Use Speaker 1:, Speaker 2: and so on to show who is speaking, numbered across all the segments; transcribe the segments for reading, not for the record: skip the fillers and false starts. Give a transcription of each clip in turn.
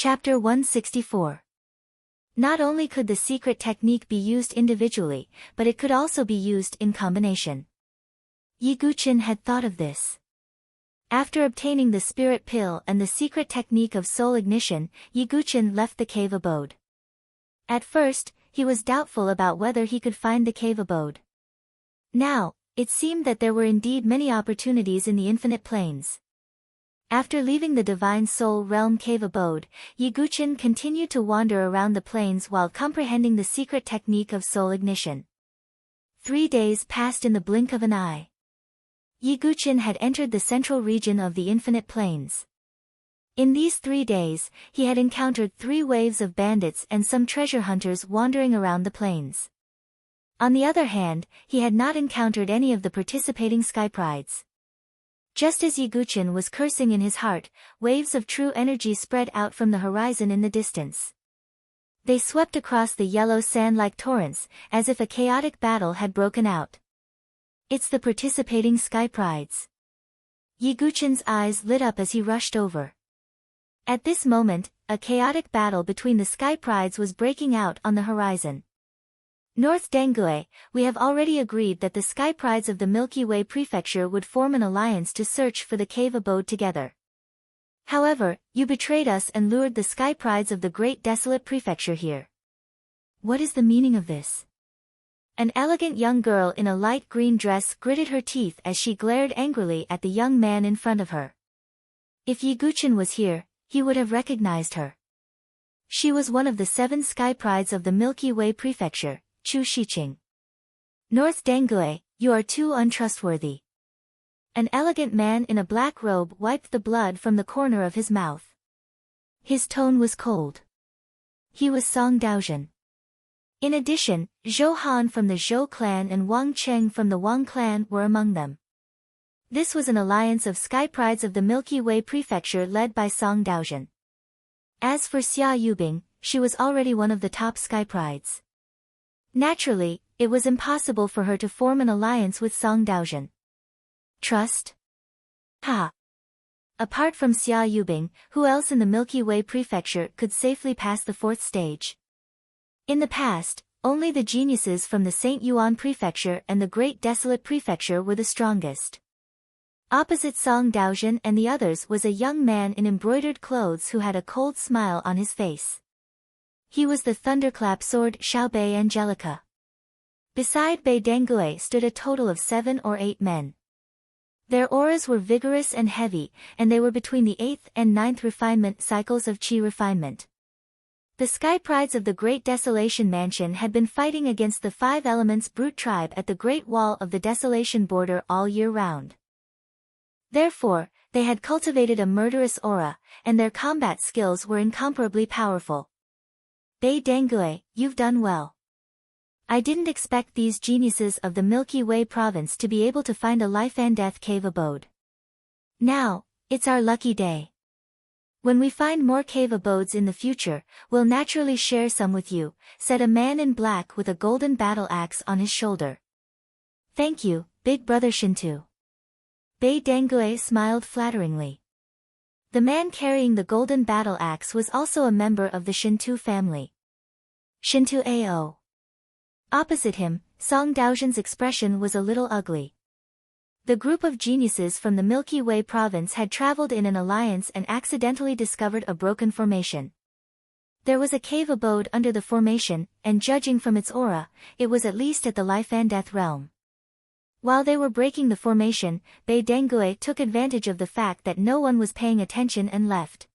Speaker 1: Chapter 164. Not only could the secret technique be used individually, but it could also be used in combination. Yi Guqin had thought of this. After obtaining the spirit pill and the secret technique of soul ignition, Yi Guqin left the cave abode. At first, he was doubtful about whether he could find the cave abode. Now, it seemed that there were indeed many opportunities in the infinite planes. After leaving the Divine Soul Realm cave abode, Yi Guqin continued to wander around the plains while comprehending the secret technique of soul ignition. 3 days passed in the blink of an eye. Yi Guqin had entered the central region of the infinite plains. In these 3 days, he had encountered 3 waves of bandits and some treasure hunters wandering around the plains. On the other hand, he had not encountered any of the participating skyprides. Just as Yi Guqin was cursing in his heart, waves of true energy spread out from the horizon in the distance. They swept across the yellow sand like torrents, as if a chaotic battle had broken out. It's the participating skyprides. Yi Guqin's eyes lit up as he rushed over. At this moment, a chaotic battle between the skyprides was breaking out on the horizon. North Dengue, we have already agreed that the skyprides of the Milky Way Prefecture would form an alliance to search for the cave abode together. However, you betrayed us and lured the skyprides of the Great Desolate Prefecture here. What is the meaning of this? An elegant young girl in a light green dress gritted her teeth as she glared angrily at the young man in front of her. If Yi Guqin was here, he would have recognized her. She was one of the 7 skyprides of the Milky Way Prefecture, Chu Shiqing. North Dengue, you are too untrustworthy. An elegant man in a black robe wiped the blood from the corner of his mouth. His tone was cold. He was Song Daozhen. In addition, Zhou Han from the Zhou clan and Wang Cheng from the Wang clan were among them. This was an alliance of skyprides of the Milky Way Prefecture led by Song Daozhen. As for Xia Yubing, she was already one of the top skyprides. Naturally, it was impossible for her to form an alliance with Song Daozhen. Trust? Ha! Apart from Xia Yubing, who else in the Milky Way Prefecture could safely pass the 4th stage? In the past, only the geniuses from the St. Yuan Prefecture and the Great Desolate Prefecture were the strongest. Opposite Song Daozhen and the others was a young man in embroidered clothes who had a cold smile on his face. He was the thunderclap sword Xiaobei Angelica. Beside Bei Dengue stood a total of 7 or 8 men. Their auras were vigorous and heavy, and they were between the 8th and 9th refinement cycles of Qi refinement. The skyprides of the Great Desolation Mansion had been fighting against the 5 Elements Brute Tribe at the Great Wall of the Desolation border all year round. Therefore, they had cultivated a murderous aura, and their combat skills were incomparably powerful. Bei Dengue, you've done well. I didn't expect these geniuses of the Milky Way province to be able to find a life and death cave abode. Now, it's our lucky day. When we find more cave abodes in the future, we'll naturally share some with you, said a man in black with a golden battle axe on his shoulder. Thank you, Big Brother Shintu. Bei Dengue smiled flatteringly. The man carrying the golden battle axe was also a member of the Shintu family. Shintu Ao. Opposite him, Song Daozhen's expression was a little ugly. The group of geniuses from the Milky Way province had traveled in an alliance and accidentally discovered a broken formation. There was a cave abode under the formation, and judging from its aura, it was at least at the life and death realm. While they were breaking the formation, Bei Dengue took advantage of the fact that no one was paying attention and left.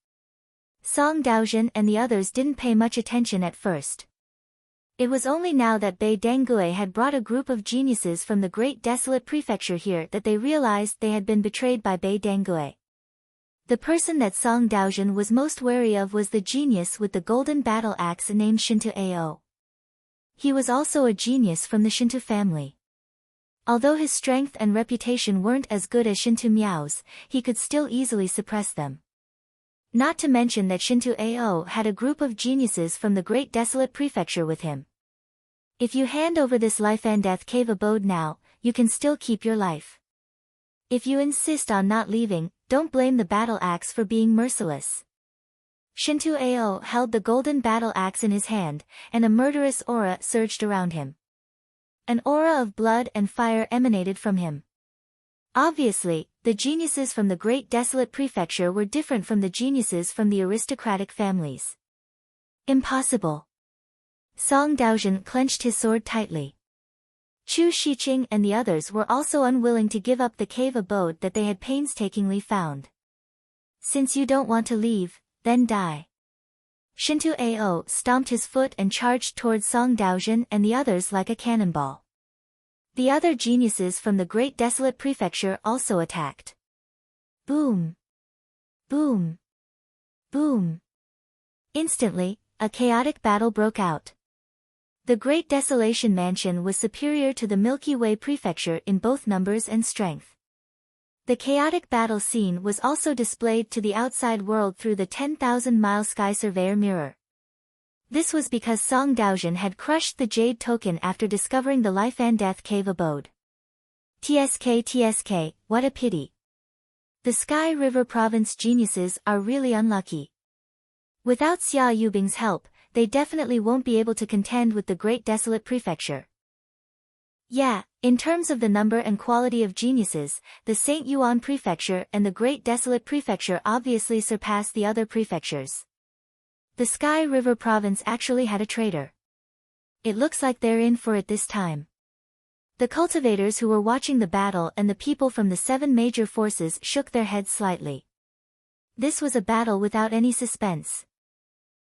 Speaker 1: Song Daozhen and the others didn't pay much attention at first. It was only now that Bei Dengue had brought a group of geniuses from the Great Desolate Prefecture here that they realized they had been betrayed by Bei Dengue. The person that Song Daozhen was most wary of was the genius with the golden battle axe named Shintu Ao. He was also a genius from the Shintu family. Although his strength and reputation weren't as good as Shintu Miao's, he could still easily suppress them. Not to mention that Shintu Ao had a group of geniuses from the Great Desolate Prefecture with him. If you hand over this life and death cave abode now, you can still keep your life. If you insist on not leaving, don't blame the battle axe for being merciless. Shinto Ao held the golden battle axe in his hand, and a murderous aura surged around him. An aura of blood and fire emanated from him. Obviously, the geniuses from the Great Desolate Prefecture were different from the geniuses from the aristocratic families. Impossible. Song Daozhen clenched his sword tightly. Chu Shiqing and the others were also unwilling to give up the cave abode that they had painstakingly found. Since you don't want to leave, then die. Shinto Ao stomped his foot and charged towards Song Daozhen and the others like a cannonball. The other geniuses from the Great Desolate Prefecture also attacked. Boom! Boom! Boom! Instantly, a chaotic battle broke out. The Great Desolation Mansion was superior to the Milky Way Prefecture in both numbers and strength. The chaotic battle scene was also displayed to the outside world through the 10,000-mile Sky Surveyor mirror. This was because Song Daozhen had crushed the Jade Token after discovering the Life and Death Cave abode. TSK, what a pity. The Sky River Province geniuses are really unlucky. Without Xia Yubing's help, they definitely won't be able to contend with the Great Desolate Prefecture. Yeah, in terms of the number and quality of geniuses, the St. Yuan Prefecture and the Great Desolate Prefecture obviously surpass the other prefectures. The Sky River Province actually had a traitor. It looks like they're in for it this time. The cultivators who were watching the battle and the people from the 7 major forces shook their heads slightly. This was a battle without any suspense.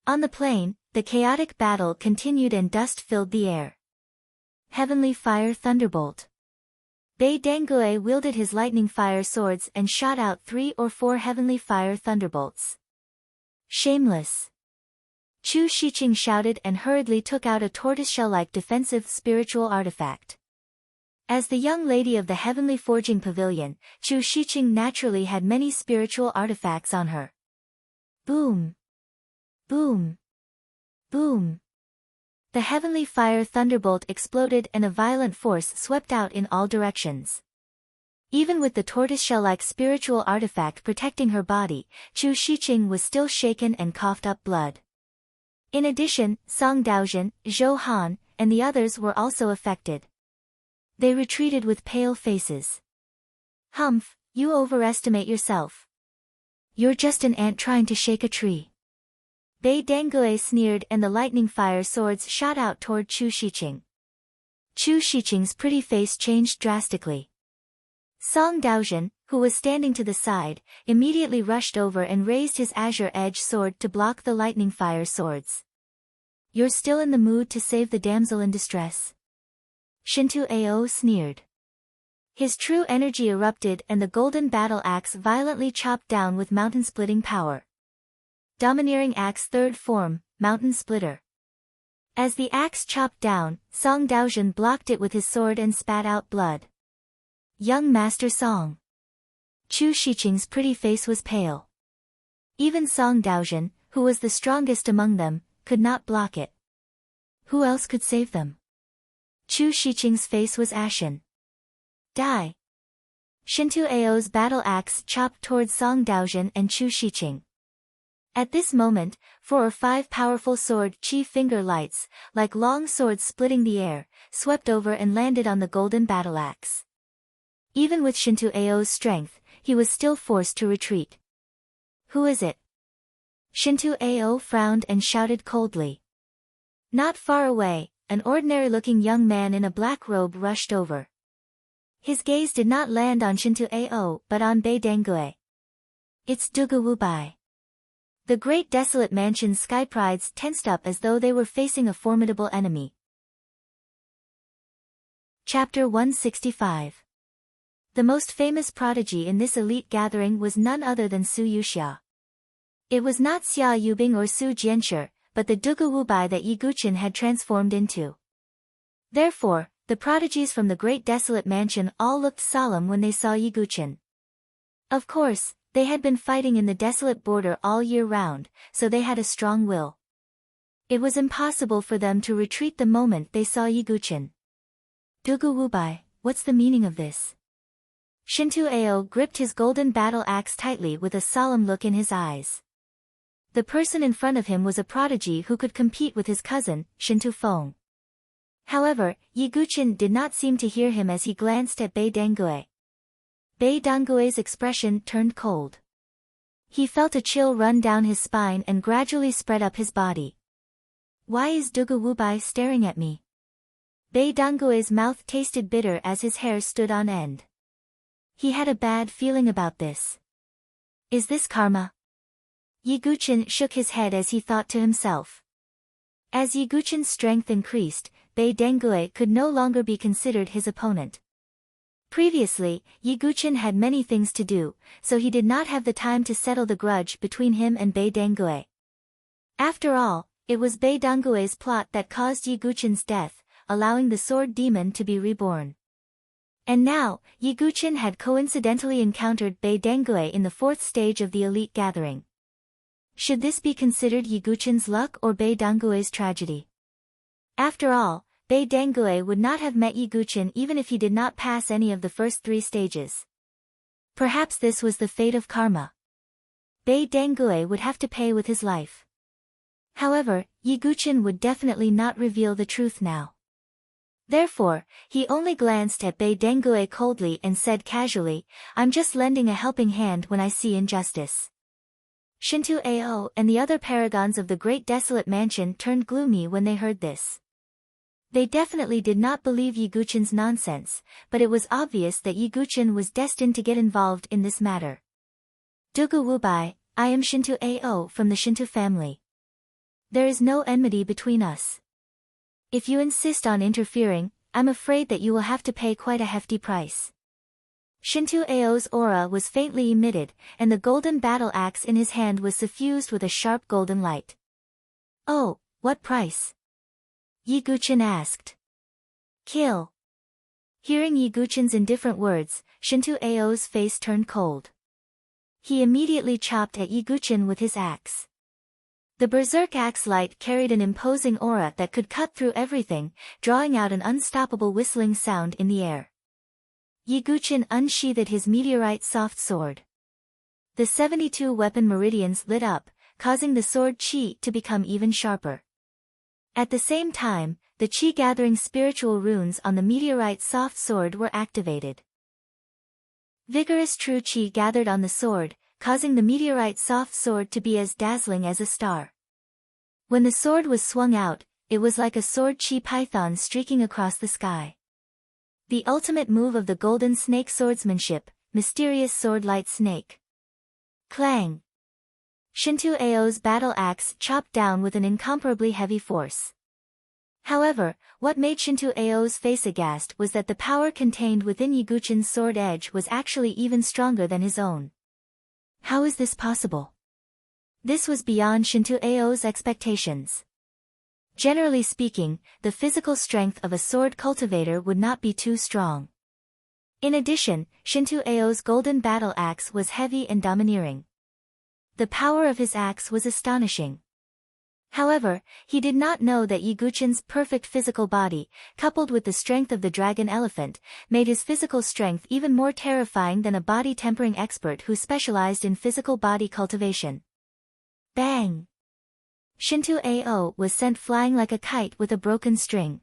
Speaker 1: On the plain, the chaotic battle continued and dust filled the air. Heavenly Fire Thunderbolt. Bei Dangue wielded his lightning fire swords and shot out 3 or 4 heavenly fire thunderbolts. Shameless. Chu Shiqing shouted and hurriedly took out a tortoiseshell-like defensive spiritual artifact. As the young lady of the Heavenly Forging Pavilion, Chu Shiqing naturally had many spiritual artifacts on her. Boom! Boom! Boom! The Heavenly Fire Thunderbolt exploded and a violent force swept out in all directions. Even with the tortoiseshell-like spiritual artifact protecting her body, Chu Shiqing was still shaken and coughed up blood. In addition, Song Daozhen, Zhou Han, and the others were also affected. They retreated with pale faces. Humph, you overestimate yourself. You're just an ant trying to shake a tree. Bei Dangue sneered and the lightning fire swords shot out toward Chu Shiqing. Chu Shiqing's pretty face changed drastically. Song Daozhen, who was standing to the side, immediately rushed over and raised his azure-edged sword to block the lightning fire swords. You're still in the mood to save the damsel in distress? Shinto Ao sneered. His true energy erupted and the golden battle axe violently chopped down with mountain-splitting power. Domineering Axe Third Form, Mountain Splitter. As the axe chopped down, Song Daozhen blocked it with his sword and spat out blood. Young Master Song. Chu Shiqing's pretty face was pale. Even Song Daozhen, who was the strongest among them, could not block it. Who else could save them? Chu Shiqing's face was ashen. Die! Shinto Ao's battle axe chopped towards Song Daozhen and Chu Shiqing. At this moment, 4 or 5 powerful sword chi finger lights, like long swords splitting the air, swept over and landed on the golden battle axe. Even with Shinto Ao's strength, he was still forced to retreat. Who is it? Shinto Ao frowned and shouted coldly. Not far away, an ordinary-looking young man in a black robe rushed over. His gaze did not land on Shinto Ao but on Bei Dangue. It's Dugu Wubai. The Great Desolate Mansion's sky prides tensed up as though they were facing a formidable enemy. Chapter 165. The most famous prodigy in this elite gathering was none other than Su Yuxia. It was not Xia Yubing or Su Jianshi, but the Dugu Wubai that Yi Guqin had transformed into. Therefore, the prodigies from the Great Desolate Mansion all looked solemn when they saw Yi Guqin. Of course, they had been fighting in the desolate border all year round, so they had a strong will. It was impossible for them to retreat the moment they saw Yi Guqin. Dugu Wubai, what's the meaning of this? Shinto Ao gripped his golden battle axe tightly with a solemn look in his eyes. The person in front of him was a prodigy who could compete with his cousin, Shintu Feng. However, Yi Guqin did not seem to hear him as he glanced at Bei Dangue. Bei Dangue's expression turned cold. He felt a chill run down his spine and gradually spread up his body. Why is Dugu Wubai staring at me? Bei Dangue's mouth tasted bitter as his hair stood on end. He had a bad feeling about this. Is this karma? Yi Guqin shook his head as he thought to himself. As Yi Guqin's strength increased, Bei Dangue could no longer be considered his opponent. Previously, Yi Guqin had many things to do, so he did not have the time to settle the grudge between him and Bei Dangue. After all, it was Bei Dangue's plot that caused Yi Guqin's death, allowing the sword demon to be reborn. And now, Yi Guqin had coincidentally encountered Bei Dangue in the 4th stage of the elite gathering. Should this be considered Yi Guqin's luck or Bei Dangue's tragedy? After all, Bei Dangue would not have met Yi Guqin even if he did not pass any of the first 3 stages. Perhaps this was the fate of karma. Bei Dangue would have to pay with his life. However, Yi Guqin would definitely not reveal the truth now. Therefore, he only glanced at Bei Dangue coldly and said casually, "I'm just lending a helping hand when I see injustice." Shintu Ao and the other paragons of the Great Desolate Mansion turned gloomy when they heard this. They definitely did not believe Yi Guqin's nonsense, but it was obvious that Yi Guqin was destined to get involved in this matter. Dugu Wubai, I am Shintu Ao from the Shintu family. There is no enmity between us. If you insist on interfering, I'm afraid that you will have to pay quite a hefty price. Shintu Ao's aura was faintly emitted, and the golden battle axe in his hand was suffused with a sharp golden light. Oh, what price? Yi Guqin asked. Kill. Hearing Yi Guqin's indifferent words, Shintu Ao's face turned cold. He immediately chopped at Yi Guqin with his axe. The berserk axe light carried an imposing aura that could cut through everything, drawing out an unstoppable whistling sound in the air. Yi Guqin unsheathed his meteorite soft sword. The 72 weapon meridians lit up, causing the sword chi to become even sharper. At the same time, the chi-gathering spiritual runes on the meteorite soft sword were activated. Vigorous true chi gathered on the sword, causing the meteorite soft sword to be as dazzling as a star. When the sword was swung out, it was like a sword chi python streaking across the sky. The ultimate move of the golden snake swordsmanship, mysterious sword-light snake. Clang! Shintu Ao's battle axe chopped down with an incomparably heavy force. However, what made Shintu Ao's face aghast was that the power contained within Yi Guqin's sword edge was actually even stronger than his own. How is this possible? This was beyond Shintu Ao's expectations. Generally speaking, the physical strength of a sword cultivator would not be too strong. In addition, Shintu Ao's golden battle axe was heavy and domineering. The power of his axe was astonishing. However, he did not know that Yi Guqin's perfect physical body, coupled with the strength of the dragon elephant, made his physical strength even more terrifying than a body tempering expert who specialized in physical body cultivation. Bang! Shintu Ao was sent flying like a kite with a broken string.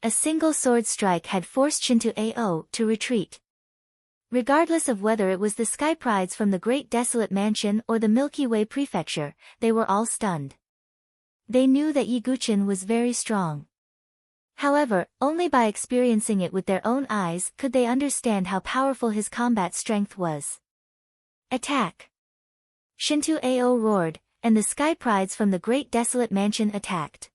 Speaker 1: A single sword strike had forced Shintu Ao to retreat. Regardless of whether it was the Sky Prides from the Great Desolate Mansion or the Milky Way Prefecture, they were all stunned. They knew that Yi Guqin was very strong. However, only by experiencing it with their own eyes could they understand how powerful his combat strength was. Attack! Shintu Ao roared, and the Sky Prides from the Great Desolate Mansion attacked.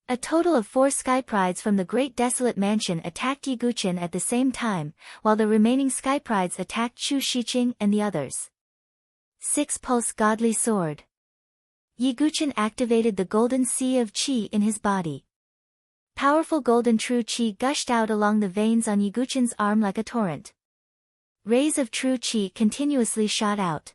Speaker 1: A total of 4 Sky Prides from the Great Desolate Mansion attacked Yi Guqin at the same time, while the remaining Sky Prides attacked Chu Shiqing and the others. 6 Pulse Godly Sword. Yi Guqin activated the golden sea of qi in his body. Powerful golden true qi gushed out along the veins on Yi Guqin's arm like a torrent. Rays of true qi continuously shot out.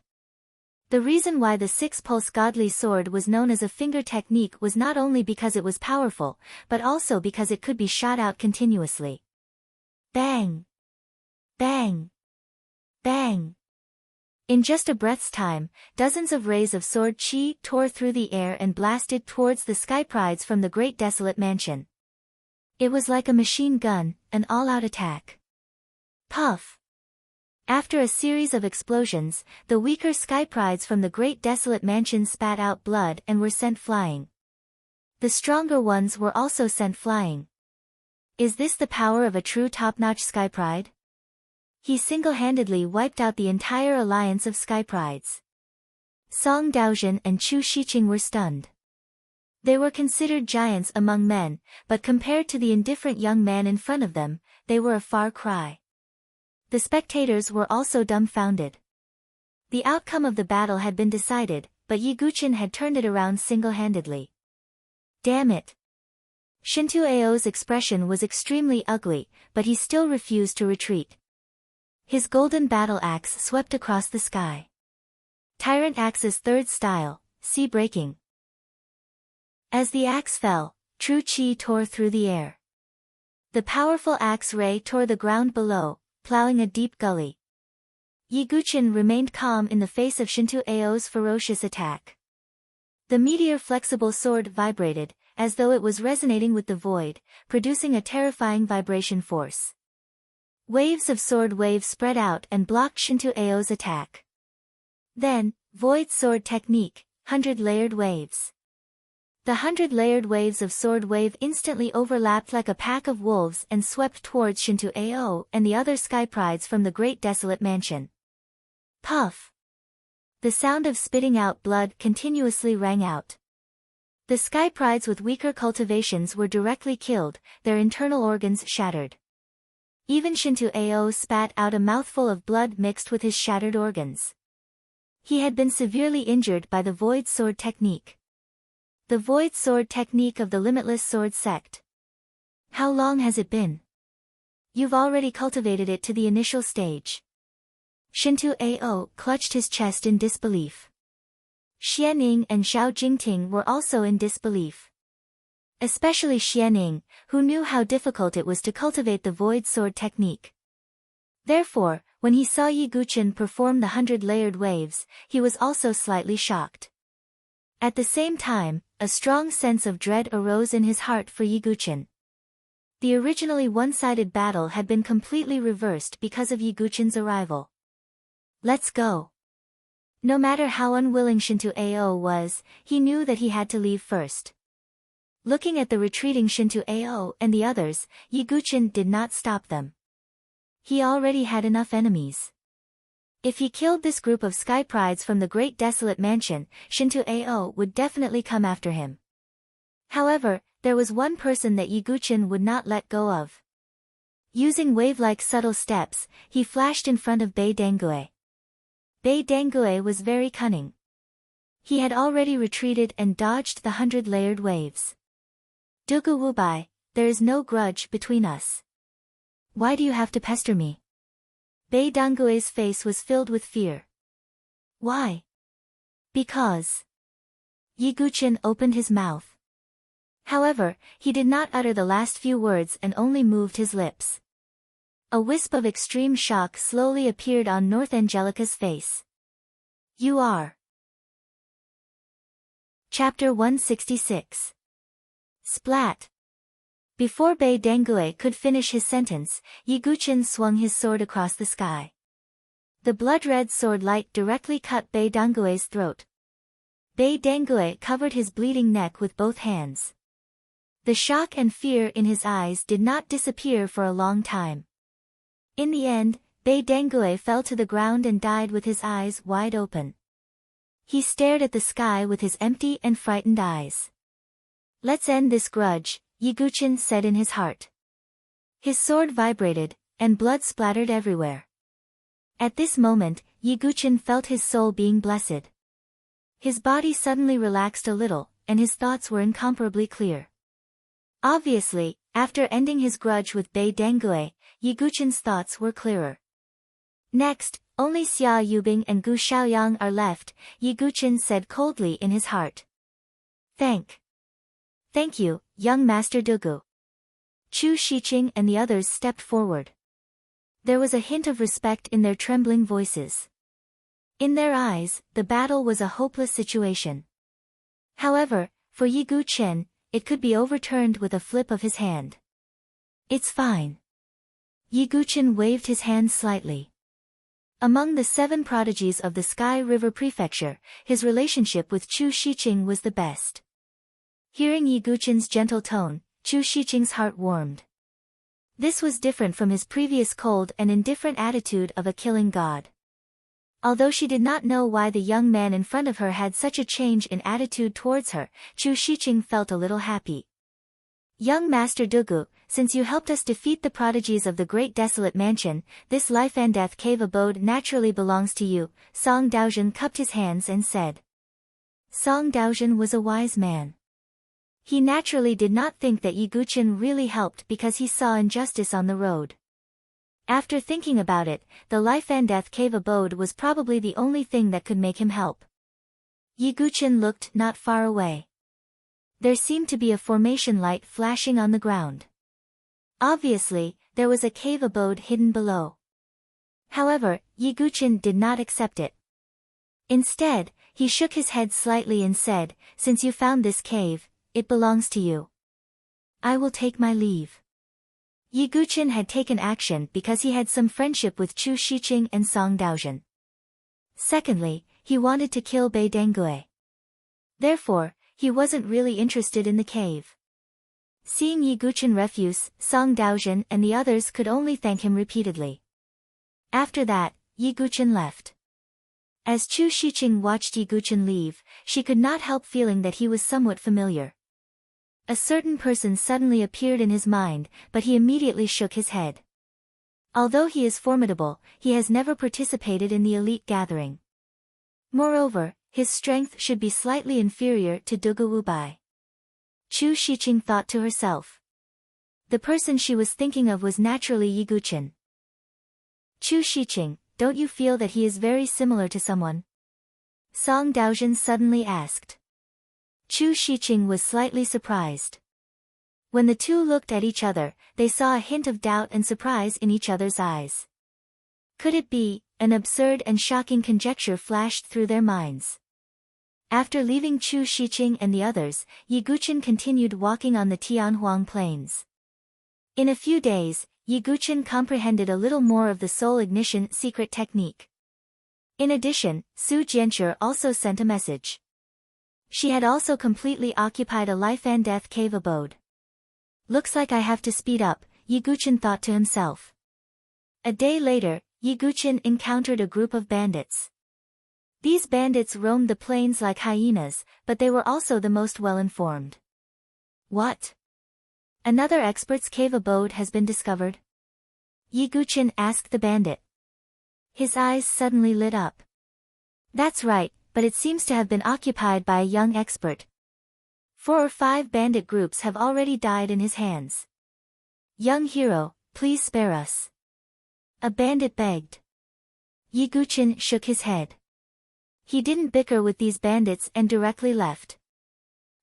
Speaker 1: The reason why the 6-pulse godly sword was known as a finger technique was not only because it was powerful, but also because it could be shot out continuously. Bang! Bang! Bang! In just a breath's time, dozens of rays of sword chi tore through the air and blasted towards the sky prides from the great desolate mansion. It was like a machine gun, an all-out attack. Puff! After a series of explosions, the weaker sky prides from the great desolate mansion spat out blood and were sent flying. The stronger ones were also sent flying. Is this the power of a true top-notch sky pride? He single-handedly wiped out the entire alliance of sky prides. Song Daojin and Chu Shiqing were stunned. They were considered giants among men, but compared to the indifferent young man in front of them, they were a far cry. The spectators were also dumbfounded. The outcome of the battle had been decided, but Yi Guqin had turned it around single-handedly. Damn it! Shintu Ao's expression was extremely ugly, but he still refused to retreat. His golden battle axe swept across the sky. Tyrant Axe's third style, sea breaking. As the axe fell, true chi tore through the air. The powerful axe ray tore the ground below, plowing a deep gully. Yi Guqin remained calm in the face of Shintu Ao's ferocious attack. The meteor flexible sword vibrated, as though it was resonating with the void, producing a terrifying vibration force. Waves of sword waves spread out and blocked Shintu Ao's attack. Then, void sword technique, 100-layered waves. The 100-layered waves of sword wave instantly overlapped like a pack of wolves and swept towards Shintu Ao and the other sky prides from the great desolate mansion. Puff! The sound of spitting out blood continuously rang out. The sky prides with weaker cultivations were directly killed, their internal organs shattered. Even Shintu Ao spat out a mouthful of blood mixed with his shattered organs. He had been severely injured by the void sword technique. The void sword technique of the limitless sword sect. How long has it been? You've already cultivated it to the initial stage. Shintu Ao clutched his chest in disbelief. Xianing and Xiao Jingting were also in disbelief. Especially Xianing, who knew how difficult it was to cultivate the void sword technique. Therefore, when he saw Yi Guqin perform the 100-layered waves, he was also slightly shocked. At the same time, a strong sense of dread arose in his heart for Yi Guqin. The originally one-sided battle had been completely reversed because of Yi Guqin's arrival. Let's go. No matter how unwilling Shintu Ao was, he knew that he had to leave first. Looking at the retreating Shintu Ao and the others, Yi Guqin did not stop them. He already had enough enemies. If he killed this group of sky prides from the great desolate mansion, Shintu Ao would definitely come after him. However, there was one person that Yi Guqin would not let go of. Using wave-like subtle steps, he flashed in front of Bei Dangue. Bei Dangue was very cunning. He had already retreated and dodged the 100-layered waves. Dugu Wubai, there is no grudge between us. Why do you have to pester me? Bei Dangue's face was filled with fear. Why? Because. Yi Guqin opened his mouth. However, he did not utter the last few words and only moved his lips. A wisp of extreme shock slowly appeared on North Angelica's face. You are. Chapter 166. Splat. Before Bei Dangue could finish his sentence, Yi Guqin swung his sword across the sky. The blood-red sword light directly cut Bei Dangue's throat. Bei Dangue covered his bleeding neck with both hands. The shock and fear in his eyes did not disappear for a long time. In the end, Bei Dangue fell to the ground and died with his eyes wide open. He stared at the sky with his empty and frightened eyes. Let's end this grudge, Yi Guqin said in his heart. His sword vibrated, and blood splattered everywhere. At this moment, Yi Guqin felt his soul being blessed. His body suddenly relaxed a little, and his thoughts were incomparably clear. Obviously, after ending his grudge with Bei Dangue, Yi Guqin's thoughts were clearer. Next, only Xia Yubing and Gu Xiaoyang are left, Yi Guqin said coldly in his heart. Thank you, young Master Dugu. Chu Shiqing and the others stepped forward. There was a hint of respect in their trembling voices. In their eyes, the battle was a hopeless situation. However, for Yi Guqin, it could be overturned with a flip of his hand. It's fine. Yi Guqin waved his hand slightly. Among the 7 prodigies of the Sky River Prefecture, his relationship with Chu Shiqing was the best. Hearing Yi Guqin's gentle tone, Chu Shiqing's heart warmed. This was different from his previous cold and indifferent attitude of a killing god. Although she did not know why the young man in front of her had such a change in attitude towards her, Chu Shiqing felt a little happy. Young Master Dugu, since you helped us defeat the prodigies of the Great Desolate Mansion, this life and death cave abode naturally belongs to you. Song Daozhen cupped his hands and said. Song Daozhen was a wise man. He naturally did not think that Yi Guqin really helped because he saw injustice on the road. After thinking about it, the life and death cave abode was probably the only thing that could make him help. Yi Guqin looked not far away. There seemed to be a formation light flashing on the ground. Obviously, there was a cave abode hidden below. However, Yi Guqin did not accept it. Instead, he shook his head slightly and said, since you found this cave, it belongs to you. I will take my leave. Yi Guqin had taken action because he had some friendship with Chu Shiqing and Song Daozhen. Secondly, he wanted to kill Bei Dengue. Therefore, he wasn't really interested in the cave. Seeing Yi Guqin refuse, Song Daozhen and the others could only thank him repeatedly. After that, Yi Guqin left. As Chu Shiqing watched Yi Guqin leave, she could not help feeling that he was somewhat familiar. A certain person suddenly appeared in his mind, but he immediately shook his head. Although he is formidable, he has never participated in the elite gathering. Moreover, his strength should be slightly inferior to Dugu Wubai. Chu Shiqing thought to herself. The person she was thinking of was naturally Yi Guqin. Chu Shiqing, don't you feel that he is very similar to someone? Song Daozhen suddenly asked. Chu Shiqing was slightly surprised. When the two looked at each other, they saw a hint of doubt and surprise in each other's eyes. Could it be? An absurd and shocking conjecture flashed through their minds. After leaving Chu Shiqing and the others, Yi Guqin continued walking on the Tianhuang Plains. In a few days, Yi Guqin comprehended a little more of the soul ignition secret technique. In addition, Su Jianxue also sent a message. She had also completely occupied a life and death cave abode. Looks like I have to speed up, Yi Guqin thought to himself. A day later, Yi Guqin encountered a group of bandits. These bandits roamed the plains like hyenas, but they were also the most well-informed. What? Another expert's cave abode has been discovered? Yi Guqin asked the bandit. His eyes suddenly lit up. That's right, but it seems to have been occupied by a young expert. 4 or 5 bandit groups have already died in his hands. Young hero, please spare us. A bandit begged. Yi Guqin shook his head. He didn't bicker with these bandits and directly left.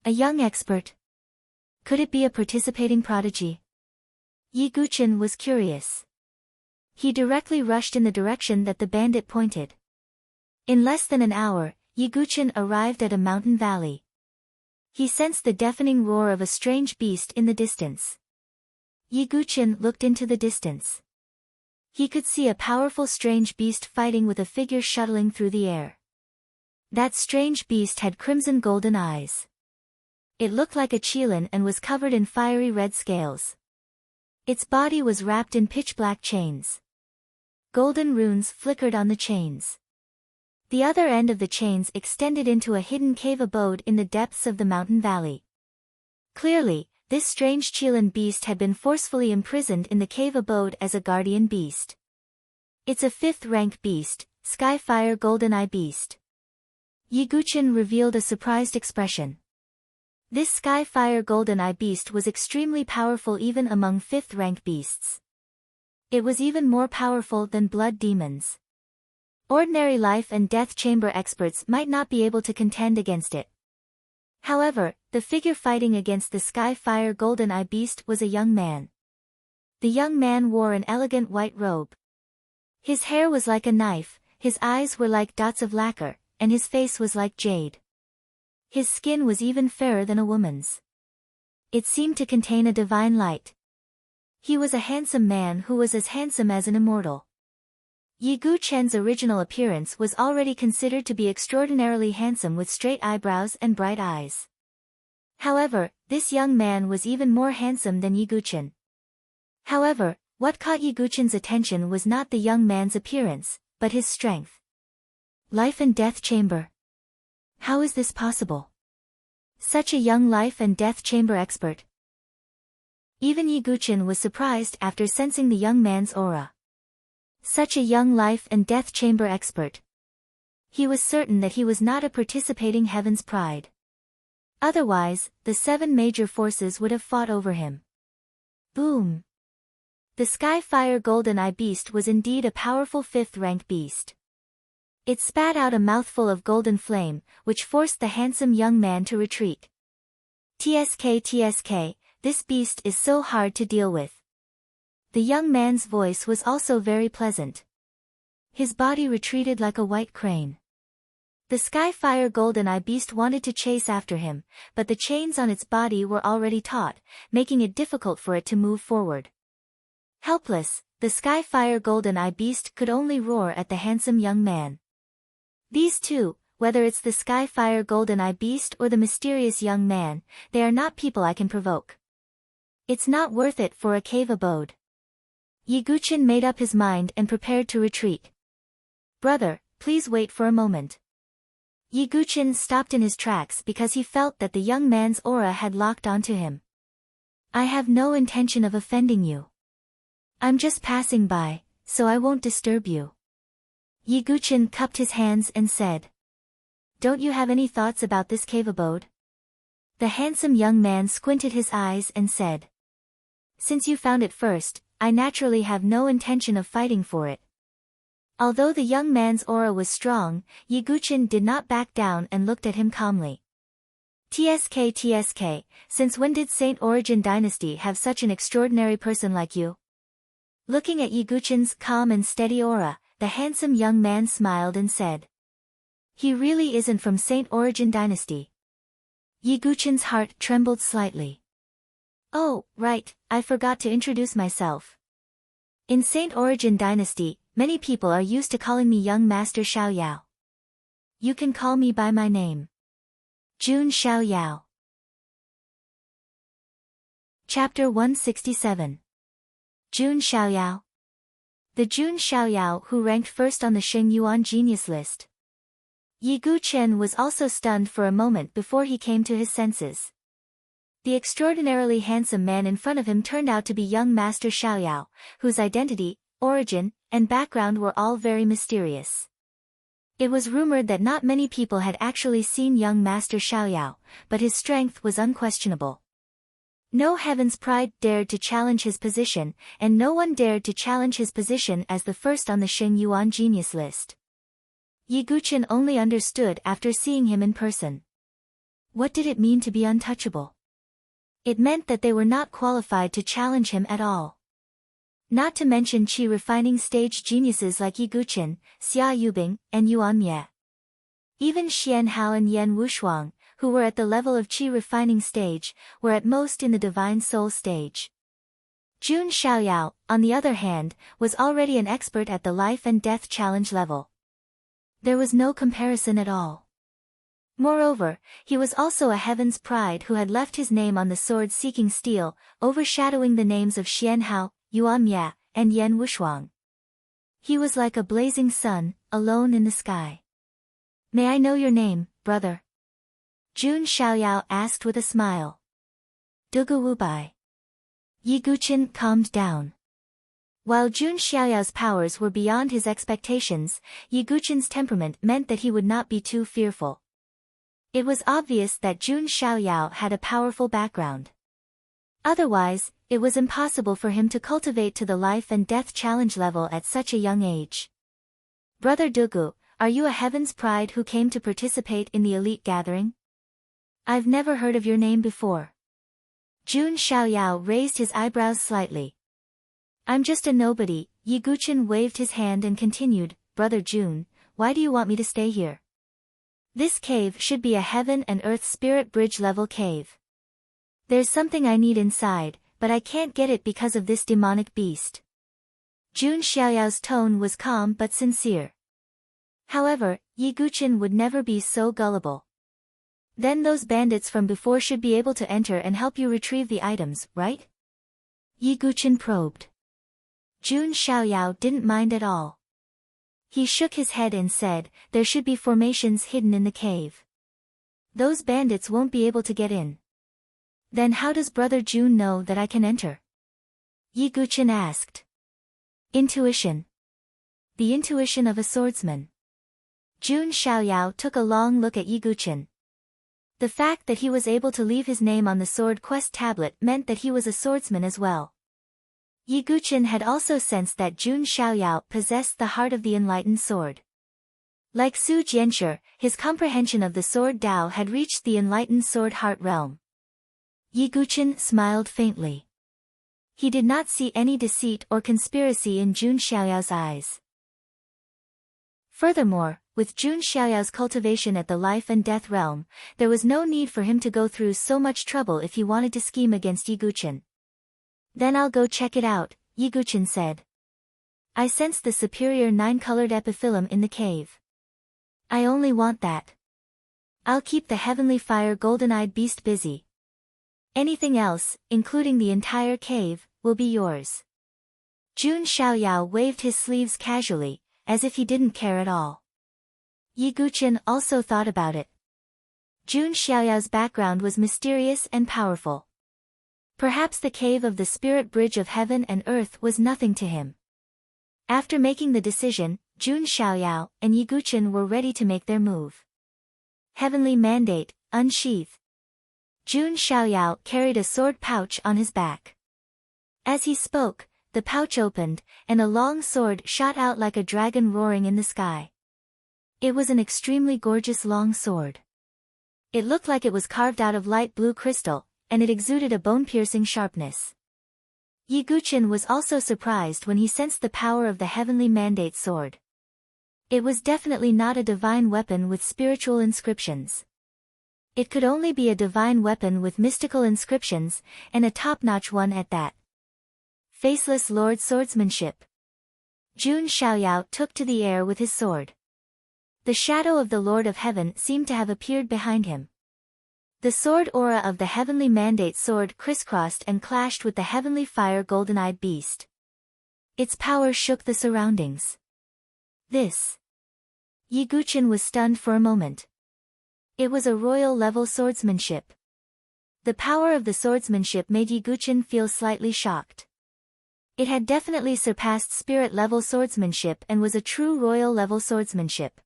Speaker 1: A young expert? Could it be a participating prodigy? Yi Guqin was curious. He directly rushed in the direction that the bandit pointed. In less than an hour, Yi Guqin arrived at a mountain valley. He sensed the deafening roar of a strange beast in the distance. Yi Guqin looked into the distance. He could see a powerful strange beast fighting with a figure shuttling through the air. That strange beast had crimson golden eyes. It looked like a qilin and was covered in fiery red scales. Its body was wrapped in pitch-black chains. Golden runes flickered on the chains. The other end of the chains extended into a hidden cave abode in the depths of the mountain valley. Clearly, this strange qilin beast had been forcefully imprisoned in the cave abode as a guardian beast. It's a 5th rank beast, Skyfire Goldeneye Beast. Yi Guqin revealed a surprised expression. This Skyfire Goldeneye Beast was extremely powerful even among 5th rank beasts. It was even more powerful than blood demons. Ordinary life and death chamber experts might not be able to contend against it. However, the figure fighting against the Skyfire Goldeneye Beast was a young man. The young man wore an elegant white robe. His hair was like a knife, his eyes were like dots of lacquer, and his face was like jade. His skin was even fairer than a woman's. It seemed to contain a divine light. He was a handsome man who was as handsome as an immortal. Yi Gu-chen's original appearance was already considered to be extraordinarily handsome with straight eyebrows and bright eyes. However, this young man was even more handsome than Yi Gu-chen. However, what caught Yi Gu-chen's attention was not the young man's appearance, but his strength. Life and death chamber. How is this possible? Such a young life and death chamber expert. Even Yi Gu-chen was surprised after sensing the young man's aura. Such a young life and death chamber expert. He was certain that he was not a participating heaven's pride. Otherwise, the 7 major forces would have fought over him. Boom! The Sky-Fire Golden Eye Beast was indeed a powerful 5th-rank beast. It spat out a mouthful of golden flame, which forced the handsome young man to retreat. TSK, this beast is so hard to deal with. The young man's voice was also very pleasant. His body retreated like a white crane. The Sky-Fire Golden Eye Beast wanted to chase after him, but the chains on its body were already taut, making it difficult for it to move forward. Helpless, the Sky-Fire Golden Eye Beast could only roar at the handsome young man. These two, whether it's the Sky-Fire Golden Eye Beast or the mysterious young man, they are not people I can provoke. It's not worth it for a cave abode. Yi Gu-chen made up his mind and prepared to retreat. Brother, please wait for a moment. Yi Gu-chen stopped in his tracks because he felt that the young man's aura had locked onto him. I have no intention of offending you. I'm just passing by, so I won't disturb you. Yi Gu-chen cupped his hands and said. Don't you have any thoughts about this cave abode? The handsome young man squinted his eyes and said. Since you found it first, I naturally have no intention of fighting for it. Although the young man's aura was strong, Yi Gu-chen did not back down and looked at him calmly. TSK, since when did Saint Origin Dynasty have such an extraordinary person like you? Looking at Yi Gu-chen's calm and steady aura, the handsome young man smiled and said. He really isn't from Saint Origin Dynasty. Yi Gu-chen's heart trembled slightly. Oh, right, I forgot to introduce myself. In Saint Origin Dynasty, many people are used to calling me young Master Xiao Yao. You can call me by my name. Jun Xiao Yao. Chapter 167. Jun Xiao Yao. The Jun Xiao Yao who ranked first on the Sheng Yuan Genius list. Yi Gu-chen was also stunned for a moment before he came to his senses. The extraordinarily handsome man in front of him turned out to be young Master Xiao Yao, whose identity, origin, and background were all very mysterious. It was rumored that not many people had actually seen young Master Xiao Yao, but his strength was unquestionable. No heaven's pride dared to challenge his position, and no one dared to challenge his position as the first on the Sheng Yuan Genius list. Yi Gu-chen only understood after seeing him in person. What did it mean to be untouchable? It meant that they were not qualified to challenge him at all. Not to mention qi refining stage geniuses like Yi Gu-chen, Xia Yubing, and Yuan Mie. Even Xian Hao and Yan Wushuang, who were at the level of qi refining stage, were at most in the divine soul stage. Jun Xiao Yao, on the other hand, was already an expert at the life and death challenge level. There was no comparison at all. Moreover, he was also a heaven's pride who had left his name on the sword-seeking steel, overshadowing the names of Xian Hao, Yuan Mie, and Yan Wushuang. He was like a blazing sun, alone in the sky. May I know your name, brother? Jun Xiao Yao asked with a smile. Dugu Wu Bai. Yi Gu-chen calmed down. While Jun Xiaoyao's powers were beyond his expectations, Yi Gu-chen's temperament meant that he would not be too fearful. It was obvious that Jun Xiaoyao had a powerful background. Otherwise, it was impossible for him to cultivate to the life and death challenge level at such a young age. Brother Dugu, are you a heaven's pride who came to participate in the elite gathering? I've never heard of your name before. Jun Xiaoyao raised his eyebrows slightly. I'm just a nobody. Yi Gu-chen waved his hand and continued, Brother Jun, why do you want me to stay here? This cave should be a heaven and earth spirit bridge level cave. There's something I need inside, but I can't get it because of this demonic beast. Jun Xiaoyao's tone was calm but sincere. However, Yi Guqin would never be so gullible. Then those bandits from before should be able to enter and help you retrieve the items, right? Yi Guqin probed. Jun Xiaoyao didn't mind at all. He shook his head and said, there should be formations hidden in the cave. Those bandits won't be able to get in. Then how does Brother Jun know that I can enter? Yi Guqin asked. Intuition. The intuition of a swordsman. Jun Xiaoyao took a long look at Yi Guqin. The fact that he was able to leave his name on the sword quest tablet meant that he was a swordsman as well. Yi Guqin had also sensed that Jun Xiaoyao possessed the heart of the enlightened sword. Like Su Jianshi, his comprehension of the sword Dao had reached the enlightened sword heart realm. Yi Guqin smiled faintly. He did not see any deceit or conspiracy in Jun Xiaoyao's eyes. Furthermore, with Jun Xiaoyao's cultivation at the life and death realm, there was no need for him to go through so much trouble if he wanted to scheme against Yi Guqin. Then I'll go check it out, Yi Guqin said. I sense the superior 9-colored epiphyllum in the cave. I only want that. I'll keep the heavenly fire golden-eyed beast busy. Anything else, including the entire cave, will be yours. Jun Xiaoyao waved his sleeves casually, as if he didn't care at all. Yi Guqin also thought about it. Jun Xiaoyao's background was mysterious and powerful. Perhaps the cave of the spirit bridge of heaven and earth was nothing to him. After making the decision, Jun Xiaoyao and Yi Guqin were ready to make their move. Heavenly mandate, unsheath. Jun Xiaoyao carried a sword pouch on his back. As he spoke, the pouch opened, and a long sword shot out like a dragon roaring in the sky. It was an extremely gorgeous long sword. It looked like it was carved out of light blue crystal, and it exuded a bone-piercing sharpness. Yi Guqin was also surprised when he sensed the power of the heavenly mandate sword. It was definitely not a divine weapon with spiritual inscriptions. It could only be a divine weapon with mystical inscriptions, and a top-notch one at that. Faceless Lord Swordsmanship. Jun Xiaoyao took to the air with his sword. The shadow of the Lord of Heaven seemed to have appeared behind him. The sword aura of the heavenly mandate sword crisscrossed and clashed with the heavenly fire golden-eyed beast. Its power shook the surroundings. This. Yi Guqin was stunned for a moment. It was a royal-level swordsmanship. The power of the swordsmanship made Yi Guqin feel slightly shocked. It had definitely surpassed spirit-level swordsmanship and was a true royal-level swordsmanship.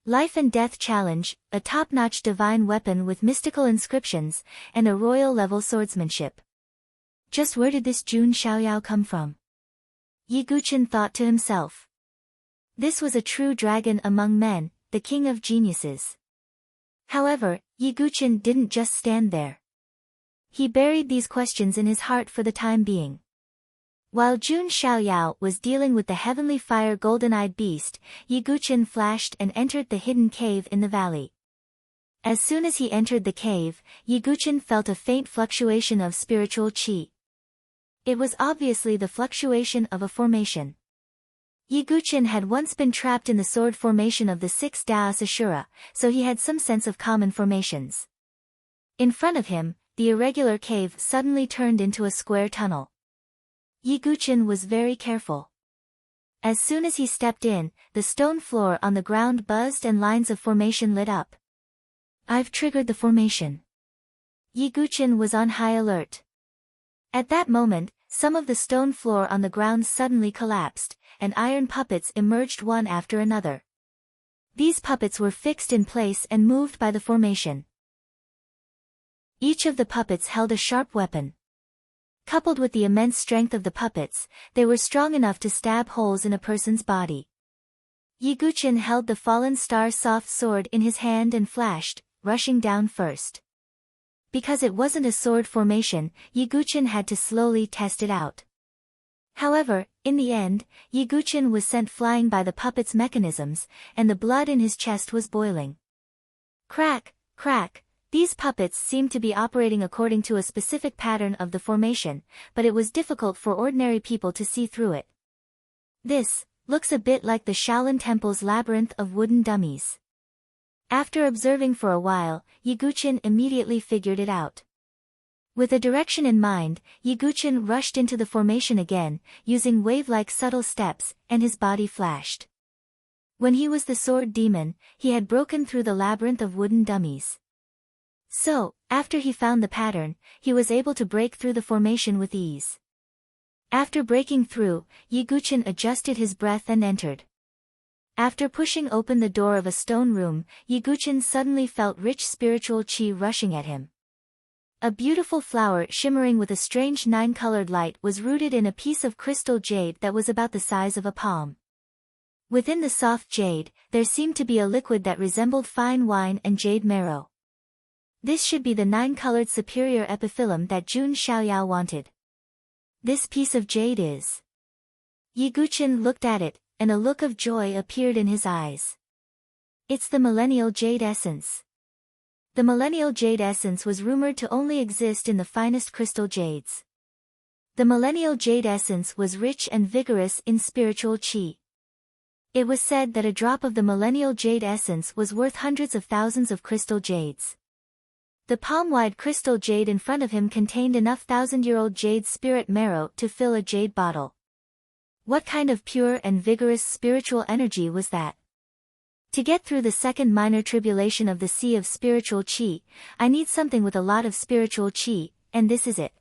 Speaker 1: Life and death challenge, a top-notch divine weapon with mystical inscriptions, and a royal-level swordsmanship. Just where did this Jun Xiaoyao come from? Yi Guqin thought to himself. This was a true dragon among men, the king of geniuses. However, Yi Guqin didn't just stand there. He buried these questions in his heart for the time being. While Jun Xiaoyao was dealing with the heavenly fire golden-eyed beast, Yi Guqin flashed and entered the hidden cave in the valley. As soon as he entered the cave, Yi Guqin felt a faint fluctuation of spiritual qi. It was obviously the fluctuation of a formation. Yi Guqin had once been trapped in the sword formation of the 6 Daos Ashura, so he had some sense of common formations. In front of him, the irregular cave suddenly turned into a square tunnel. Yi Guqin was very careful. As soon as he stepped in, the stone floor on the ground buzzed and lines of formation lit up. I've triggered the formation. Yi Guqin was on high alert. At that moment, some of the stone floor on the ground suddenly collapsed, and iron puppets emerged one after another. These puppets were fixed in place and moved by the formation. Each of the puppets held a sharp weapon. Coupled with the immense strength of the puppets, they were strong enough to stab holes in a person's body. Yi Guqin held the fallen star soft sword in his hand and flashed, rushing down first. Because it wasn't a sword formation, Yi Guqin had to slowly test it out. However, in the end, Yiguchin was sent flying by the puppet's mechanisms, and the blood in his chest was boiling. Crack, crack. These puppets seemed to be operating according to a specific pattern of the formation, but it was difficult for ordinary people to see through it. This looks a bit like the Shaolin Temple's labyrinth of wooden dummies. After observing for a while, Yiguchin immediately figured it out. With a direction in mind, Yiguchin rushed into the formation again, using wave-like subtle steps, and his body flashed. When he was the sword demon, he had broken through the labyrinth of wooden dummies. So, after he found the pattern, he was able to break through the formation with ease. After breaking through, Yiguchin adjusted his breath and entered. After pushing open the door of a stone room, Yiguchin suddenly felt rich spiritual qi rushing at him. A beautiful flower shimmering with a strange nine-colored light was rooted in a piece of crystal jade that was about the size of a palm. Within the soft jade, there seemed to be a liquid that resembled fine wine and jade marrow. This should be the nine-colored superior epiphyllum that Jun Xiaoyao wanted. This piece of jade is... Yiguchin looked at it, and a look of joy appeared in his eyes. It's the millennial jade essence. The millennial jade essence was rumored to only exist in the finest crystal jades. The millennial jade essence was rich and vigorous in spiritual qi. It was said that a drop of the millennial jade essence was worth hundreds of thousands of crystal jades. The palm-wide crystal jade in front of him contained enough thousand-year-old jade spirit marrow to fill a jade bottle. What kind of pure and vigorous spiritual energy was that? To get through the second minor tribulation of the sea of spiritual qi, I need something with a lot of spiritual qi, and this is it.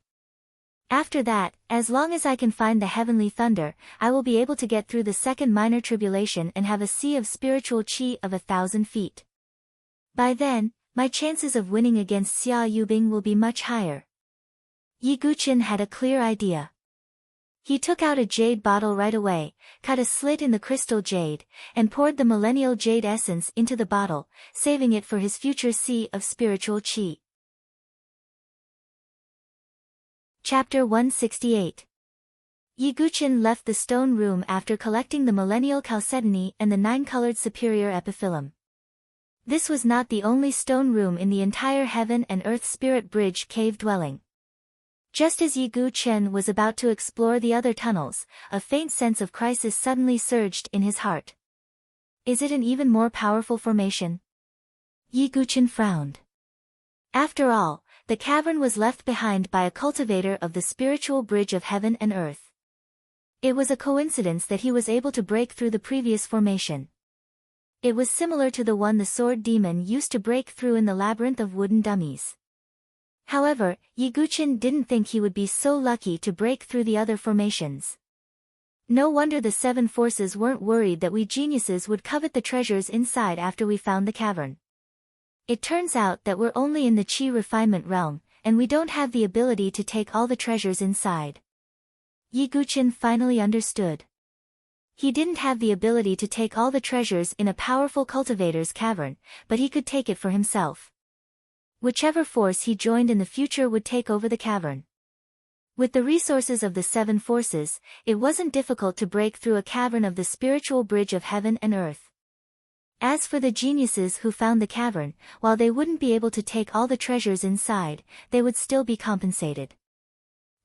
Speaker 1: After that, as long as I can find the heavenly thunder, I will be able to get through the second minor tribulation and have a sea of spiritual qi of 1,000 feet. By then, my chances of winning against Xia Yubing will be much higher. Yiguchin had a clear idea. He took out a jade bottle right away, cut a slit in the crystal jade, and poured the millennial jade essence into the bottle, saving it for his future sea of spiritual qi. Chapter 168. Yiguchin left the stone room after collecting the millennial chalcedony and the nine-colored superior epiphyllum. This was not the only stone room in the entire heaven and earth spirit bridge cave dwelling. Just as Yiguchin was about to explore the other tunnels, a faint sense of crisis suddenly surged in his heart. Is it an even more powerful formation? Yiguchin frowned. After all, the cavern was left behind by a cultivator of the spiritual bridge of heaven and earth. It was a coincidence that he was able to break through the previous formation. It was similar to the one the sword demon used to break through in the labyrinth of wooden dummies. However, Yiguchin didn't think he would be so lucky to break through the other formations. No wonder the seven forces weren't worried that we geniuses would covet the treasures inside after we found the cavern. It turns out that we're only in the qi refinement realm, and we don't have the ability to take all the treasures inside. Yiguchin finally understood. He didn't have the ability to take all the treasures in a powerful cultivator's cavern, but he could take it for himself. Whichever force he joined in the future would take over the cavern. With the resources of the seven forces, it wasn't difficult to break through a cavern of the spiritual bridge of heaven and earth. As for the geniuses who found the cavern, while they wouldn't be able to take all the treasures inside, they would still be compensated.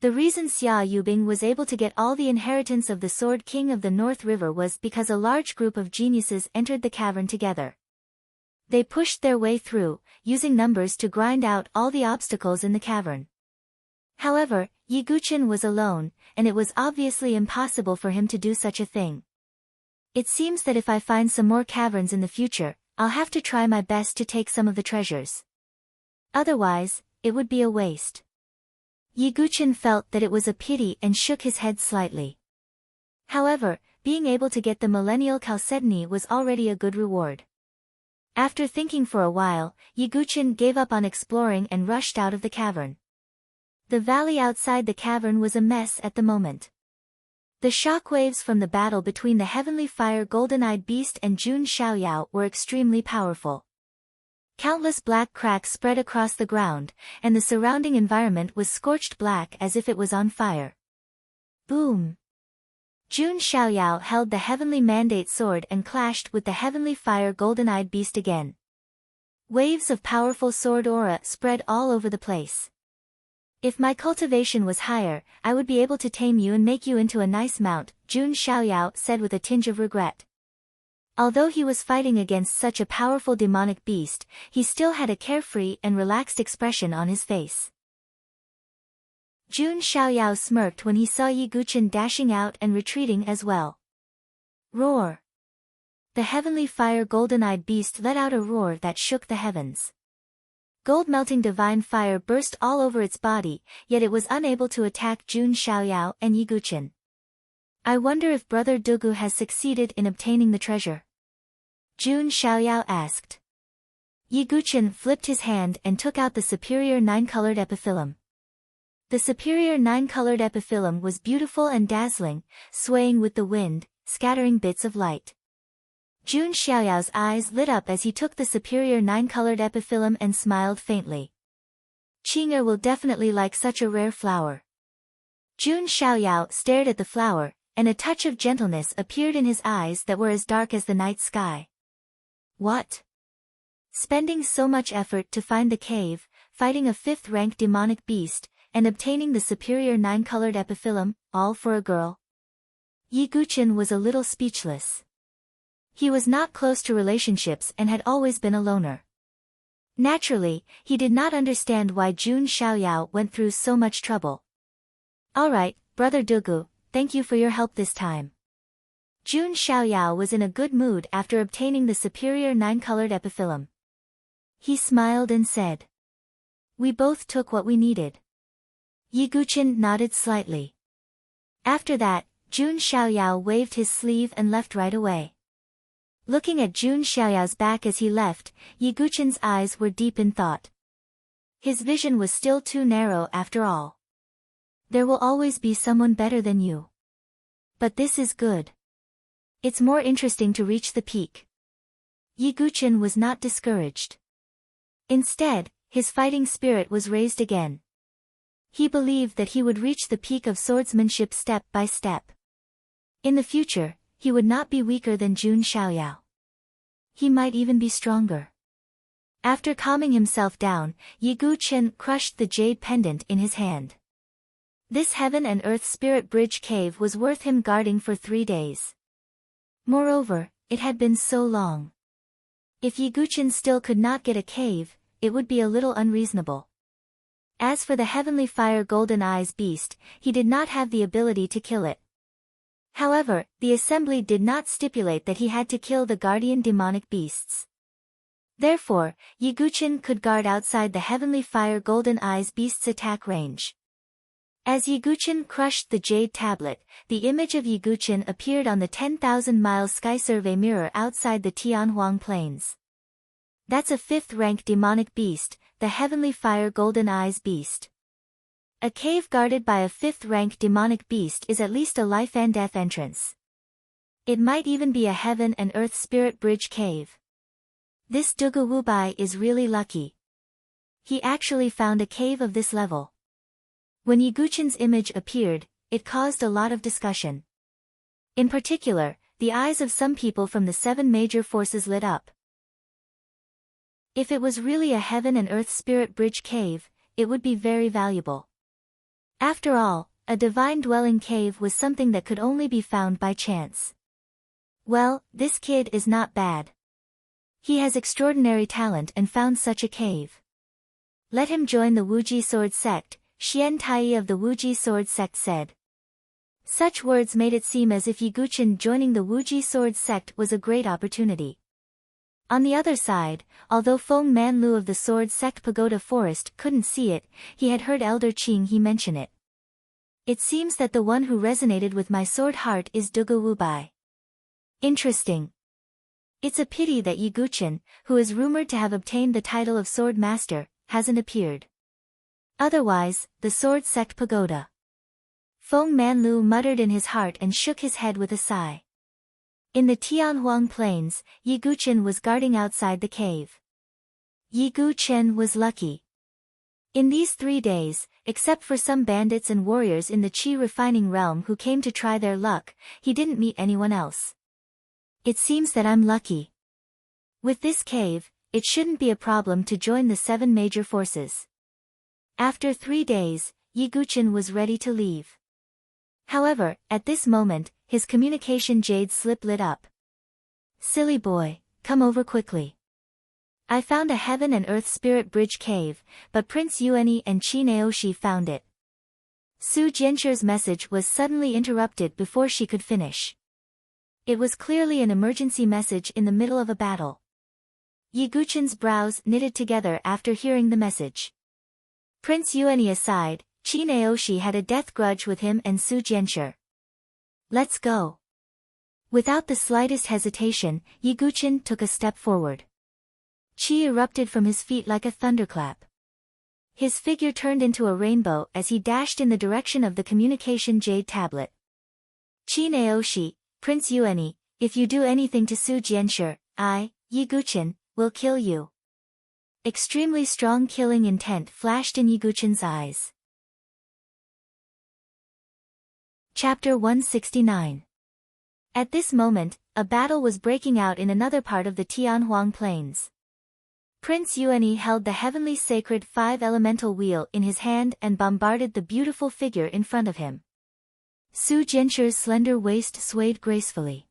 Speaker 1: The reason Xia Yubing was able to get all the inheritance of the Sword King of the North River was because a large group of geniuses entered the cavern together. They pushed their way through, using numbers to grind out all the obstacles in the cavern. However, Yiguchin was alone, and it was obviously impossible for him to do such a thing. It seems that if I find some more caverns in the future, I'll have to try my best to take some of the treasures. Otherwise, it would be a waste. Yiguchin felt that it was a pity and shook his head slightly. However, being able to get the millennial chalcedony was already a good reward. After thinking for a while, Yiguchin gave up on exploring and rushed out of the cavern. The valley outside the cavern was a mess at the moment. The shockwaves from the battle between the heavenly fire golden-eyed beast and Jun Xiaoyao were extremely powerful. Countless black cracks spread across the ground, and the surrounding environment was scorched black as if it was on fire. Boom! Jun Xiaoyao held the heavenly mandate sword and clashed with the heavenly fire golden-eyed beast again. Waves of powerful sword aura spread all over the place. If my cultivation was higher, I would be able to tame you and make you into a nice mount, Jun Xiaoyao said with a tinge of regret. Although he was fighting against such a powerful demonic beast, he still had a carefree and relaxed expression on his face. Jun Xiaoyao smirked when he saw Yi Guqin dashing out and retreating as well. Roar! The heavenly fire golden-eyed beast let out a roar that shook the heavens. Gold-melting divine fire burst all over its body, yet it was unable to attack Jun Xiaoyao and Yi Guqin. I wonder if Brother Dugu has succeeded in obtaining the treasure. Jun Xiaoyao asked. Yi Guqin flipped his hand and took out the superior 9-colored epiphyllum. The superior 9-colored epiphyllum was beautiful and dazzling, swaying with the wind, scattering bits of light. Jun Xiaoyao's eyes lit up as he took the superior 9-colored epiphyllum and smiled faintly. Qing'er will definitely like such a rare flower. Jun Xiaoyao stared at the flower, and a touch of gentleness appeared in his eyes that were as dark as the night sky. What? Spending so much effort to find the cave, fighting a 5th-rank demonic beast, and obtaining the superior 9-colored epiphyllum, all for a girl? Yi Guqin was a little speechless. He was not close to relationships and had always been a loner. Naturally, he did not understand why Jun Xiaoyao went through so much trouble. Alright, Brother Dugu, thank you for your help this time. Jun Xiaoyao was in a good mood after obtaining the superior 9-colored epiphyllum. He smiled and said. We both took what we needed. Yi Guqin nodded slightly. After that, Jun Xiaoyao waved his sleeve and left right away. Looking at Jun Xiaoyao's back as he left, Yi Guqin's eyes were deep in thought. His vision was still too narrow after all. There will always be someone better than you. But this is good. It's more interesting to reach the peak. Yi Guqin was not discouraged. Instead, his fighting spirit was raised again. He believed that he would reach the peak of swordsmanship step by step. In the future, he would not be weaker than Jun Xiaoyao. He might even be stronger. After calming himself down, Yi Guqin crushed the jade pendant in his hand. This heaven and earth spirit bridge cave was worth him guarding for 3 days. Moreover, it had been so long. If Yi Guqin still could not get a cave, it would be a little unreasonable. As for the heavenly fire golden eyes beast, he did not have the ability to kill it. However, the assembly did not stipulate that he had to kill the guardian demonic beasts. Therefore, Yi Guqin could guard outside the heavenly fire golden eyes beast's attack range. As Yi Guqin crushed the jade tablet, the image of Yi Guqin appeared on the 10,000-mile sky survey mirror outside the Tianhuang Plains. That's a 5th-rank demonic beast, the heavenly fire golden eyes beast. A cave guarded by a 5th-rank demonic beast is at least a life and death entrance. It might even be a heaven and earth spirit bridge cave. This Dugu Wubai is really lucky. He actually found a cave of this level. When Yi Guqin's image appeared, it caused a lot of discussion. In particular, the eyes of some people from the 7 major forces lit up. If it was really a heaven and earth spirit bridge cave, it would be very valuable. After all, a divine dwelling cave was something that could only be found by chance. Well, this kid is not bad. He has extraordinary talent and found such a cave. Let him join the Wuji Sword Sect, Xian Tai of the Wuji Sword Sect said. Such words made it seem as if Yi Guqin joining the Wuji Sword Sect was a great opportunity. On the other side, although Feng Manlu of the Sword Sect Pagoda Forest couldn't see it, he had heard Elder Qing he mention it. It seems that the one who resonated with my sword heart is Dugu Wubai. Interesting. It's a pity that Yi Guqin, who is rumored to have obtained the title of Sword Master, hasn't appeared. Otherwise, the Sword Sect Pagoda. Feng Manlu muttered in his heart and shook his head with a sigh. In the Tianhuang Plains, Yi Guqin was guarding outside the cave. Yi Guqin was lucky. In these 3 days, except for some bandits and warriors in the Qi refining realm who came to try their luck, he didn't meet anyone else. It seems that I'm lucky. With this cave, it shouldn't be a problem to join the 7 major forces. After 3 days, Yi Guqin was ready to leave. However, at this moment, his communication jade slip lit up. Silly boy, come over quickly. I found a heaven and earth spirit bridge cave, but Prince Yuani and Qi Naoshi found it. Su Jianchu's message was suddenly interrupted before she could finish. It was clearly an emergency message in the middle of a battle. Yi Guqin's brows knitted together after hearing the message. Prince Yuani aside, Qi Naoshi had a death grudge with him and Su Jianchu. Let's go. Without the slightest hesitation, Yi Guqin took a step forward. Qi erupted from his feet like a thunderclap. His figure turned into a rainbow as he dashed in the direction of the communication jade tablet. Qi Naoshi, Prince Yuani, if you do anything to Su Jianchu, I, Yi Guqin, will kill you. Extremely strong killing intent flashed in Yi Guqin's eyes. Chapter 169. At this moment, a battle was breaking out in another part of the Tianhuang Plains. Prince Yuani held the heavenly sacred 5 elemental wheel in his hand and bombarded the beautiful figure in front of him. Su Jianchu's slender waist swayed gracefully.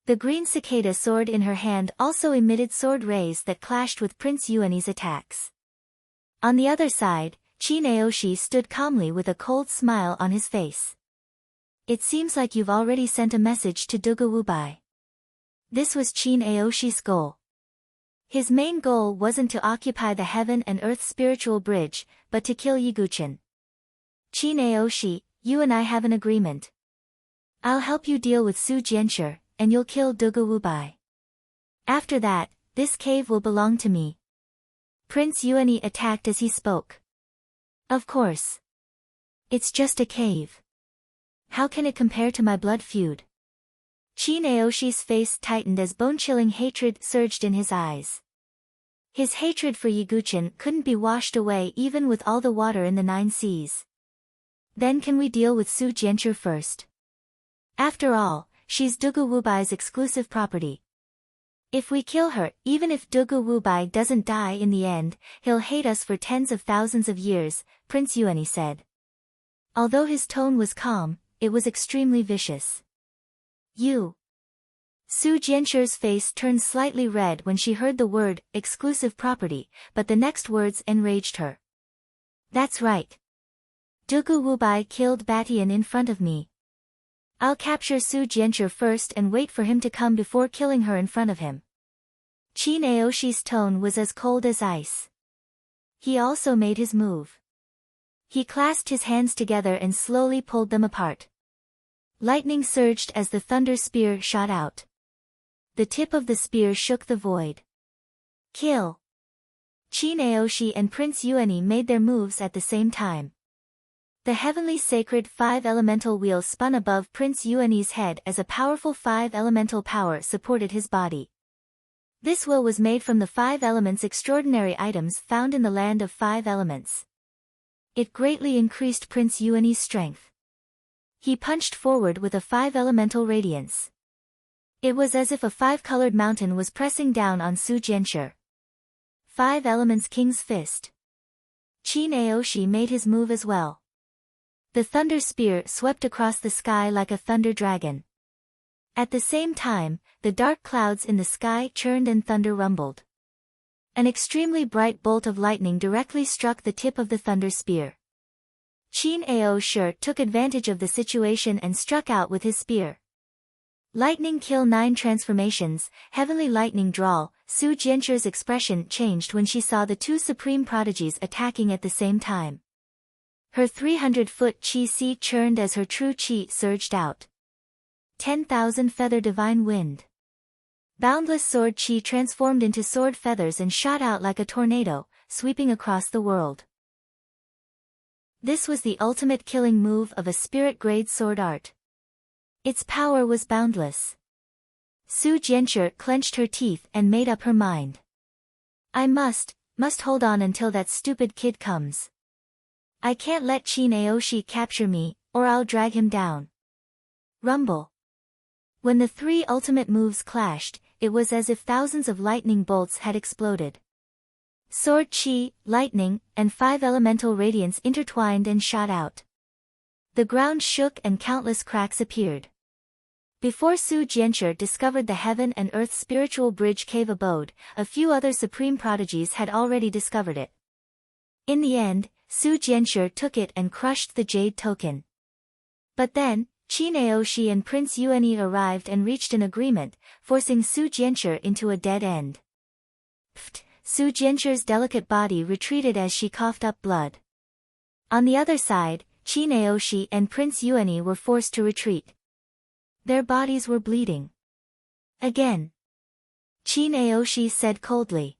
Speaker 1: The green cicada sword in her hand also emitted sword rays that clashed with Prince Yuani's attacks. On the other side, Qi Naoshi stood calmly with a cold smile on his face. It seems like you've already sent a message to Dugu Wubai. This was Qi Naoshi's goal. His main goal wasn't to occupy the heaven and earth spiritual bridge, but to kill Yi Guqin. Qi Naoshi, you and I have an agreement. I'll help you deal with Su Jianchu, and you'll kill Dugu Wubai. After that, this cave will belong to me. Prince Yuani attacked as he spoke. Of course. It's just a cave. How can it compare to my blood feud? Qi Naoshi's face tightened as bone-chilling hatred surged in his eyes. His hatred for Yi Guqin couldn't be washed away even with all the water in the 9 seas. Then can we deal with Su Jianchu first? After all, she's Dugu Wubai's exclusive property. If we kill her, even if Dugu Wubai doesn't die in the end, he'll hate us for tens of thousands of years, Prince Yuani said. Although his tone was calm, it was extremely vicious. You. Su Jianchu's face turned slightly red when she heard the word, exclusive property, but the next words enraged her. That's right. Dugu Wubai killed Batian in front of me. I'll capture Su Jianchu first and wait for him to come before killing her in front of him. Qi Naoshi's tone was as cold as ice. He also made his move. He clasped his hands together and slowly pulled them apart. Lightning surged as the thunder spear shot out. The tip of the spear shook the void. Kill! Qi Naoshi and Prince Yuani made their moves at the same time. The heavenly sacred 5 elemental wheel spun above Prince Yuani's head as a powerful 5 elemental power supported his body. This wheel was made from the 5 elements extraordinary items found in the land of 5 elements. It greatly increased Prince Yuani's strength. He punched forward with a 5 elemental radiance. It was as if a 5-colored mountain was pressing down on Su Jianchu. 5 elements King's Fist. Qi Naoshi made his move as well. The thunder spear swept across the sky like a thunder dragon. At the same time, the dark clouds in the sky churned and thunder rumbled. An extremely bright bolt of lightning directly struck the tip of the thunder spear. Qin Naoshi took advantage of the situation and struck out with his spear. Lightning Kill 9 transformations, Heavenly Lightning Drawl. Su Jianchu's expression changed when she saw the 2 supreme prodigies attacking at the same time. Her 300-foot Qi sea churned as her true Qi surged out. 10,000 Feather Divine Wind. Boundless Sword Qi transformed into sword feathers and shot out like a tornado, sweeping across the world. This was the ultimate killing move of a spirit-grade sword art. Its power was boundless. Su Jianchu clenched her teeth and made up her mind. I must Must hold on until that stupid kid comes. I can't let Chi Naoshi capture me, or I'll drag him down. Rumble. When the three ultimate moves clashed, it was as if thousands of lightning bolts had exploded. Sword Chi, lightning, and 5 elemental radiance intertwined and shot out. The ground shook and countless cracks appeared. Before Su Jianshi discovered the heaven and earth spiritual bridge cave abode, a few other supreme prodigies had already discovered it. In the end, Su Jianshi took it and crushed the jade token. But then, Chi Naoshi and Prince Yuani arrived and reached an agreement, forcing Su Jianshi into a dead end. Pfft! Su Jianshi's delicate body retreated as she coughed up blood. On the other side, Chi Naoshi and Prince Yuani were forced to retreat. Their bodies were bleeding. Again. Chi Naoshi said coldly.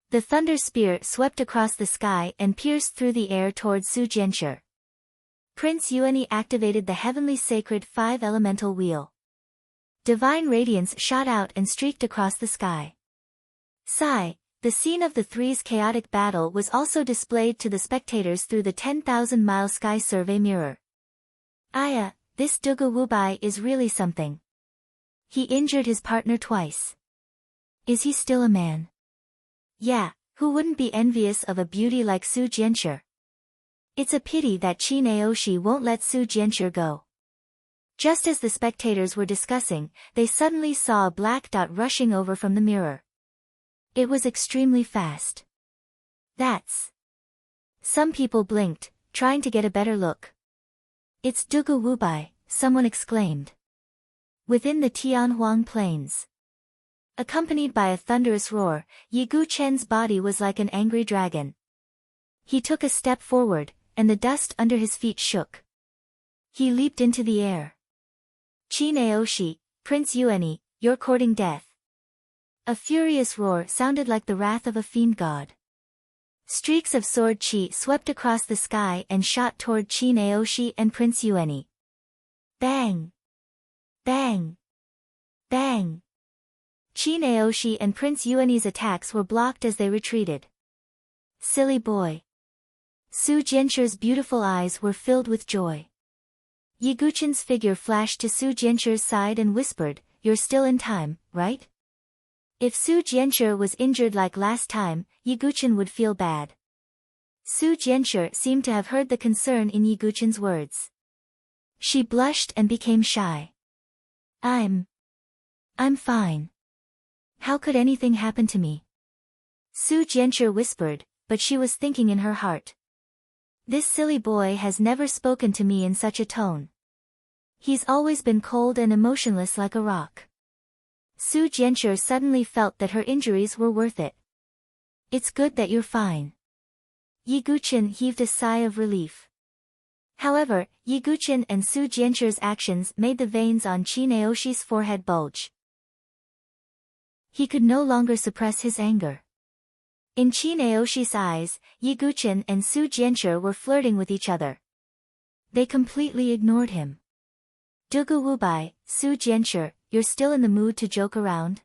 Speaker 1: The thunder spear swept across the sky and pierced through the air towards Su Jianshi. Prince Yuani activated the heavenly sacred 5 elemental wheel. Divine radiance shot out and streaked across the sky. Sigh. The scene of the three's chaotic battle was also displayed to the spectators through the 10,000-mile sky survey mirror. Aya, this Dugu Wubai is really something. He injured his partner twice. Is he still a man? Yeah, who wouldn't be envious of a beauty like Su Jianshi? It's a pity that Chi Naoshi won't let Su Jianshi go. Just as the spectators were discussing, they suddenly saw a black dot rushing over from the mirror. It was extremely fast. That's... Some people blinked, trying to get a better look. It's Dugu Wubai, someone exclaimed. Within the Tianhuang Plains. Accompanied by a thunderous roar, Yi Guchen's body was like an angry dragon. He took a step forward, and the dust under his feet shook. He leaped into the air. Chi Naoshi, Prince Yuani, you're courting death. A furious roar sounded like the wrath of a fiend god. Streaks of sword chi swept across the sky and shot toward Chi Naoshi and Prince Yuani. Bang! Bang! Bang! Chi Naoshi and Prince Yuani's attacks were blocked as they retreated. Silly boy. Su Jianshi's beautiful eyes were filled with joy. Yi Guchen's figure flashed to Su Jianshi's side and whispered, "You're still in time, right?" If Su Jianshi was injured like last time, Yi Guchen would feel bad. Su Jianshi seemed to have heard the concern in Yi Guchen's words. She blushed and became shy. I'm fine. How could anything happen to me? Su Jianshi whispered, but she was thinking in her heart. This silly boy has never spoken to me in such a tone. He's always been cold and emotionless like a rock. Su Jianshi suddenly felt that her injuries were worth it. It's good that you're fine. Yi Guchen heaved a sigh of relief. However, Yi Guchen and Su Jianshi's actions made the veins on Chi Naoshi's forehead bulge. He could no longer suppress his anger. In Chi Naoshi's eyes, Yi Guchen and Su Jianshi were flirting with each other. They completely ignored him. Dugu Wubai, Su Jianshi, you're still in the mood to joke around?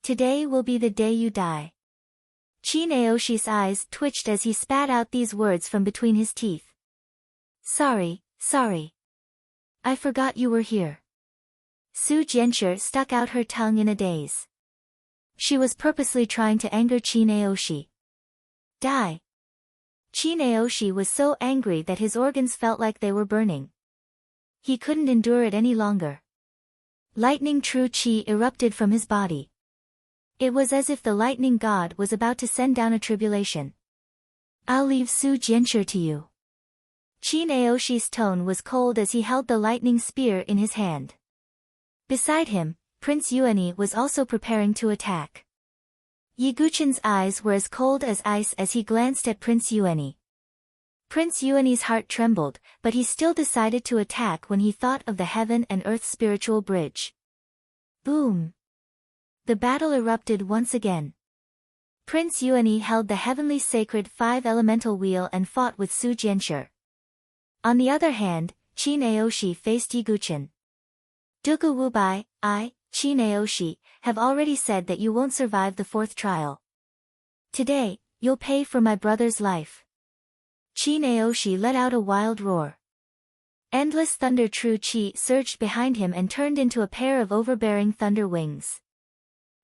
Speaker 1: Today will be the day you die. Chi Naoshi's eyes twitched as he spat out these words from between his teeth. Sorry. I forgot you were here. Su Jianshi stuck out her tongue in a daze. She was purposely trying to anger Chi Naoshi. Die. Chi Naoshi was so angry that his organs felt like they were burning. He couldn't endure it any longer. Lightning true chi erupted from his body. It was as if the lightning god was about to send down a tribulation. I'll leave Su Jianshi to you. Chi Naoshi's tone was cold as he held the lightning spear in his hand. Beside him, Prince Yuani was also preparing to attack. Yi Guchen's eyes were as cold as ice as he glanced at Prince Yuani. Prince Yuani's heart trembled, but he still decided to attack when he thought of the heaven and earth spiritual bridge. Boom! The battle erupted once again. Prince Yuani held the heavenly sacred 5 elemental wheel and fought with Su Jianshi. On the other hand, Chi Naoshi faced Yi Guchen. Dugu Wubai, I, Chi Naoshi, have already said that you won't survive the 4th trial. Today, you'll pay for my brother's life. Qin Aoshi let out a wild roar. Endless thunder true chi surged behind him and turned into a pair of overbearing thunder wings.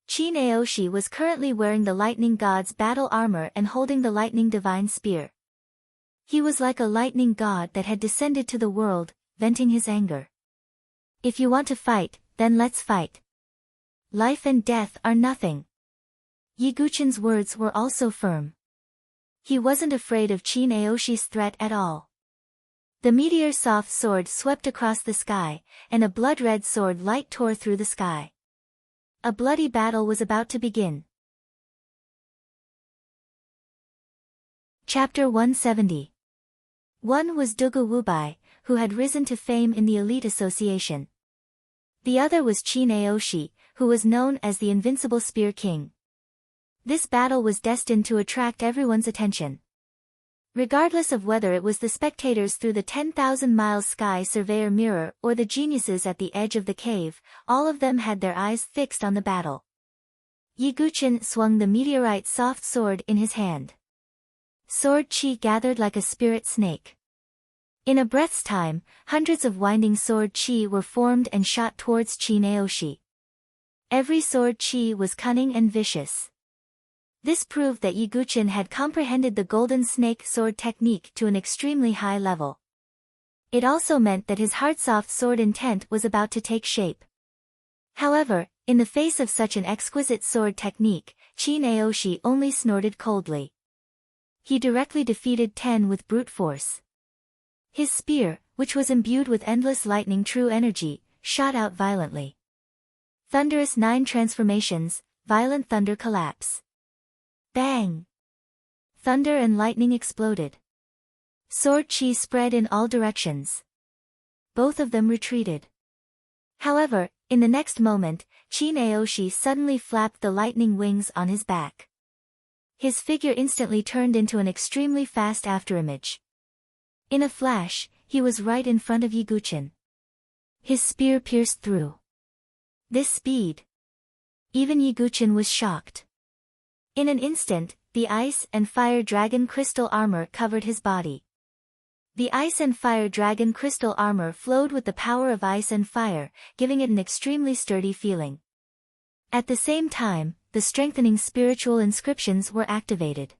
Speaker 1: Qin Aoshi was currently wearing the lightning god's battle armor and holding the lightning divine spear. He was like a lightning god that had descended to the world, venting his anger. If you want to fight, then let's fight. Life and death are nothing. Ye Guqin's words were also firm. He wasn't afraid of Qin Aoshi's threat at all. The meteor soft sword swept across the sky, and a blood-red sword light tore through the sky. A bloody battle was about to begin. Chapter 170. One was Dugu Wubai, who had risen to fame in the elite association. The other was Qin Aoshi, who was known as the Invincible Spear King. This battle was destined to attract everyone's attention. Regardless of whether it was the spectators through the 10,000 miles sky surveyor mirror or the geniuses at the edge of the cave, all of them had their eyes fixed on the battle. Ye Guqin swung the meteorite soft sword in his hand. Sword chi gathered like a spirit snake. In a breath's time, hundreds of winding sword chi were formed and shot towards Qin Aoshi. Every sword chi was cunning and vicious. This proved that Ye Guqin had comprehended the golden snake sword technique to an extremely high level. It also meant that his heart-soft sword intent was about to take shape. However, in the face of such an exquisite sword technique, Qin Aoshi only snorted coldly. He directly defeated Ten with brute force. His spear, which was imbued with endless lightning true energy, shot out violently. Thunderous 9 transformations, violent thunder collapse. Bang! Thunder and lightning exploded. Sword chi spread in all directions. Both of them retreated. However, in the next moment, Qin Aoshi suddenly flapped the lightning wings on his back. His figure instantly turned into an extremely fast afterimage. In a flash, he was right in front of Ye Guqin. His spear pierced through. This speed! Even Ye Guqin was shocked. In an instant, the ice and fire dragon crystal armor covered his body. The ice and fire dragon crystal armor flowed with the power of ice and fire, giving it an extremely sturdy feeling. At the same time, the strengthening spiritual inscriptions were activated.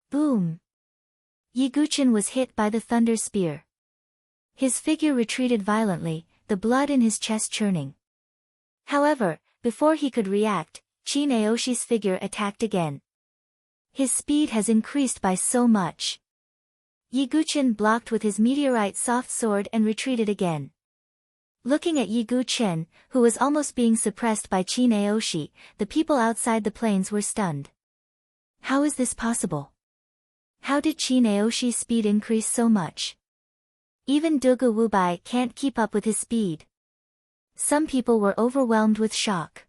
Speaker 1: Boom! Ye Guqin was hit by the thunder spear. His figure retreated violently, the blood in his chest churning. However, before he could react, Qin Aoshi's figure attacked again. His speed has increased by so much. Ye Guqin blocked with his meteorite soft sword and retreated again. Looking at Ye Guqin, who was almost being suppressed by Qin Aoshi, the people outside the plains were stunned. How is this possible? How did Qin Aoshi's speed increase so much? Even Dugu Wubai can't keep up with his speed. Some people were overwhelmed with shock.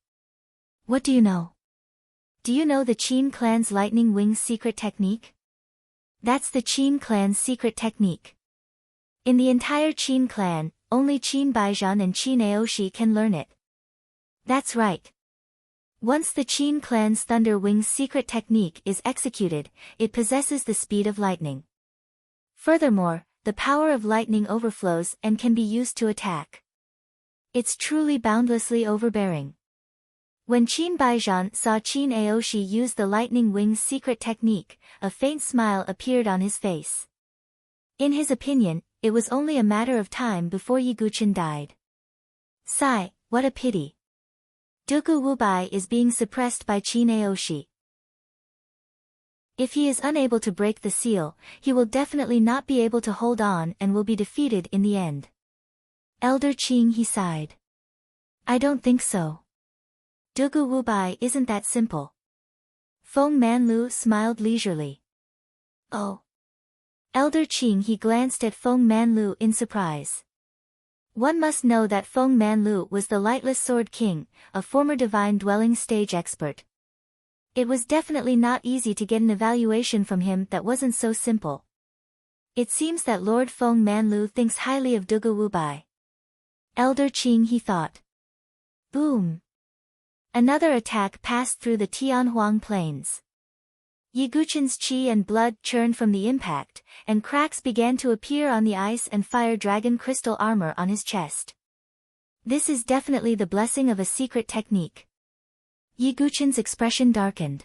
Speaker 1: What do you know? Do you know the Qin clan's lightning wings secret technique? That's the Qin clan's secret technique. In the entire Qin clan, only Qin Baijian and Qin Aoshi can learn it. That's right. Once the Qin clan's thunder wings secret technique is executed, it possesses the speed of lightning. Furthermore, the power of lightning overflows and can be used to attack. It's truly boundlessly overbearing. When Qin Baijian saw Qin Aoshi use the lightning wings secret technique, a faint smile appeared on his face. In his opinion, it was only a matter of time before Ye Guqin died. Sigh, what a pity. Dugu Wubai is being suppressed by Qin Aoshi. If he is unable to break the seal, he will definitely not be able to hold on and will be defeated in the end. Elder Qing, he sighed. I don't think so. Dugu Wubai isn't that simple. Feng Manlu smiled leisurely. Oh. Elder Qing, he glanced at Feng Manlu in surprise. One must know that Feng Manlu was the Lightless Sword King, a former divine dwelling stage expert. It was definitely not easy to get an evaluation from him that wasn't so simple. It seems that Lord Feng Manlu thinks highly of Dugu Wubai. Elder Qing, he thought. Boom! Another attack passed through the Tianhuang plains. Yiguchin's chi and blood churned from the impact, and cracks began to appear on the ice and fire dragon crystal armor on his chest. This is definitely the blessing of a secret technique. Yiguchin's expression darkened.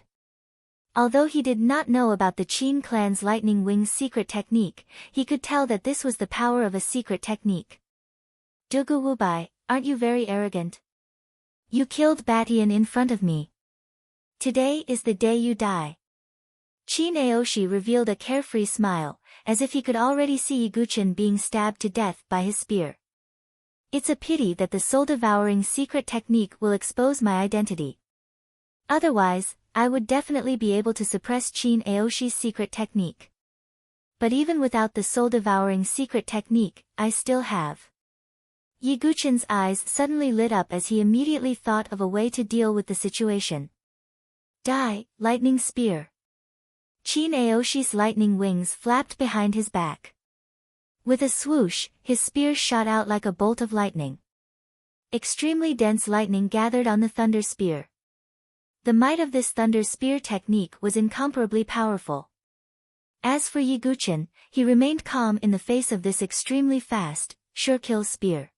Speaker 1: Although he did not know about the Qin clan's lightning wings secret technique, he could tell that this was the power of a secret technique. Dugu Wubai, aren't you very arrogant? You killed Batian in front of me. Today is the day you die. Qin Aoshi revealed a carefree smile, as if he could already see Yiguchin being stabbed to death by his spear. It's a pity that the soul-devouring secret technique will expose my identity. Otherwise, I would definitely be able to suppress Qin Aoshi's secret technique. But even without the soul-devouring secret technique, I still have. Yiguchin's eyes suddenly lit up as he immediately thought of a way to deal with the situation. Die, lightning spear. Qin Aoshi's lightning wings flapped behind his back. With a swoosh, his spear shot out like a bolt of lightning. Extremely dense lightning gathered on the thunder spear. The might of this thunder spear technique was incomparably powerful. As for Yiguchin, he remained calm in the face of this extremely fast, sure-kill spear.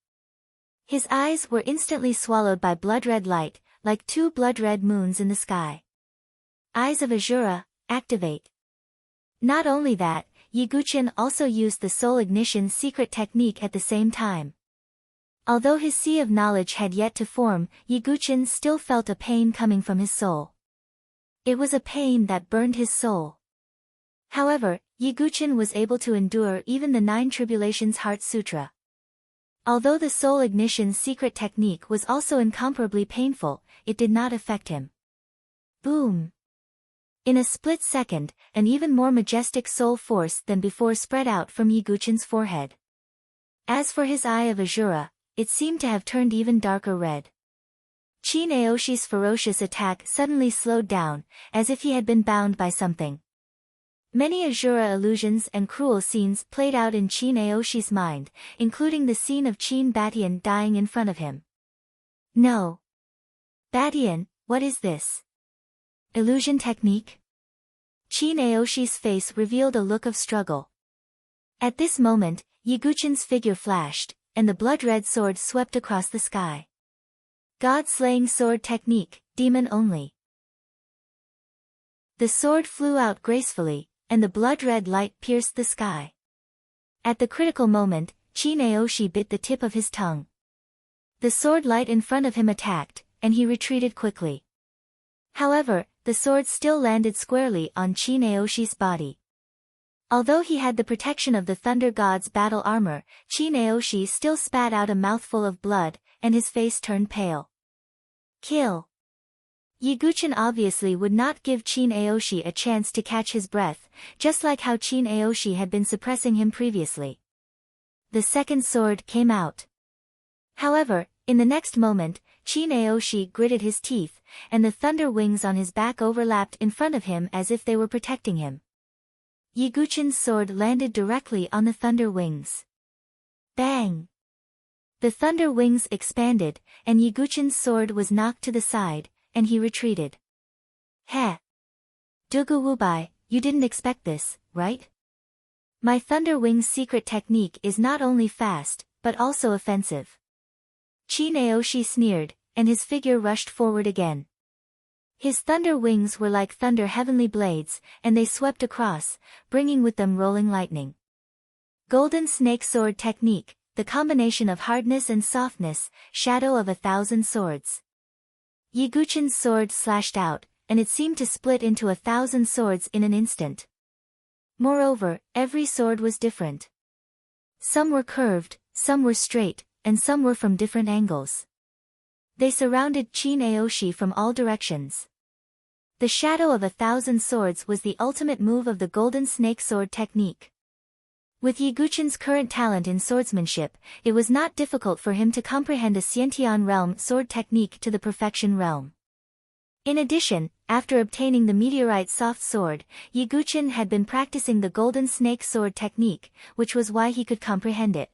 Speaker 1: His eyes were instantly swallowed by blood-red light, like two blood-red moons in the sky. Eyes of Azura, activate. Not only that, Yiguchin also used the soul ignition secret technique at the same time. Although his sea of knowledge had yet to form, Yiguchin still felt a pain coming from his soul. It was a pain that burned his soul. However, Yiguchin was able to endure even the 9 Tribulations Heart Sutra. Although the soul ignition secret technique was also incomparably painful, it did not affect him. Boom! In a split second, an even more majestic soul force than before spread out from Yiguchin's forehead. As for his eye of Azura, it seemed to have turned even darker red. Qin Aoshi's ferocious attack suddenly slowed down, as if he had been bound by something. Many Azura illusions and cruel scenes played out in Qin Aoshi's mind, including the scene of Qin Batian dying in front of him. No. Batian, what is this? Illusion technique? Qin Aoshi's face revealed a look of struggle. At this moment, Yiguchin's figure flashed, and the blood-red sword swept across the sky. God-slaying sword technique, demon only. The sword flew out gracefully, and the blood-red light pierced the sky. At the critical moment, Qin Aoshi bit the tip of his tongue. The sword light in front of him attacked, and he retreated quickly. However, the sword still landed squarely on Qin Aoshi's body. Although he had the protection of the Thunder God's battle armor, Qin Aoshi still spat out a mouthful of blood, and his face turned pale. Kill! Yiguchin obviously would not give Qin Aoshi a chance to catch his breath, just like how Qin Aoshi had been suppressing him previously. The second sword came out. However, in the next moment, Qin Aoshi gritted his teeth, and the thunder wings on his back overlapped in front of him as if they were protecting him. Yiguchin's sword landed directly on the thunder wings. Bang! The thunder wings expanded, and Yiguchin's sword was knocked to the side, and he retreated. Heh! Dugu Wubai, you didn't expect this, right? My thunder wings secret technique is not only fast, but also offensive. Qin Aoshi sneered, and his figure rushed forward again. His thunder wings were like thunder heavenly blades, and they swept across, bringing with them rolling lightning. Golden Snake Sword Technique, the combination of hardness and softness, shadow of 1,000 swords. Yiguchin's sword slashed out, and it seemed to split into 1,000 swords in an instant. Moreover, every sword was different. Some were curved, some were straight, and some were from different angles. They surrounded Qin Aoshi from all directions. The shadow of 1,000 swords was the ultimate move of the Golden Snake Sword technique. With Yiguchin's current talent in swordsmanship, it was not difficult for him to comprehend a Xiantian realm sword technique to the perfection realm. In addition, after obtaining the meteorite soft sword, Yiguchin had been practicing the Golden Snake Sword technique, which was why he could comprehend it.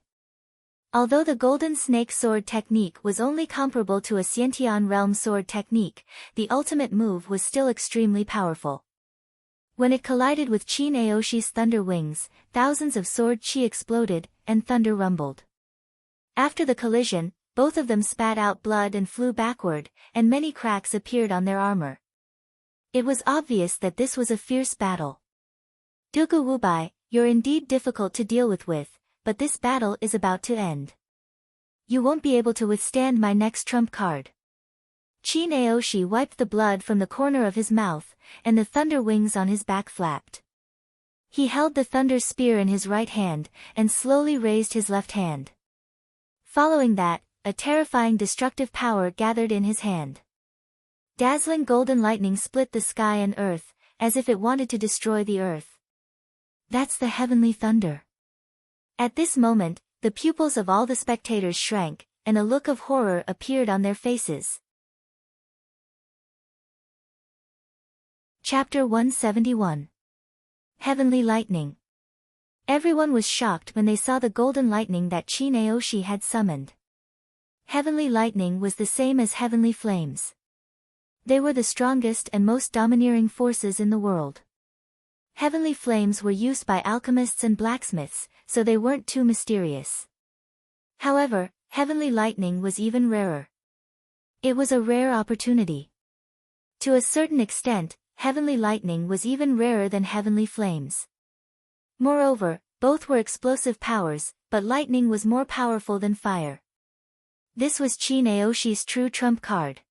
Speaker 1: Although the Golden Snake Sword technique was only comparable to a Xiantian realm sword technique, the ultimate move was still extremely powerful. When it collided with Chin Aoshi's thunder wings, thousands of sword chi exploded, and thunder rumbled. After the collision, both of them spat out blood and flew backward, and many cracks appeared on their armor. It was obvious that this was a fierce battle. Dugu Wubai, you're indeed difficult to deal with, but this battle is about to end. You won't be able to withstand my next trump card. Chin Aoshi wiped the blood from the corner of his mouth, and the thunder wings on his back flapped. He held the thunder spear in his right hand, and slowly raised his left hand. Following that, a terrifying destructive power gathered in his hand. Dazzling golden lightning split the sky and earth, as if it wanted to destroy the earth. That's the heavenly thunder. At this moment, the pupils of all the spectators shrank, and a look of horror appeared on their faces. Chapter 171. Heavenly Lightning. Everyone was shocked when they saw the golden lightning that Chin Aoshi had summoned. Heavenly lightning was the same as heavenly flames. They were the strongest and most domineering forces in the world. Heavenly flames were used by alchemists and blacksmiths, so they weren't too mysterious. However, heavenly lightning was even rarer. It was a rare opportunity. To a certain extent, heavenly lightning was even rarer than heavenly flames. Moreover, both were explosive powers, but lightning was more powerful than fire. This was Chin Aoshi's true trump card.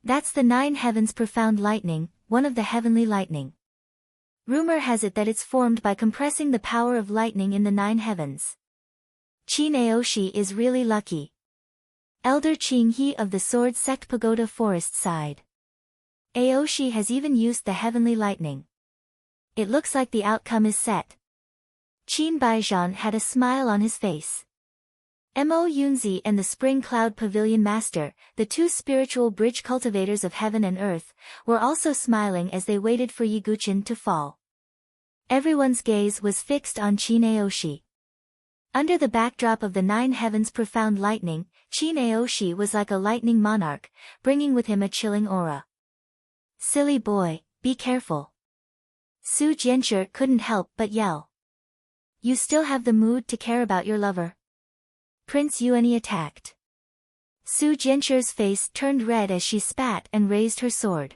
Speaker 1: That's the 9 heavens profound lightning, one of the heavenly lightning. Rumor has it that it's formed by compressing the power of lightning in the 9 heavens. Chin Aoshi is really lucky. Elder Qing He of the Sword Sect Pagoda Forest sighed. Aoshi has even used the heavenly lightning. It looks like the outcome is set. Qin Baijian had a smile on his face. Mo Yunzi and the Spring Cloud Pavilion Master, the 2 spiritual bridge cultivators of heaven and earth, were also smiling as they waited for Yiguchin to fall. Everyone's gaze was fixed on Chin Aoshi. Under the backdrop of the 9 heavens profound lightning, Chin Aoshi was like a lightning monarch, bringing with him a chilling aura. Silly boy, be careful. Su Jianshi couldn't help but yell. You still have the mood to care about your lover? Prince Yuani attacked. Su Jianshi's face turned red as she spat and raised her sword.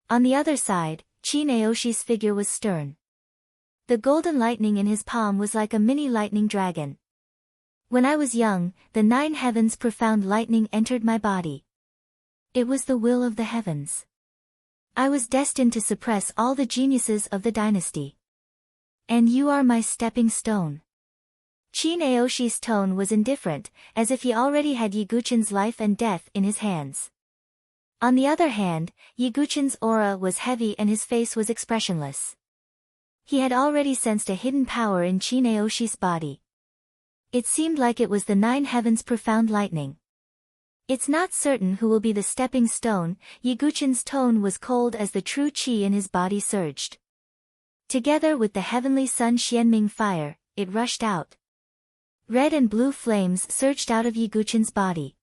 Speaker 1: On the other side, Chin Aoshi's figure was stern. The golden lightning in his palm was like a mini lightning dragon. When I was young, the 9 heavens profound lightning entered my body. It was the will of the heavens. I was destined to suppress all the geniuses of the dynasty. And you are my stepping stone. Chin Aoshi's tone was indifferent, as if he already had Yiguchin's life and death in his hands. On the other hand, Yiguchin's aura was heavy and his face was expressionless. He had already sensed a hidden power in Chin Aoshi's body. It seemed like it was the 9 heavens profound lightning. It's not certain who will be the stepping stone. Yiguchin's tone was cold as the true qi in his body surged. Together with the heavenly sun Xianming fire, it rushed out. Red and blue flames surged out of Yiguchin's body.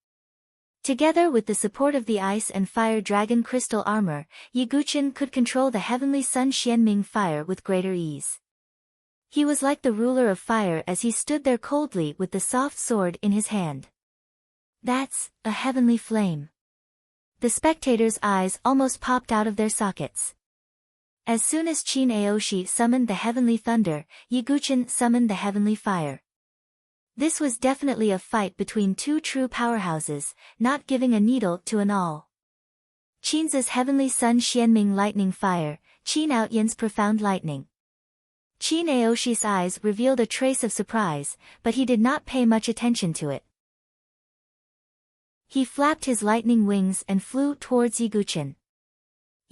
Speaker 1: Together with the support of the ice and fire dragon crystal armor, Yiguchin could control the heavenly sun Xianming fire with greater ease. He was like the ruler of fire as he stood there coldly with the soft sword in his hand. That's a heavenly flame. The spectators' eyes almost popped out of their sockets. As soon as Chin Aoshi summoned the heavenly thunder, Yiguchin summoned the heavenly fire. This was definitely a fight between 2 true powerhouses, not giving a needle to an awl. Qin's heavenly sun Xianming lightning fire, Qin Outyan's profound lightning. Chin Aoshi's eyes revealed a trace of surprise, but he did not pay much attention to it. He flapped his lightning wings and flew towards Yiguchin.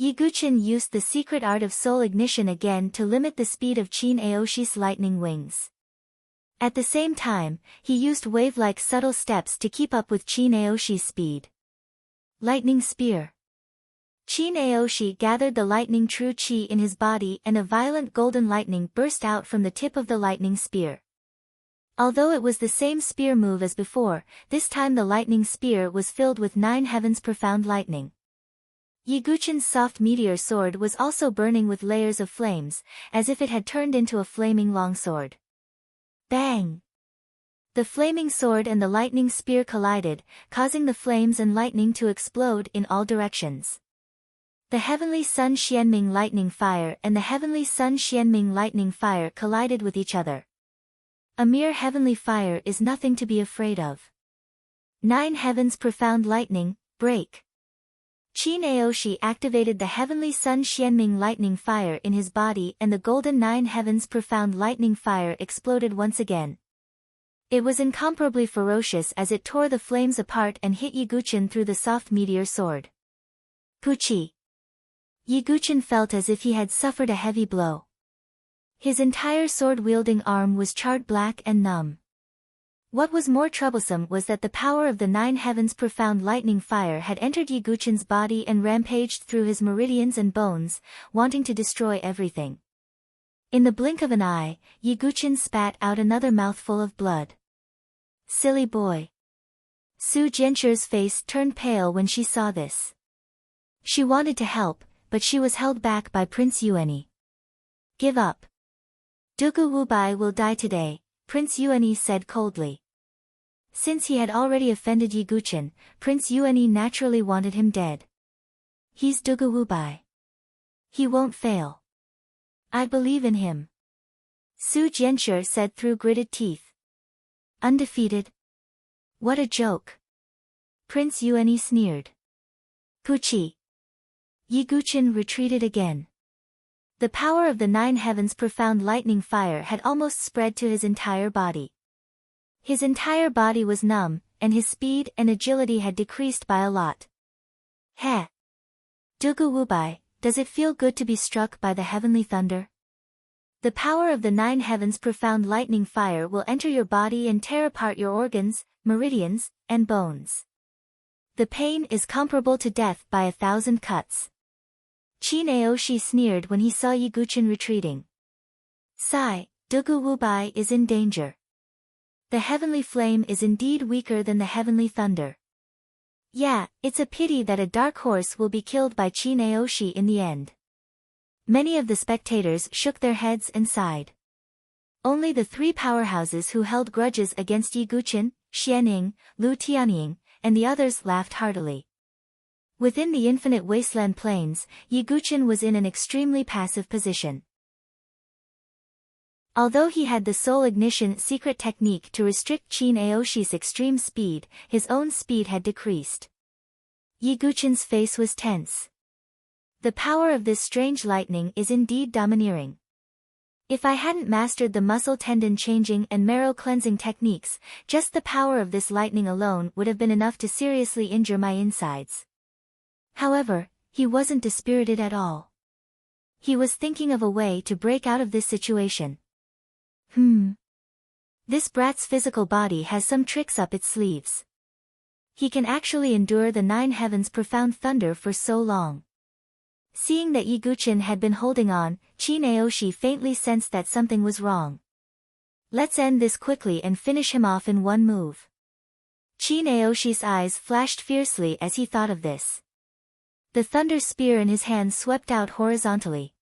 Speaker 1: Yiguchin used the secret art of soul ignition again to limit the speed of Chin Aoshi's lightning wings. At the same time, he used wave-like subtle steps to keep up with Chin Aoshi's speed. Lightning Spear. Chin Aoshi gathered the lightning true qi in his body and a violent golden lightning burst out from the tip of the lightning spear. Although it was the same spear move as before, this time the lightning spear was filled with 9 heavens profound lightning. Yiguchin's soft meteor sword was also burning with layers of flames, as if it had turned into a flaming longsword. Bang! The flaming sword and the lightning spear collided, causing the flames and lightning to explode in all directions. The heavenly sun Xianming lightning fire and the heavenly sun Xianming lightning fire collided with each other. A mere heavenly fire is nothing to be afraid of. 9 heavens profound lightning, break. Qin Aoshi activated the heavenly sun Xianming lightning fire in his body and the golden 9 heavens profound lightning fire exploded once again. It was incomparably ferocious as it tore the flames apart and hit Yiguchin through the soft meteor sword. Puchi! Yiguchin felt as if he had suffered a heavy blow. His entire sword-wielding arm was charred black and numb. What was more troublesome was that the power of the 9 heavens profound lightning fire had entered Yiguchin's body and rampaged through his meridians and bones, wanting to destroy everything. In the blink of an eye, Yiguchin spat out another mouthful of blood. Silly boy. Su Jianchu's face turned pale when she saw this. She wanted to help, but she was held back by Prince Yuani. Give up. Dugu Wubai will die today, Prince Yuani said coldly. Since he had already offended Yiguchin, Prince Yuani naturally wanted him dead. He's Dugu Wubai. He won't fail. I believe in him. Su Jianchu said through gritted teeth. Undefeated? What a joke. Prince Yuani sneered. Puchi. Yiguchin retreated again. The power of the 9 heavens profound lightning fire had almost spread to his entire body. His entire body was numb, and his speed and agility had decreased by a lot. Heh! Dugu Wubai, does it feel good to be struck by the heavenly thunder? The power of the 9 heavens profound lightning fire will enter your body and tear apart your organs, meridians, and bones. The pain is comparable to death by 1,000 cuts. Qin Aoshi sneered when he saw Yiguchin retreating. Sigh, Dugu Wubai is in danger. The heavenly flame is indeed weaker than the heavenly thunder. Yeah, it's a pity that a dark horse will be killed by Qin Aoshi in the end. Many of the spectators shook their heads and sighed. Only the 3 powerhouses who held grudges against Yiguchin, Xianing, Lu Tianying, and the others laughed heartily. Within the infinite wasteland plains, Yiguchin was in an extremely passive position. Although he had the soul ignition secret technique to restrict Qin Aoshi's extreme speed, his own speed had decreased. Yiguchin's face was tense. The power of this strange lightning is indeed domineering. If I hadn't mastered the muscle tendon changing and marrow cleansing techniques, just the power of this lightning alone would have been enough to seriously injure my insides. However, he wasn't dispirited at all. He was thinking of a way to break out of this situation. This brat's physical body has some tricks up its sleeves. He can actually endure the 9 heavens profound thunder for so long. Seeing that Yiguchin had been holding on, Qin Aoshi faintly sensed that something was wrong. Let's end this quickly and finish him off in one move. Qin Aoshi's eyes flashed fiercely as he thought of this. The thunder spear in his hand swept out horizontally.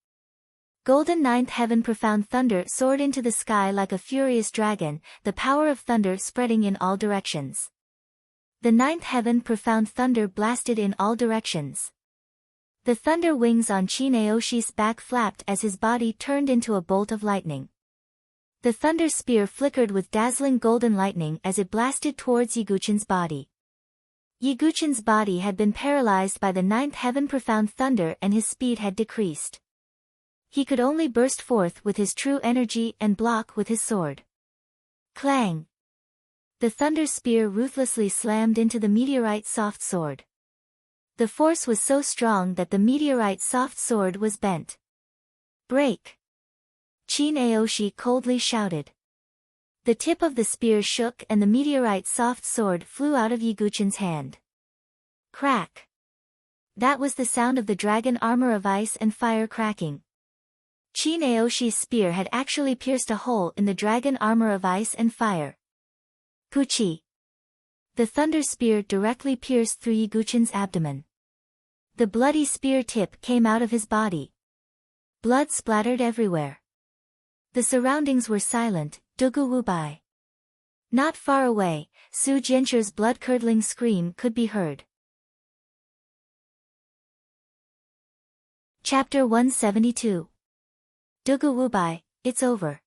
Speaker 1: Golden 9th heaven profound thunder soared into the sky like a furious dragon, the power of thunder spreading in all directions. The 9th heaven profound thunder blasted in all directions. The thunder wings on Qin Aoshi's back flapped as his body turned into a bolt of lightning. The thunder spear flickered with dazzling golden lightning as it blasted towards Yiguchin's body. Yiguchin's body had been paralyzed by the 9th heaven profound thunder and his speed had decreased. He could only burst forth with his true energy and block with his sword. Clang! The thunder spear ruthlessly slammed into the meteorite soft sword. The force was so strong that the meteorite soft sword was bent. Break! Qin Aoshi coldly shouted. The tip of the spear shook and the meteorite soft sword flew out of Yiguchin's hand. Crack! That was the sound of the dragon armor of ice and fire cracking. Qin Aoshi's spear had actually pierced a hole in the dragon armor of ice and fire. Puchi! The thunder spear directly pierced through Yiguchin's abdomen. The bloody spear tip came out of his body. Blood splattered everywhere. The surroundings were silent, Dugu Wubai. Not far away, Su Jianchu's blood-curdling scream could be heard. Chapter 172. Dugu Wubai, it's over.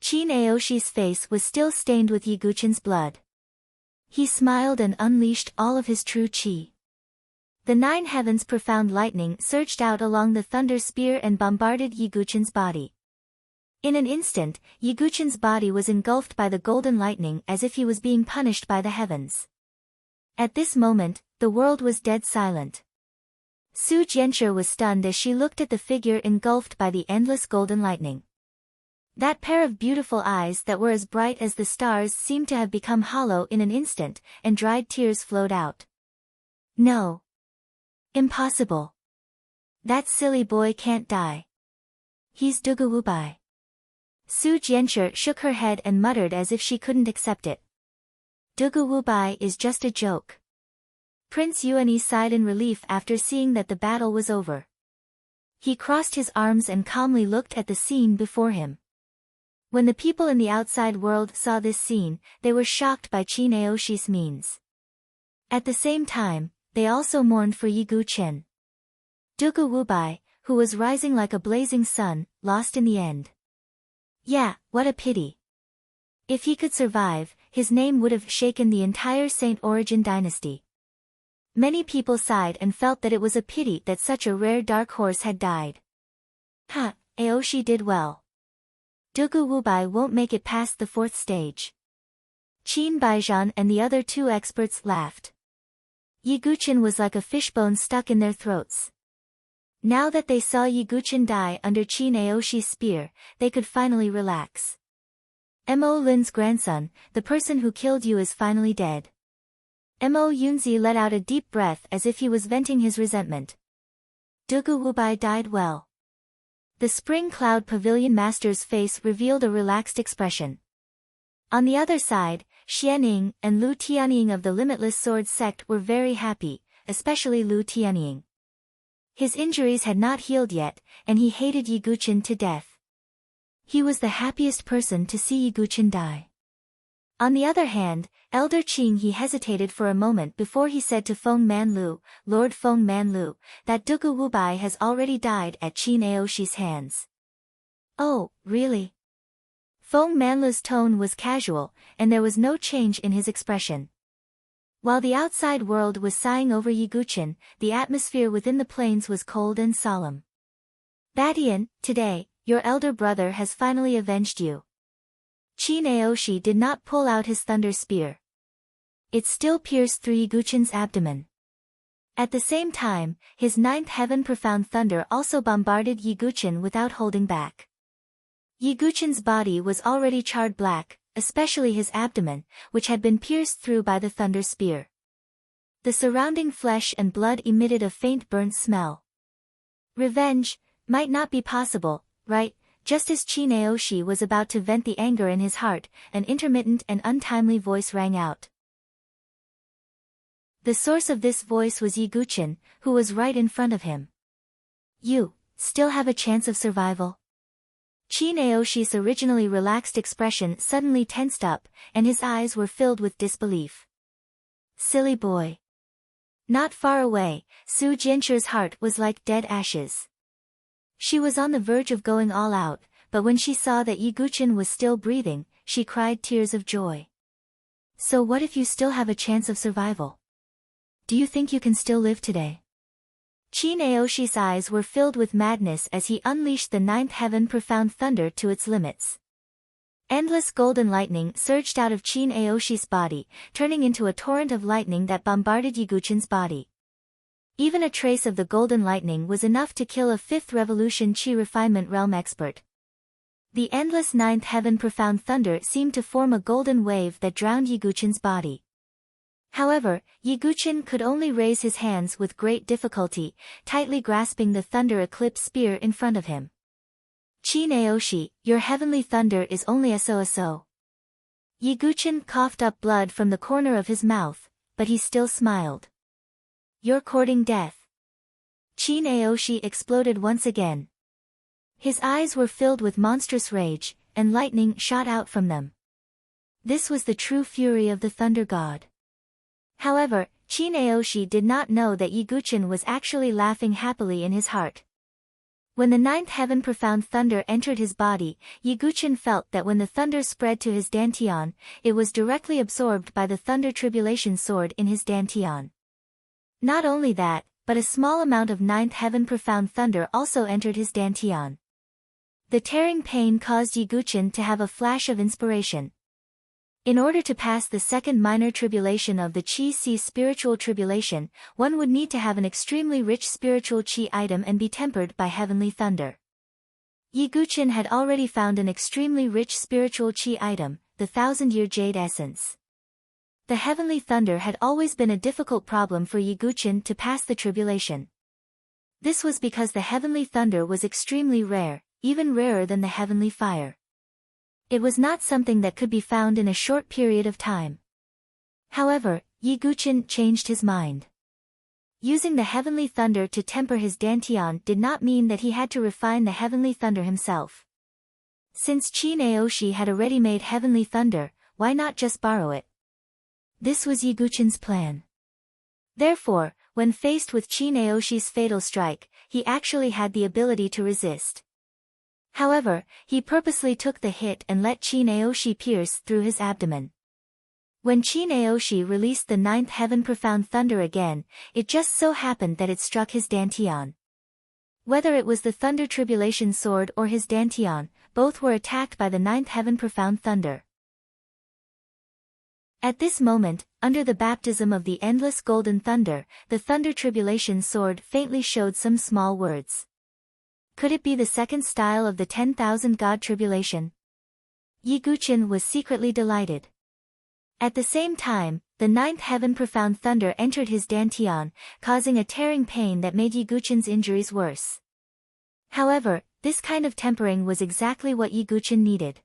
Speaker 1: Qin Aoshi's face was still stained with Ye Guqin's blood. He smiled and unleashed all of his true qi. The 9 heavens profound lightning surged out along the thunder spear and bombarded Ye Guqin's body. In an instant, Ye Guqin's body was engulfed by the golden lightning as if he was being punished by the heavens. At this moment, the world was dead silent. Su Jianchu was stunned as she looked at the figure engulfed by the endless golden lightning. That pair of beautiful eyes that were as bright as the stars seemed to have become hollow in an instant, and dried tears flowed out. No. Impossible. That silly boy can't die. He's Dugu Wubai. Su Jianchu shook her head and muttered as if she couldn't accept it. Dugu Wubai is just a joke. Prince Yuanyi sighed in relief after seeing that the battle was over. He crossed his arms and calmly looked at the scene before him. When the people in the outside world saw this scene, they were shocked by Qin Aoshi's means. At the same time, they also mourned for Ye Guqin. Dugu Wubai, who was rising like a blazing sun, lost in the end. Yeah, what a pity. If he could survive, his name would have shaken the entire Saint Origin dynasty. Many people sighed and felt that it was a pity that such a rare dark horse had died. Aoshi did well. Dugu Wubai won't make it past the 4th stage. Qin Baijian and the other 2 experts laughed. Ye Guqin was like a fishbone stuck in their throats. Now that they saw Ye Guqin die under Qin Aoshi's spear, they could finally relax. Mo Lin's grandson, the person who killed you, is finally dead. Mo Yunzi let out a deep breath as if he was venting his resentment. Dugu Wubai died well. The Spring Cloud Pavilion Master's face revealed a relaxed expression. On the other side, Xianying and Lu Tianying of the Limitless Sword sect were very happy, especially Lu Tianying. His injuries had not healed yet, and he hated Ye Guqin to death. He was the happiest person to see Ye Guqin die. On the other hand, Elder Qing he hesitated for a moment before he said to Feng Manlu, Lord Feng Manlu, that Dugu Wubai has already died at Qin Aoshi's hands. Oh, really? Feng Manlu's tone was casual, and there was no change in his expression. While the outside world was sighing over Ye Guqin, the atmosphere within the plains was cold and solemn. Badian, today, your elder brother has finally avenged you. Qin Aoshi did not pull out his thunder spear. It still pierced through Ye Guqin's abdomen. At the same time, his 9th heaven profound thunder also bombarded Ye Guqin without holding back. Ye Guqin's body was already charred black, especially his abdomen, which had been pierced through by the thunder spear. The surrounding flesh and blood emitted a faint burnt smell. Revenge might not be possible, right? Just as Qin Aoshi was about to vent the anger in his heart, an intermittent and untimely voice rang out. The source of this voice was Ye Guqin, who was right in front of him. You still have a chance of survival. Qin Aoshi's originally relaxed expression suddenly tensed up, and his eyes were filled with disbelief. Silly boy. Not far away, Su Jianchu's heart was like dead ashes. She was on the verge of going all out, but when she saw that Ye Guqin was still breathing, she cried tears of joy. So what if you still have a chance of survival? Do you think you can still live today? Qin Aoshi's eyes were filled with madness as he unleashed the 9th heaven profound thunder to its limits. Endless golden lightning surged out of Qin Aoshi's body, turning into a torrent of lightning that bombarded Ye Guqin's body. Even a trace of the golden lightning was enough to kill a 5th revolution Qi refinement realm expert. The endless 9th heaven profound thunder seemed to form a golden wave that drowned Ye Guqin's body. However, Ye Guqin could only raise his hands with great difficulty, tightly grasping the thunder eclipse spear in front of him. Qin Aoshi, your heavenly thunder is only so. Ye Guqin coughed up blood from the corner of his mouth, but he still smiled. You're courting death. Qin Aoshi exploded once again. His eyes were filled with monstrous rage, and lightning shot out from them. This was the true fury of the Thunder God. However, Qin Aoshi did not know that Yiguchin was actually laughing happily in his heart. When the ninth heaven profound thunder entered his body, Yiguchin felt that when the thunder spread to his dantian, it was directly absorbed by the thunder tribulation sword in his dantian. Not only that, but a small amount of ninth heaven profound thunder also entered his dantian. The tearing pain caused Yiguchin to have a flash of inspiration. In order to pass the second minor tribulation of the Qi-Si spiritual tribulation, one would need to have an extremely rich spiritual Qi item and be tempered by heavenly thunder. Yiguchin had already found an extremely rich spiritual Qi item, the 1000-year jade essence. The heavenly thunder had always been a difficult problem for Yiguchin to pass the tribulation. This was because the heavenly thunder was extremely rare, even rarer than the heavenly fire. It was not something that could be found in a short period of time. However, Yiguchin changed his mind. Using the heavenly thunder to temper his dantian did not mean that he had to refine the heavenly thunder himself. Since Qin Aoshi had a ready-made heavenly thunder, why not just borrow it? This was Yiguchin's plan. Therefore, when faced with Qin Aoshi's fatal strike, he actually had the ability to resist. However, he purposely took the hit and let Qin Aoshi pierce through his abdomen. When Qin Aoshi released the ninth heaven profound thunder again, it just so happened that it struck his dantian. Whether it was the thunder tribulation sword or his dantian, both were attacked by the ninth heaven profound thunder. At this moment, under the baptism of the endless golden thunder, the thunder tribulation sword faintly showed some small words. Could it be the second style of the 10,000 God tribulation? Yiguchin was secretly delighted. At the same time, the ninth heaven profound thunder entered his dantian, causing a tearing pain that made Yiguchin's injuries worse. However, this kind of tempering was exactly what Yiguchin needed.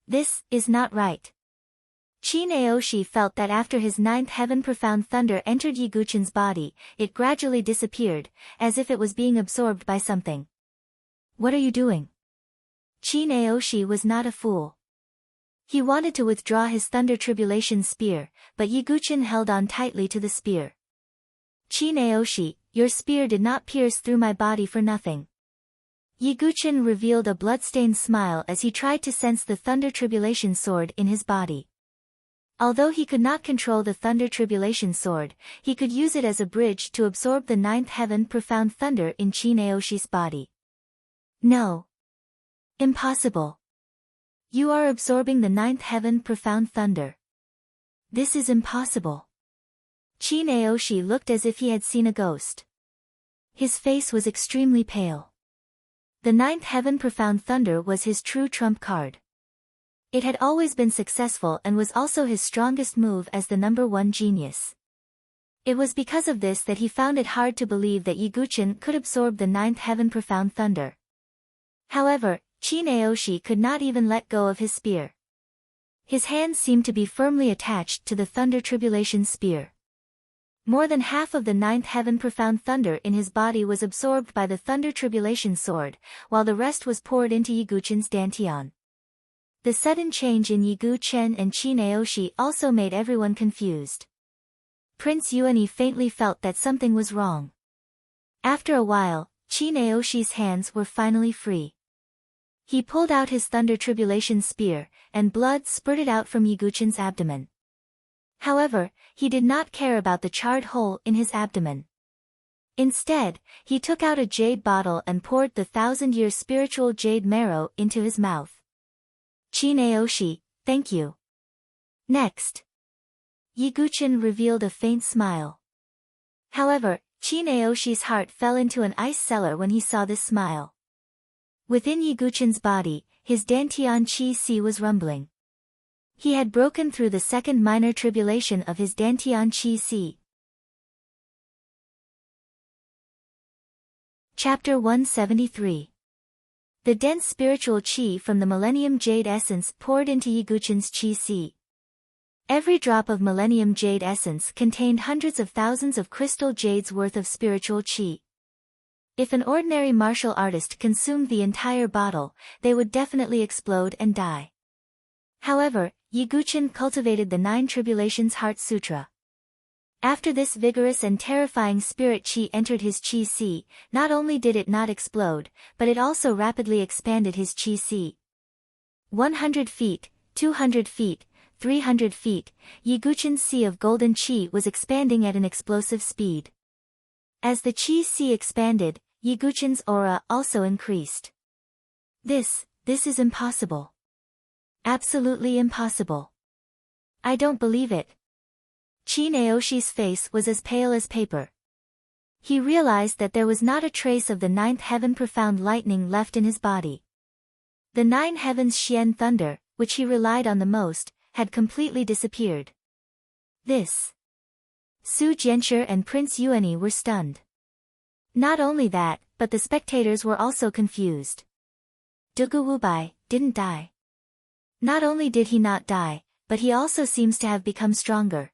Speaker 1: This is not right. Qin Aoshi felt that after his ninth heaven profound thunder entered Yiguchin's body, it gradually disappeared, as if it was being absorbed by something. What are you doing? Qin Aoshi was not a fool. He wanted to withdraw his thunder tribulation spear, but Yiguchin held on tightly to the spear. Qin Aoshi, your spear did not pierce through my body for nothing. Yiguchin revealed a bloodstained smile as he tried to sense the thunder tribulation sword in his body. Although he could not control the thunder tribulation sword, he could use it as a bridge to absorb the ninth heaven profound thunder in Qin Aoshi's body. No. Impossible. You are absorbing the ninth heaven profound thunder. This is impossible. Qin Aoshi looked as if he had seen a ghost. His face was extremely pale. The ninth heaven profound thunder was his true trump card. It had always been successful and was also his strongest move as the number one genius. It was because of this that he found it hard to believe that Yiguchin could absorb the ninth heaven profound thunder. However, Qin Aoshi could not even let go of his spear. His hands seemed to be firmly attached to the thunder tribulation spear. More than half of the ninth heaven profound thunder in his body was absorbed by the thunder tribulation sword, while the rest was poured into Yiguchin's dantian. The sudden change in Yiguchin and Qin Aoshi also made everyone confused. Prince Yuani faintly felt that something was wrong. After a while, Qin Aoshi's hands were finally free. He pulled out his thunder tribulation spear, and blood spurted out from Yiguchin's abdomen. However, he did not care about the charred hole in his abdomen. Instead, he took out a jade bottle and poured the 1000-year spiritual jade marrow into his mouth. Qin Aoshi, thank you. Next. Yiguchin revealed a faint smile. However, Qin Aoshi's heart fell into an ice cellar when he saw this smile. Within Yiguchin's body, his dantian Qi-Si was rumbling. He had broken through the second minor tribulation of his dantian Qi-Si. Chapter 173. The dense spiritual Qi from the Millennium Jade Essence poured into Yiguchin's Qi-Si. Every drop of Millennium Jade Essence contained hundreds of thousands of crystal jades worth of spiritual Qi. If an ordinary martial artist consumed the entire bottle, they would definitely explode and die. However, Yiguchin cultivated the 9 Tribulations Heart Sutra. After this vigorous and terrifying spirit chi entered his chi si, not only did it not explode, but it also rapidly expanded his chi si. 100 feet, 200 feet, 300 feet, Yiguchin's sea of golden chi was expanding at an explosive speed. As the chi si expanded, Yiguchin's aura also increased. This is impossible. Absolutely impossible. I don't believe it. Chi Naoshi's face was as pale as paper. He realized that there was not a trace of the 9th heaven profound lightning left in his body. The 9 heavens Xian thunder, which he relied on the most, had completely disappeared. Su Jianshi and Prince Yuani were stunned. Not only that, but the spectators were also confused. Dugu Wubai didn't die. Not only did he not die, but he also seems to have become stronger.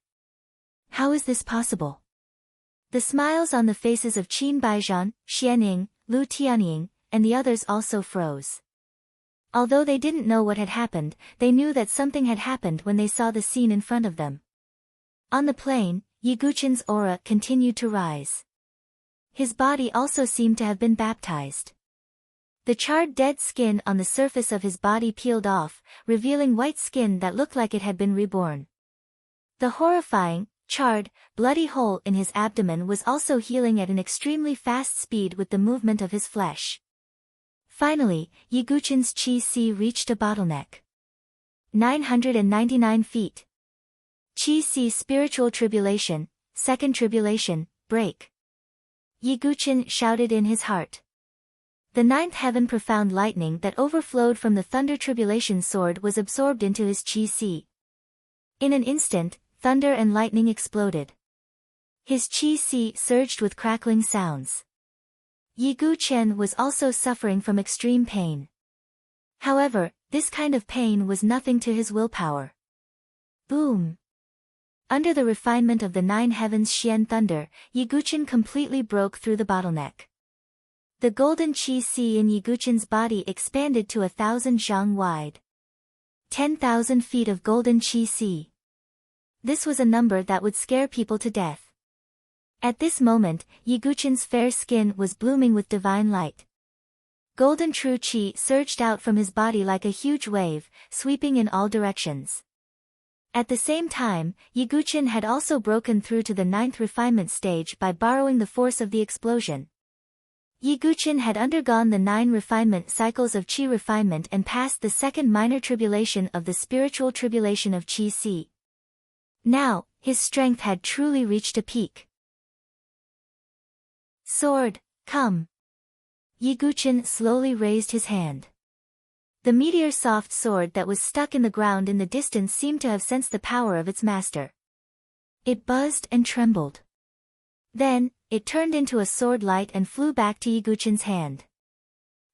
Speaker 1: How is this possible? The smiles on the faces of Qin Baizhan, Xianying, Lu Tianying, and the others also froze. Although they didn't know what had happened, they knew that something had happened when they saw the scene in front of them. On the plain, Yiguchin's aura continued to rise. His body also seemed to have been baptized. The charred dead skin on the surface of his body peeled off, revealing white skin that looked like it had been reborn. The horrifying, charred, bloody hole in his abdomen was also healing at an extremely fast speed with the movement of his flesh. Finally, Yiguchin's chi si reached a bottleneck. 999 feet. Chi si spiritual tribulation, second tribulation, break. Yiguchin shouted in his heart. The 9th heaven profound lightning that overflowed from the thunder tribulation sword was absorbed into his chi si. In an instant, thunder and lightning exploded. His chi si surged with crackling sounds. Yiguchin was also suffering from extreme pain. However, this kind of pain was nothing to his willpower. Boom! Under the refinement of the 9 heavens Xian thunder, Yiguchin completely broke through the bottleneck. The golden chi si in Yiguchin's body expanded to 1,000 zhang wide. 10,000 feet of golden chi si. This was a number that would scare people to death. At this moment, Yiguchin's fair skin was blooming with divine light. Golden true chi surged out from his body like a huge wave, sweeping in all directions. At the same time, Yiguchin had also broken through to the 9th refinement stage by borrowing the force of the explosion. Yiguchin had undergone the 9 refinement cycles of chi refinement and passed the 2nd minor tribulation of the spiritual tribulation of chi si. Now, his strength had truly reached a peak. Sword, come. Yiguchin slowly raised his hand. The meteor-soft sword that was stuck in the ground in the distance seemed to have sensed the power of its master. It buzzed and trembled. Then, it turned into a sword light and flew back to Yiguchin's hand.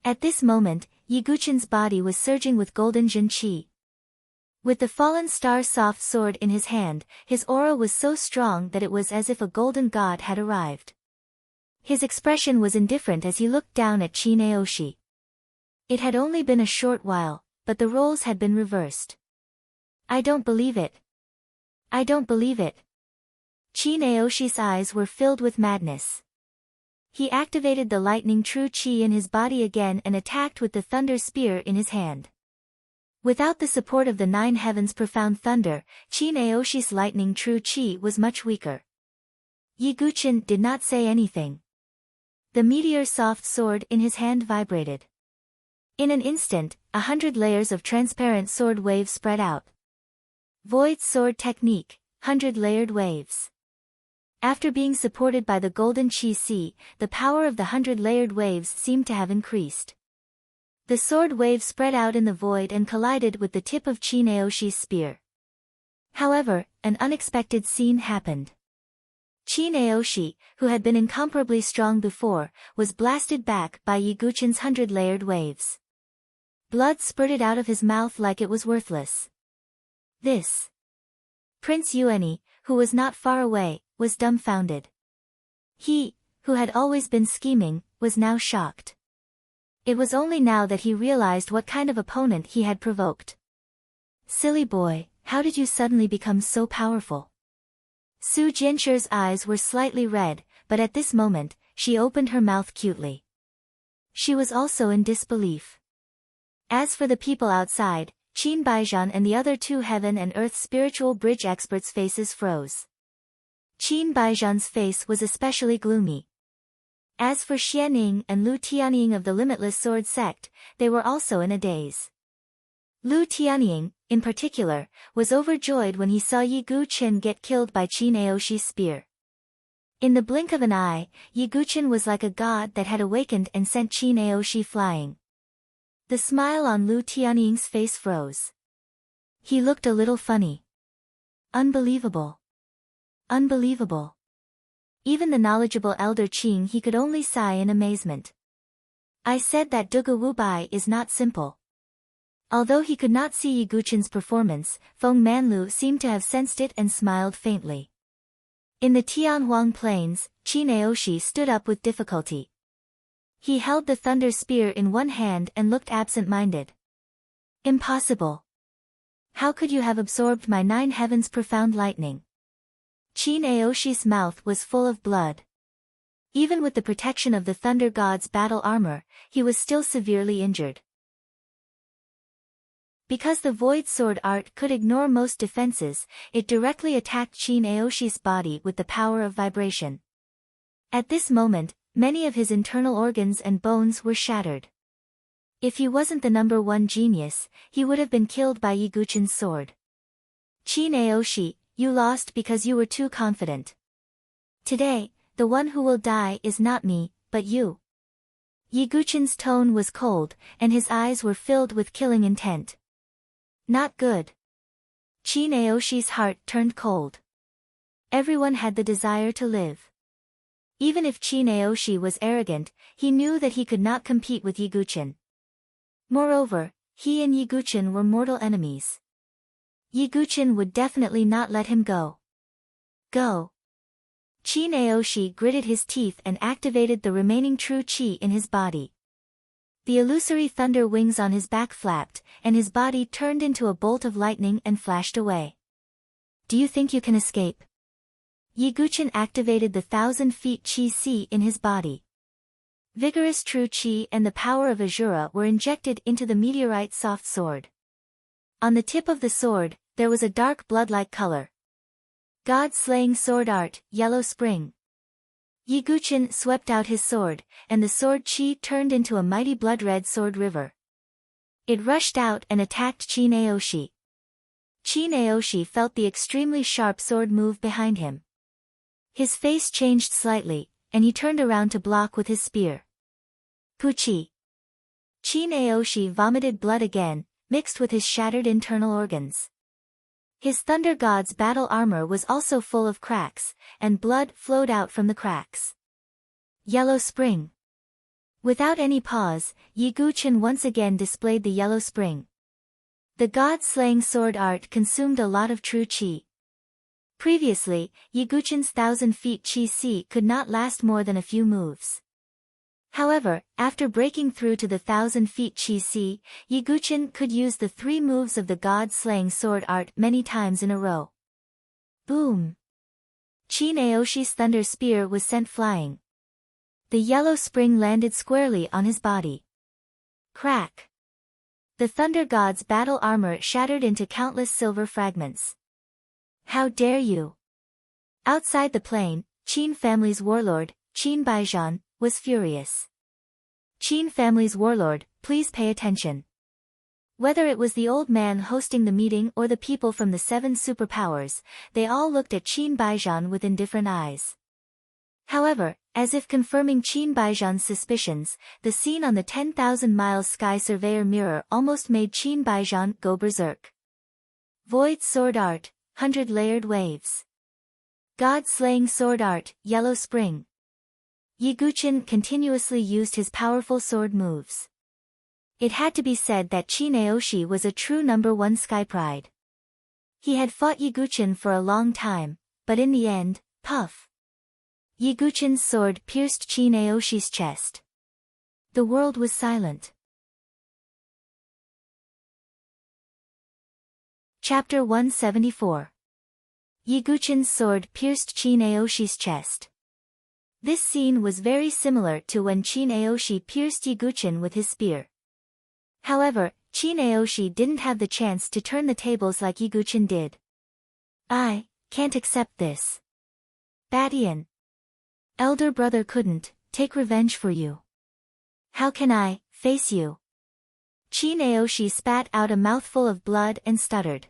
Speaker 1: At this moment, Yiguchin's body was surging with golden Jin Qi. With the fallen star soft sword in his hand, his aura was so strong that it was as if a golden god had arrived. His expression was indifferent as he looked down at Chi Naoshi. It had only been a short while, but the roles had been reversed. I don't believe it. I don't believe it. Chi Naoshi's eyes were filled with madness. He activated the lightning true chi in his body again and attacked with the thunder spear in his hand. Without the support of the 9 heavens profound thunder, Chi Naoshi's lightning true chi was much weaker. Yiguchin did not say anything. The meteor-soft sword in his hand vibrated. In an instant, 100 layers of transparent sword waves spread out. Void sword technique, 100-layered waves. After being supported by the golden chi si, the power of the 100-layered waves seemed to have increased. The sword wave spread out in the void and collided with the tip of Chi Naoshi's spear. However, an unexpected scene happened. Chi Naoshi, who had been incomparably strong before, was blasted back by Yiguchin's 100-layered waves. Blood spurted out of his mouth like it was worthless. Prince Yuani, who was not far away, was dumbfounded. He, who had always been scheming, was now shocked. It was only now that he realized what kind of opponent he had provoked. Silly boy, how did you suddenly become so powerful? Su Jianchu's eyes were slightly red, but at this moment, she opened her mouth cutely. She was also in disbelief. As for the people outside, Qin Baijian and the other two heaven and earth spiritual bridge experts' faces froze. Qin Baijian's face was especially gloomy. As for Xianing and Lu Tianying of the Limitless Sword sect, they were also in a daze. Lu Tianying, in particular, was overjoyed when he saw Yi Guqin get killed by Qin Aoshi's spear. In the blink of an eye, Yi Guqin was like a god that had awakened and sent Qin Aoshi flying. The smile on Lu Tianying's face froze. He looked a little funny. Unbelievable. Unbelievable. Even the knowledgeable elder Qing he could only sigh in amazement. I said that Duga Wubai is not simple. Although he could not see Yi Guqin's performance, Feng Manlu seemed to have sensed it and smiled faintly. In the Tianhuang Plains, Qin Aoshi stood up with difficulty. He held the thunder spear in one hand and looked absent-minded. Impossible. How could you have absorbed my 9 heavens' profound lightning? Qin Aoshi's mouth was full of blood. Even with the protection of the Thunder God's battle armor, he was still severely injured. Because the Void Sword art could ignore most defenses, it directly attacked Qin Aoshi's body with the power of vibration. At this moment, many of his internal organs and bones were shattered. If he wasn't the #1 genius, he would have been killed by Yi Guqin's sword. Qin Aoshi, you lost because you were too confident. Today, the one who will die is not me, but you. Yi Guqin's tone was cold, and his eyes were filled with killing intent. Not good. Qin Aoshi's heart turned cold. Everyone had the desire to live. Even if Qin Aoshi was arrogant, he knew that he could not compete with Yi Guqin. Moreover, he and Yi Guqin were mortal enemies. Yi Guqin would definitely not let him go. Go. Qin Aoshi gritted his teeth and activated the remaining true qi in his body. The illusory thunder wings on his back flapped, and his body turned into a bolt of lightning and flashed away. Do you think you can escape? Yi Guqin activated the 1,000 feet qi si in his body. Vigorous true qi and the power of Azura were injected into the meteorite soft sword. On the tip of the sword, there was a dark blood-like color. God-slaying sword art, Yellow Spring. Yi Guqin swept out his sword, and the sword qi turned into a mighty blood-red sword river. It rushed out and attacked Qin Aoshi. Qin Aoshi felt the extremely sharp sword move behind him. His face changed slightly, and he turned around to block with his spear. Puchi. Qin Aoshi vomited blood again, mixed with his shattered internal organs. His Thunder God's battle armor was also full of cracks, and blood flowed out from the cracks. Yellow Spring. Without any pause, Yi Guqin once again displayed the Yellow Spring. The god-slaying sword art consumed a lot of true qi. Previously, Yi Guqin's 1,000 feet qi si could not last more than a few moves. However, after breaking through to the 1,000 feet qi si, Yi Guqin could use the 3 moves of the god-slaying sword art many times in a row. Boom! Qin Aoshi's thunder spear was sent flying. The yellow spring landed squarely on his body. Crack! The thunder god's battle armor shattered into countless silver fragments. How dare you! Outside the plane, Qin family's warlord, Qin Baijian, was furious. Qin family's warlord, please pay attention. Whether it was the old man hosting the meeting or the people from the 7 superpowers, they all looked at Qin Baijian with indifferent eyes. However, as if confirming Qin Baijian's suspicions, the scene on the 10,000 miles sky surveyor mirror almost made Qin Baijian go berserk. Void sword art, 100-layered waves. God-slaying sword art, Yellow Spring. Yi Guqin continuously used his powerful sword moves. It had to be said that Qin Aoshi was a true #1 sky pride. He had fought Yi Guqin for a long time, but in the end, puff! Yi Guqin's sword pierced Qin Aoshi's chest. The world was silent. Chapter 174. Yiguchin's sword pierced Chin Aoshi's chest. This scene was very similar to when Chin Aoshi pierced Yiguchin with his spear. However, Chin Aoshi didn't have the chance to turn the tables like Yiguchin did. I can't accept this. Badian. Elder brother couldn't take revenge for you. How can I face you? Chin Aoshi spat out a mouthful of blood and stuttered.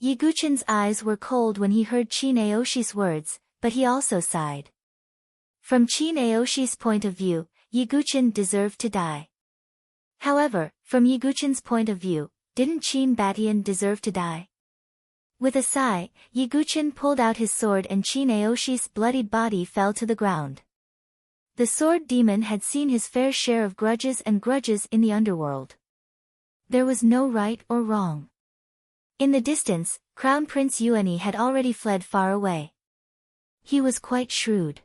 Speaker 1: Yiguchin's eyes were cold when he heard Chin Aoshi's words, but he also sighed. From Chin Aoshi's point of view, Yiguchin deserved to die. However, from Yiguchin's point of view, didn't Chin Badian deserve to die? With a sigh, Yiguchin pulled out his sword and Chin Aoshi's bloodied body fell to the ground. The sword demon had seen his fair share of grudges in the underworld. There was no right or wrong. In the distance, Crown Prince Yuani had already fled far away. He was quite shrewd.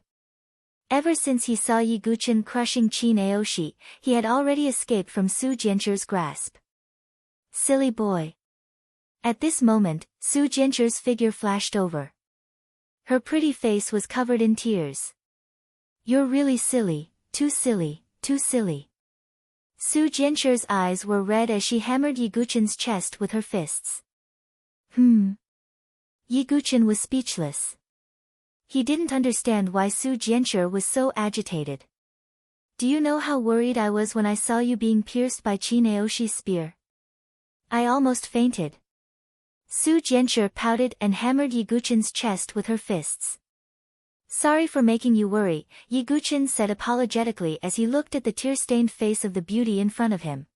Speaker 1: Ever since he saw Yiguchin crushing Chin Aoshi, he had already escaped from Su Jianchu's grasp. Silly boy. At this moment, Su Jianchu's figure flashed over. Her pretty face was covered in tears. You're really silly, too silly, too silly. Su Jianchu's eyes were red as she hammered Yiguchin's chest with her fists. Yiguchin was speechless. He didn't understand why Su Jianchu was so agitated. Do you know how worried I was when I saw you being pierced by Chin Aoshi's spear? I almost fainted. Su Jianchu pouted and hammered Yiguchin's chest with her fists. Sorry for making you worry, Yiguchin said apologetically as he looked at the tear-stained face of the beauty in front of him.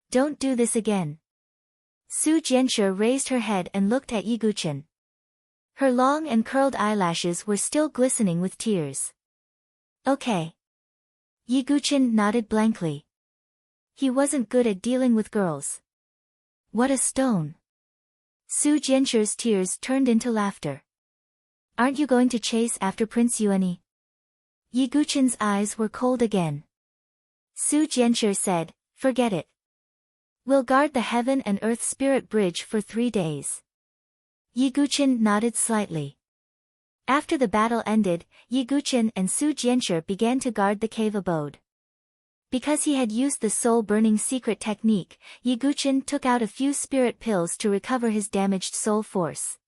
Speaker 1: Don't do this again. Su Jianchu raised her head and looked at Yiguchin. Her long and curled eyelashes were still glistening with tears. Okay. Yiguchin nodded blankly. He wasn't good at dealing with girls. What a stone. Su Jianchu's tears turned into laughter. Aren't you going to chase after Prince Yuani? Yiguchin's eyes were cold again. Su Jianchu said, forget it. We'll guard the heaven and earth spirit bridge for 3 days. Yiguchin nodded slightly. After the battle ended, Yiguchin and Su Jianchu began to guard the cave abode. Because he had used the soul-burning secret technique, Yiguchin took out a few spirit pills to recover his damaged soul force.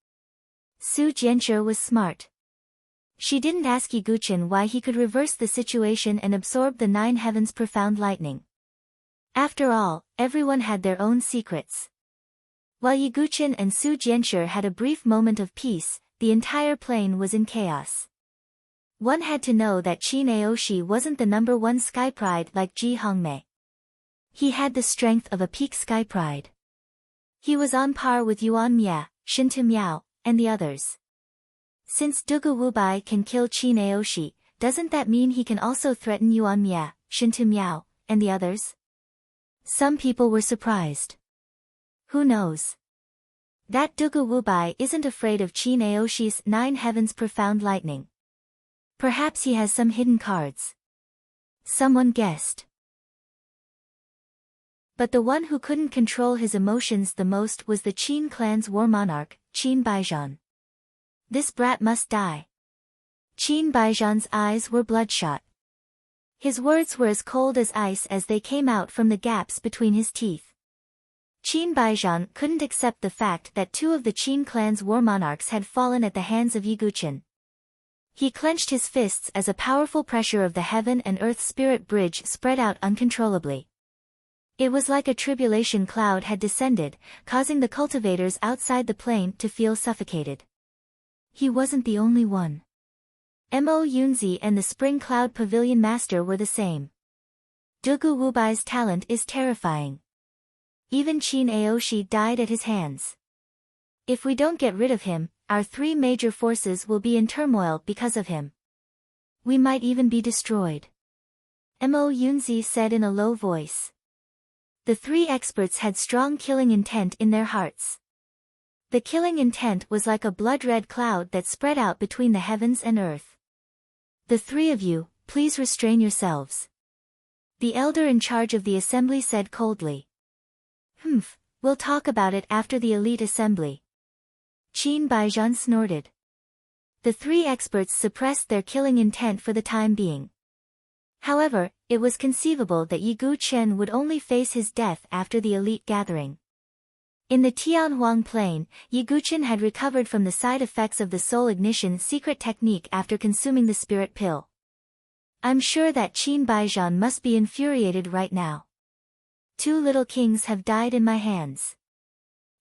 Speaker 1: Su Jianchu was smart. She didn't ask Yiguchin why he could reverse the situation and absorb the 9 heavens' profound lightning. After all, everyone had their own secrets. While Yiguchin and Su Jianchu had a brief moment of peace, the entire plane was in chaos. One had to know that Chin Aoshi wasn't the #1 sky pride like Ji Hongmei. He had the strength of a peak sky pride. He was on par with Yuan Mia, Shintu Miao, and the others. Since Dugu Wubai can kill Chin Aoshi, doesn't that mean he can also threaten Yuan Mia, Shintu Miao, and the others? Some people were surprised. Who knows? That Dugu Wubai isn't afraid of Chin Aoshi's 9 heavens profound lightning. Perhaps he has some hidden cards. Someone guessed. But the one who couldn't control his emotions the most was the Qin clan's war monarch, Qin Baijian. This brat must die. Qin Baijian's eyes were bloodshot. His words were as cold as ice as they came out from the gaps between his teeth. Qin Baijian couldn't accept the fact that 2 of the Qin clan's war monarchs had fallen at the hands of Yiguchin. He clenched his fists as a powerful pressure of the heaven and earth spirit bridge spread out uncontrollably. It was like a tribulation cloud had descended, causing the cultivators outside the plane to feel suffocated. He wasn't the only one. Mo Yunzi and the Spring Cloud Pavilion Master were the same. Dugu Wubai's talent is terrifying. Even Chin Aoshi died at his hands. If we don't get rid of him, our 3 major forces will be in turmoil because of him. We might even be destroyed. Mo Yunzi said in a low voice. The 3 experts had strong killing intent in their hearts. The killing intent was like a blood-red cloud that spread out between the heavens and earth. The 3 of you, please restrain yourselves. The elder in charge of the assembly said coldly. We'll talk about it after the elite assembly. Qin Baijian snorted. The three experts suppressed their killing intent for the time being. However, it was conceivable that Yi Guqian would only face his death after the elite gathering. In the Tianhuang Plain, Yi Guqian had recovered from the side effects of the soul ignition secret technique after consuming the spirit pill. I'm sure that Qin Baijian must be infuriated right now. 2 little kings have died in my hands.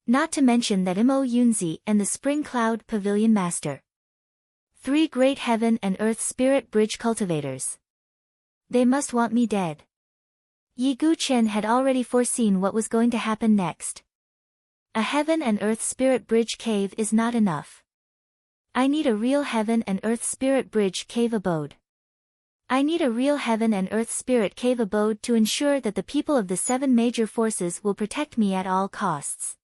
Speaker 1: Not to mention that Mo Yunzi and the Spring Cloud Pavilion Master. 3 great heaven and earth spirit bridge cultivators. They must want me dead. Yi Guqian had already foreseen what was going to happen next. A heaven and earth spirit bridge cave is not enough. I need a real heaven and earth spirit bridge cave abode. I need a real heaven and earth spirit cave abode to ensure that the people of the 7 major forces will protect me at all costs.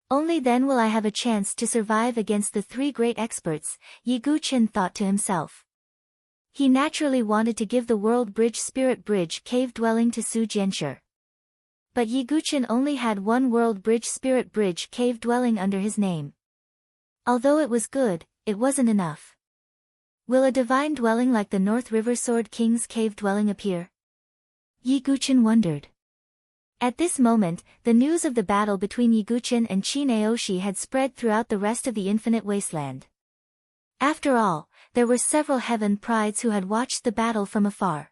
Speaker 1: Only then will I have a chance to survive against the 3 great experts, Yi Guqian thought to himself. He naturally wanted to give the world bridge spirit bridge cave dwelling to Su Jianshi. But Yi Guqian only had 1 world bridge spirit bridge cave dwelling under his name. Although it was good, it wasn't enough. Will a divine dwelling like the North River Sword King's cave dwelling appear? Yi Guqian wondered. At this moment, the news of the battle between Yi Guqian and Qin Aoshi had spread throughout the rest of the Infinite Wasteland. After all, there were several heaven prides who had watched the battle from afar.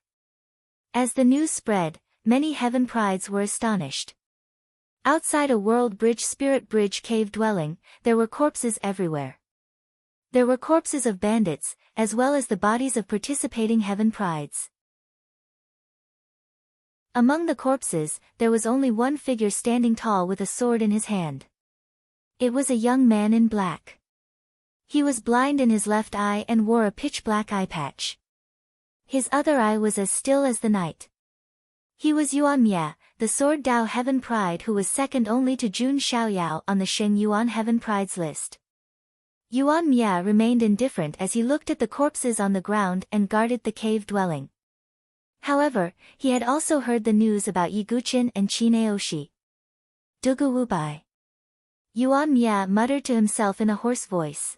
Speaker 1: As the news spread, many heaven prides were astonished. Outside a world bridge spirit bridge cave dwelling, there were corpses everywhere. There were corpses of bandits, as well as the bodies of participating heaven prides. Among the corpses, there was only one figure standing tall with a sword in his hand. It was a young man in black. He was blind in his left eye and wore a pitch-black eye patch. His other eye was as still as the night. He was Yuan Mia, the Sword Dao Heaven Pride who was second only to Jun Xiaoyao on the Sheng Yuan Heaven Prides list. Yuan Mia remained indifferent as he looked at the corpses on the ground and guarded the cave dwelling. However, he had also heard the news about Yi Guqian and Qin Aoshi. Dugu Wubai. Yuan Mia muttered to himself in a hoarse voice.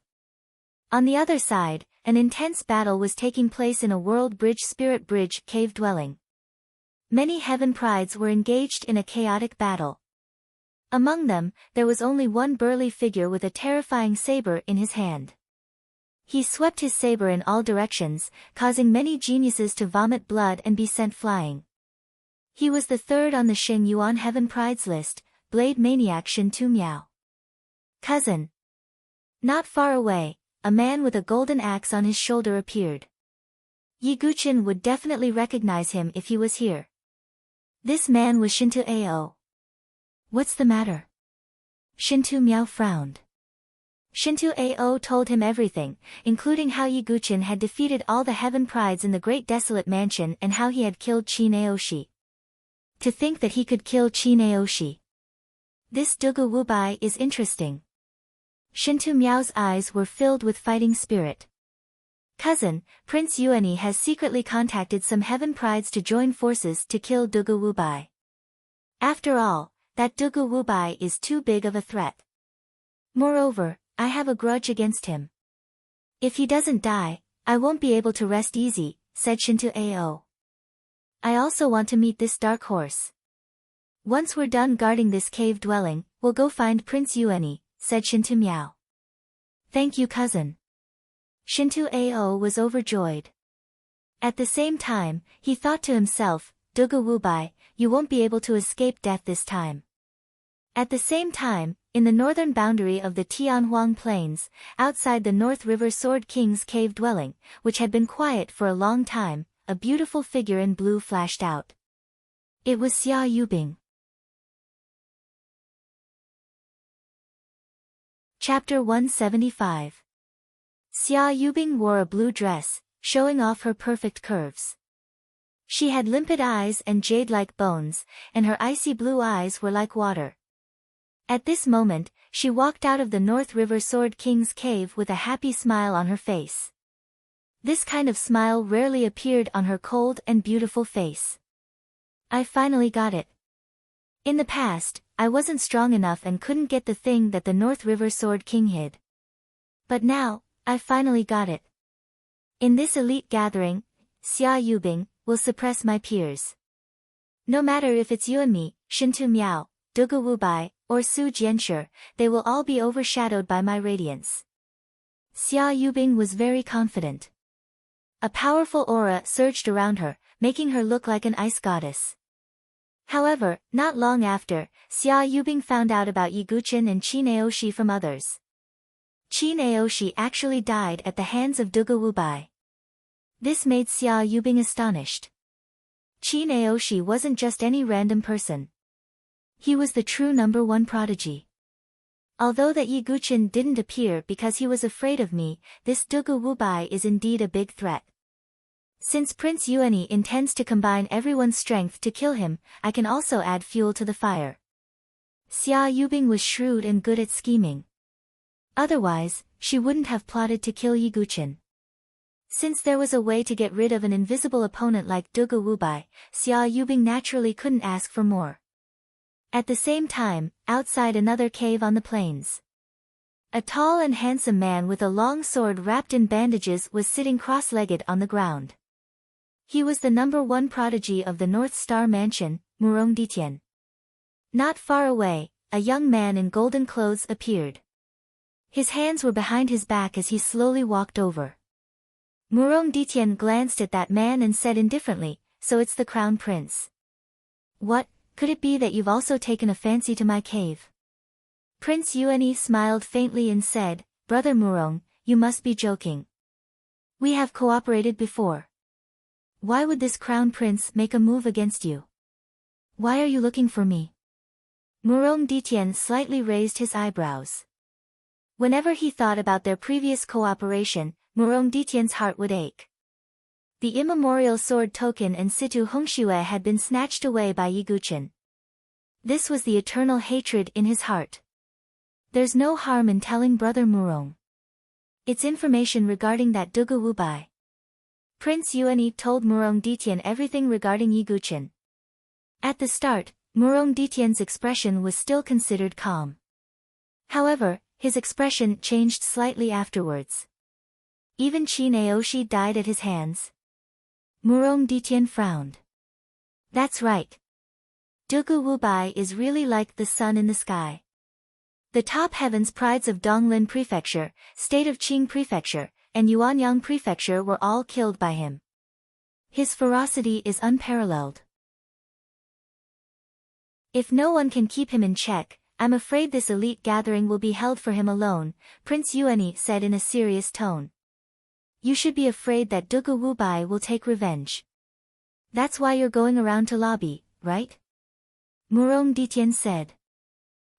Speaker 1: On the other side, an intense battle was taking place in a world bridge spirit bridge cave dwelling. Many heaven prides were engaged in a chaotic battle. Among them, there was only one burly figure with a terrifying saber in his hand. He swept his saber in all directions, causing many geniuses to vomit blood and be sent flying. He was the 3rd on the Sheng Yuan Heaven Prides list, Blade Maniac Shin Tu Miao. Cousin. Not far away, a man with a golden axe on his shoulder appeared. Yi Guqian would definitely recognize him if he was here. This man was Shintu Ao. What's the matter? Shintu Miao frowned. Shintu Ao told him everything, including how Yi Guqian had defeated all the heaven prides in the Great Desolate Mansion and how he had killed Qin Aoshi. To think that he could kill Qin Aoshi. This Dugu Wubai is interesting. Shintu Miao's eyes were filled with fighting spirit. Cousin, Prince Yuani has secretly contacted some heaven prides to join forces to kill Dugu Wubai. After all, that Dugu Wubai is too big of a threat. Moreover, I have a grudge against him. If he doesn't die, I won't be able to rest easy, said Shintu Ao. I also want to meet this dark horse. Once we're done guarding this cave dwelling, we'll go find Prince Yuani, said Shintu Miao. Thank you, cousin. Shintu Ao was overjoyed. At the same time, he thought to himself, Dugu Wubai, you won't be able to escape death this time. At the same time, in the northern boundary of the Tianhuang Plains, outside the North River Sword King's cave dwelling, which had been quiet for a long time, a beautiful figure in blue flashed out. It was Xia Yubing. Chapter 175. Xia Yubing wore a blue dress, showing off her perfect curves. She had limpid eyes and jade-like bones, and her icy blue eyes were like water. At this moment, she walked out of the North River Sword King's cave with a happy smile on her face. This kind of smile rarely appeared on her cold and beautiful face. I finally got it. In the past, I wasn't strong enough and couldn't get the thing that the North River Sword King hid. But now, I finally got it. In this elite gathering, Xia Yubing will suppress my peers. No matter if it's you and me, Shintu Miao, Dugu Wubai, or Su Jianshi, they will all be overshadowed by my radiance. Xia Yubing was very confident. A powerful aura surged around her, making her look like an ice goddess. However, not long after, Xia Yubing found out about Yi Guqin and Qin Aoshi from others. Qin Aoshi actually died at the hands of Dugu Wubai. This made Xia Yubing astonished. Qin Aoshi wasn't just any random person. He was the true #1 prodigy. Although that Yi Guqin didn't appear because he was afraid of me, this Dugu Wubai is indeed a big threat. Since Prince Yuani intends to combine everyone's strength to kill him, I can also add fuel to the fire. Xia Yubing was shrewd and good at scheming. Otherwise, she wouldn't have plotted to kill Yi Guqin. Since there was a way to get rid of an invisible opponent like Dugu Wubai, Xia Yubing naturally couldn't ask for more. At the same time, outside another cave on the plains, a tall and handsome man with a long sword wrapped in bandages was sitting cross-legged on the ground. He was the #1 prodigy of the North Star Mansion, Murong Ditian. Not far away, a young man in golden clothes appeared. His hands were behind his back as he slowly walked over. Murong Ditian glanced at that man and said indifferently, "So it's the Crown Prince. What, could it be that you've also taken a fancy to my cave?" Prince Yuani smiled faintly and said, "Brother Murong, you must be joking. We have cooperated before. Why would this Crown Prince make a move against you? Why are you looking for me?" Murong Ditian slightly raised his eyebrows. Whenever he thought about their previous cooperation, Murong Ditian's heart would ache. The immemorial sword token and Situ Hongxue had been snatched away by Yi Guqin. This was the eternal hatred in his heart. There's no harm in telling Brother Murong. It's information regarding that Dugu Wubai. Prince Yuani told Murong Ditian everything regarding Yi Guqin. At the start, Murong Ditian's expression was still considered calm. However, his expression changed slightly afterwards. Even Qin Aoshi died at his hands. Murong Ditian frowned. That's right. Dugu Wubai is really like the sun in the sky. The top heavens prides of Donglin Prefecture, state of Qing Prefecture, and Yuanyang Prefecture were all killed by him. His ferocity is unparalleled. If no one can keep him in check, I'm afraid this elite gathering will be held for him alone, Prince Yuani said in a serious tone. You should be afraid that Dugu Wubai will take revenge. That's why you're going around to lobby, right? Murong Ditian said.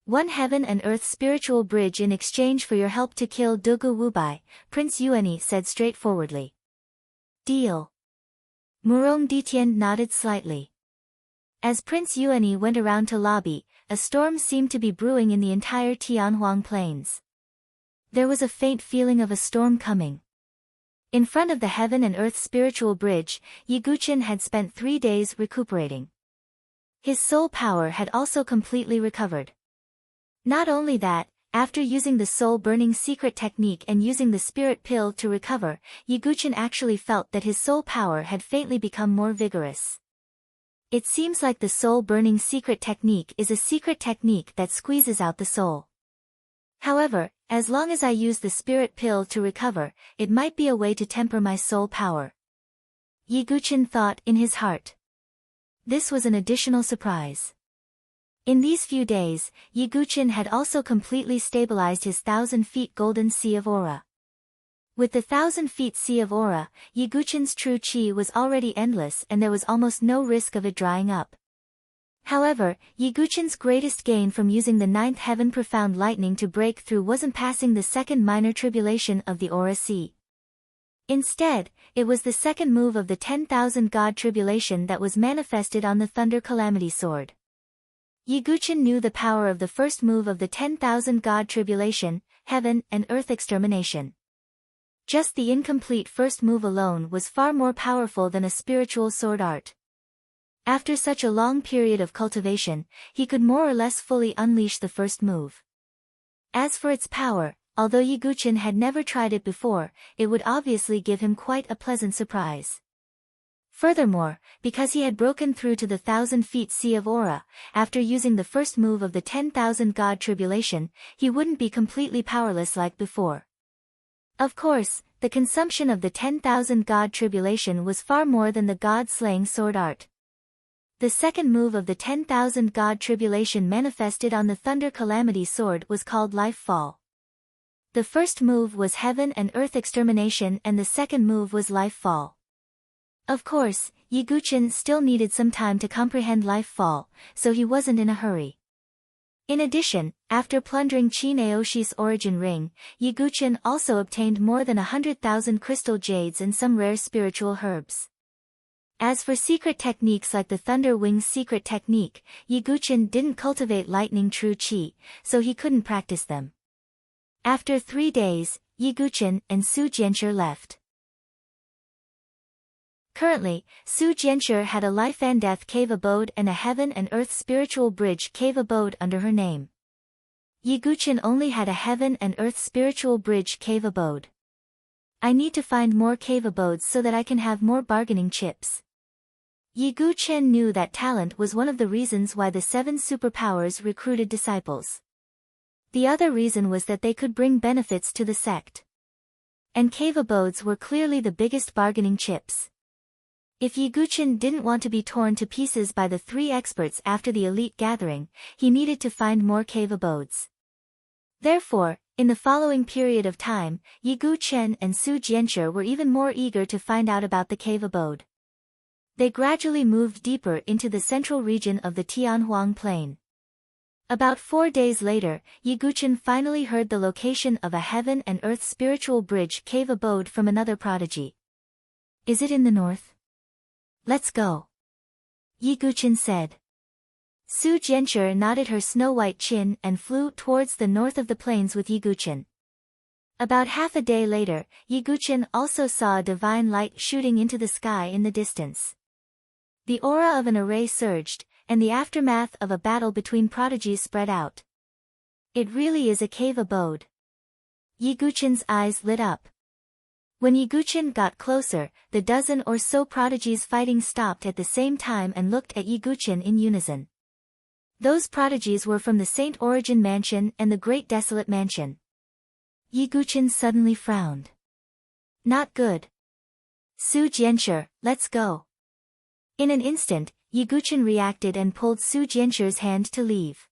Speaker 1: 1 heaven and earth spiritual bridge in exchange for your help to kill Dugu Wubai, Prince Yuani said straightforwardly. Deal. Murong Ditian nodded slightly. As Prince Yuani went around to lobby, a storm seemed to be brewing in the entire Tianhuang Plains. There was a faint feeling of a storm coming. In front of the heaven and earth spiritual bridge, Yi Guqin had spent 3 days recuperating. His soul power had also completely recovered. Not only that, after using the soul-burning secret technique and using the spirit pill to recover, Yi Guqin actually felt that his soul power had faintly become more vigorous. It seems like the soul-burning secret technique is a secret technique that squeezes out the soul. However, as long as I use the spirit pill to recover, it might be a way to temper my soul power. Yi Guqin thought in his heart. This was an additional surprise. In these few days, Yi Guqin had also completely stabilized his 1,000 feet golden sea of aura. With the 1,000 feet sea of aura, Yi Guqin's true qi was already endless and there was almost no risk of it drying up. However, Yi Guqin's greatest gain from using the 9th heaven profound lightning to break through wasn't passing the second minor tribulation of the aura sea. Instead, it was the second move of the 10,000 god tribulation that was manifested on the thunder calamity sword. Yi Guqin knew the power of the first move of the 10,000 god tribulation, heaven and earth extermination. Just the incomplete first move alone was far more powerful than a spiritual sword art. After such a long period of cultivation, he could more or less fully unleash the first move. As for its power, although Yiguchin had never tried it before, it would obviously give him quite a pleasant surprise. Furthermore, because he had broken through to the 1,000 feet sea of aura, after using the first move of the 10,000 god tribulation, he wouldn't be completely powerless like before. Of course, the consumption of the 10,000 god tribulation was far more than the god-slaying sword art. The second move of the 10,000 god tribulation manifested on the thunder calamity sword was called Life Fall. The first move was Heaven and Earth Extermination and the second move was Life Fall. Of course, Yiguchin still needed some time to comprehend Life Fall, so he wasn't in a hurry. In addition, after plundering Qin Aoshi's origin ring, Yiguchin also obtained more than 100,000 crystal jades and some rare spiritual herbs. As for secret techniques like the Thunder Wings secret technique, Yiguchin didn't cultivate lightning true qi, so he couldn't practice them. After 3 days, Yiguchin and Su Jianshi left. Currently, Su Jianshi had a life and death cave abode and a heaven and earth spiritual bridge cave abode under her name. Yiguchin only had a heaven and earth spiritual bridge cave abode. I need to find more cave abodes so that I can have more bargaining chips. Yiguchin knew that talent was one of the reasons why the 7 superpowers recruited disciples. The other reason was that they could bring benefits to the sect. And cave abodes were clearly the biggest bargaining chips. If Yiguchin didn't want to be torn to pieces by the 3 experts after the elite gathering, he needed to find more cave abodes. Therefore, in the following period of time, Yiguchin and Su Jianshi were even more eager to find out about the cave abode. They gradually moved deeper into the central region of the Tianhuang Plain. About 4 days later, Yiguchin finally heard the location of a heaven and earth spiritual bridge cave abode from another prodigy. Is it in the north? Let's go. Yiguchin said. Su Jianshi nodded her snow-white chin and flew towards the north of the plains with Yiguchin. About half a day later, Yiguchin also saw a divine light shooting into the sky in the distance. The aura of an array surged, and the aftermath of a battle between prodigies spread out. It really is a cave abode. Yiguchin's eyes lit up. When Yiguchin got closer, the dozen or so prodigies fighting stopped at the same time and looked at Yiguchin in unison. Those prodigies were from the Saint Origin Mansion and the Great Desolate Mansion. Yiguchin suddenly frowned. Not good. Su Jianshi, let's go. In an instant, Yiguchin reacted and pulled Su Jianshi's hand to leave.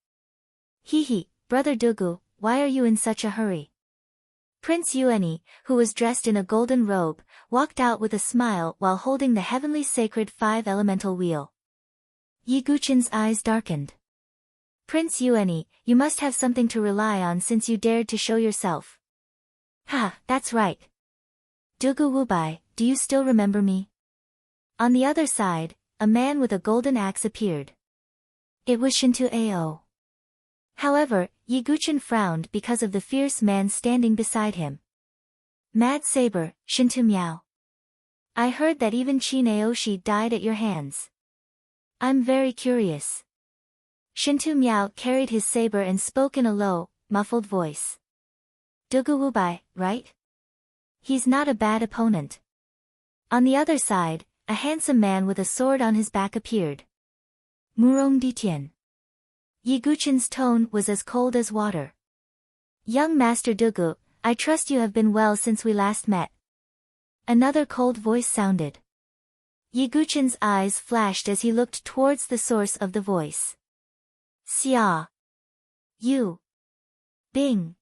Speaker 1: Hee, Brother Dugu, why are you in such a hurry? Prince Yuani, who was dressed in a golden robe, walked out with a smile while holding the heavenly sacred 5-elemental wheel. Yiguchin's eyes darkened. Prince Yuani, you must have something to rely on since you dared to show yourself. Ha, that's right. Dugu Wubai, do you still remember me? On the other side, a man with a golden axe appeared. It was Shinto Ao. However, Yiguchin frowned because of the fierce man standing beside him. Mad Saber, Shinto Miao. I heard that even Qin Aoshi died at your hands. I'm very curious. Shinto Miao carried his saber and spoke in a low, muffled voice. Dugu Wubai, right? He's not a bad opponent. On the other side, a handsome man with a sword on his back appeared. Murong Ditian. Yiguchin's tone was as cold as water. Young Master Dugu, I trust you have been well since we last met. Another cold voice sounded. Yiguchin's eyes flashed as he looked towards the source of the voice. Xia. You. Bing.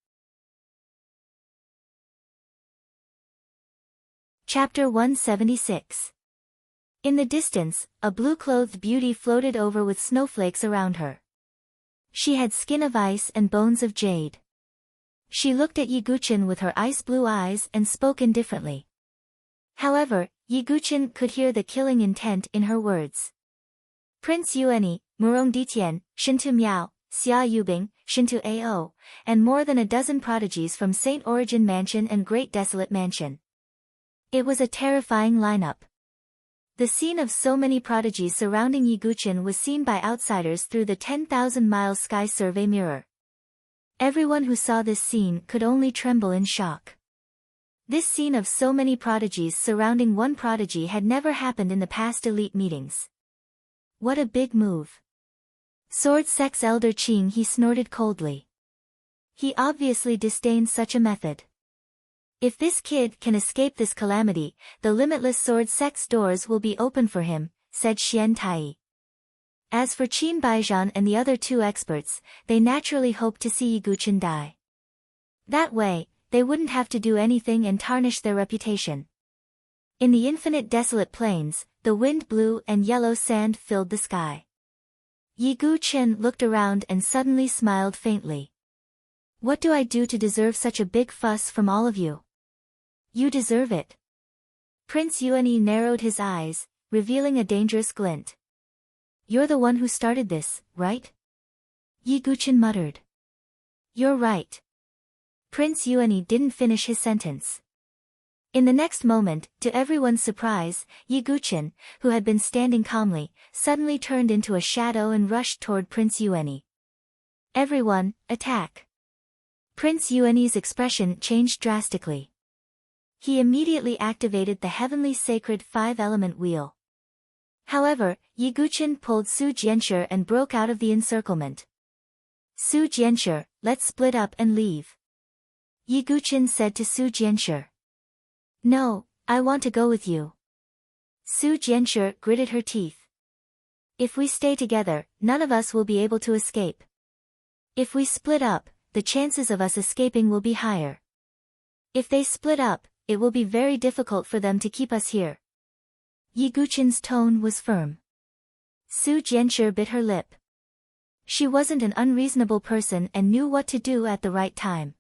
Speaker 1: Chapter 176. In the distance, a blue-clothed beauty floated over with snowflakes around her. She had skin of ice and bones of jade. She looked at Yiguchin with her ice-blue eyes and spoke indifferently. However, Yiguchin could hear the killing intent in her words. Prince Yuani, Murong Ditian, Shinto Miao, Xia Yubing, Shinto Ao, and more than a dozen prodigies from Saint Origin Mansion and Great Desolate Mansion. It was a terrifying lineup. The scene of so many prodigies surrounding Yiguchin was seen by outsiders through the 10,000-mile sky survey mirror. Everyone who saw this scene could only tremble in shock. This scene of so many prodigies surrounding one prodigy had never happened in the past elite meetings. What a big move. Sword Sect's elder Qing, he snorted coldly. He obviously disdained such a method. If this kid can escape this calamity, the limitless Sword Sect's doors will be open for him, said Xian Tai. As for Qin Baijian and the other two experts, they naturally hoped to see Yiguchin die. That way, they wouldn't have to do anything and tarnish their reputation. In the infinite desolate plains, the wind blew and yellow sand filled the sky. Yiguchin looked around and suddenly smiled faintly. What do I do to deserve such a big fuss from all of you? You deserve it. Prince Yuanyi narrowed his eyes, revealing a dangerous glint. You're the one who started this, right? Yiguchin muttered. You're right. Prince Yuanyi didn't finish his sentence. In the next moment, to everyone's surprise, Yiguchin, who had been standing calmly, suddenly turned into a shadow and rushed toward Prince Yuanyi. Everyone, attack! Prince Yuanyi's expression changed drastically. He immediately activated the heavenly sacred five-element wheel. However, Yiguchin pulled Su Jianshi and broke out of the encirclement. Su Jianshi, let's split up and leave. Yiguchin said to Su Jianshi. No, I want to go with you. Su Jianshi gritted her teeth. If we stay together, none of us will be able to escape. If we split up, the chances of us escaping will be higher. If they split up, it will be very difficult for them to keep us here. Yiguchin's tone was firm. Su Jianshi bit her lip. She wasn't an unreasonable person and knew what to do at the right time.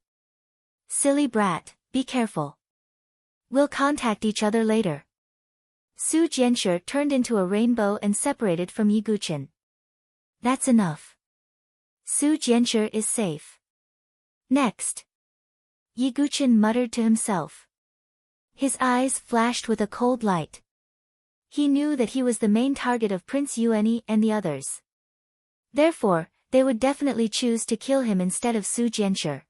Speaker 1: Silly brat, be careful. We'll contact each other later. Su Jianshi turned into a rainbow and separated from Yiguchin. That's enough. Su Jianshi is safe. Next. Yiguchin muttered to himself. His eyes flashed with a cold light. He knew that he was the main target of Prince Yuanyi and the others. Therefore, they would definitely choose to kill him instead of Su Jianshi.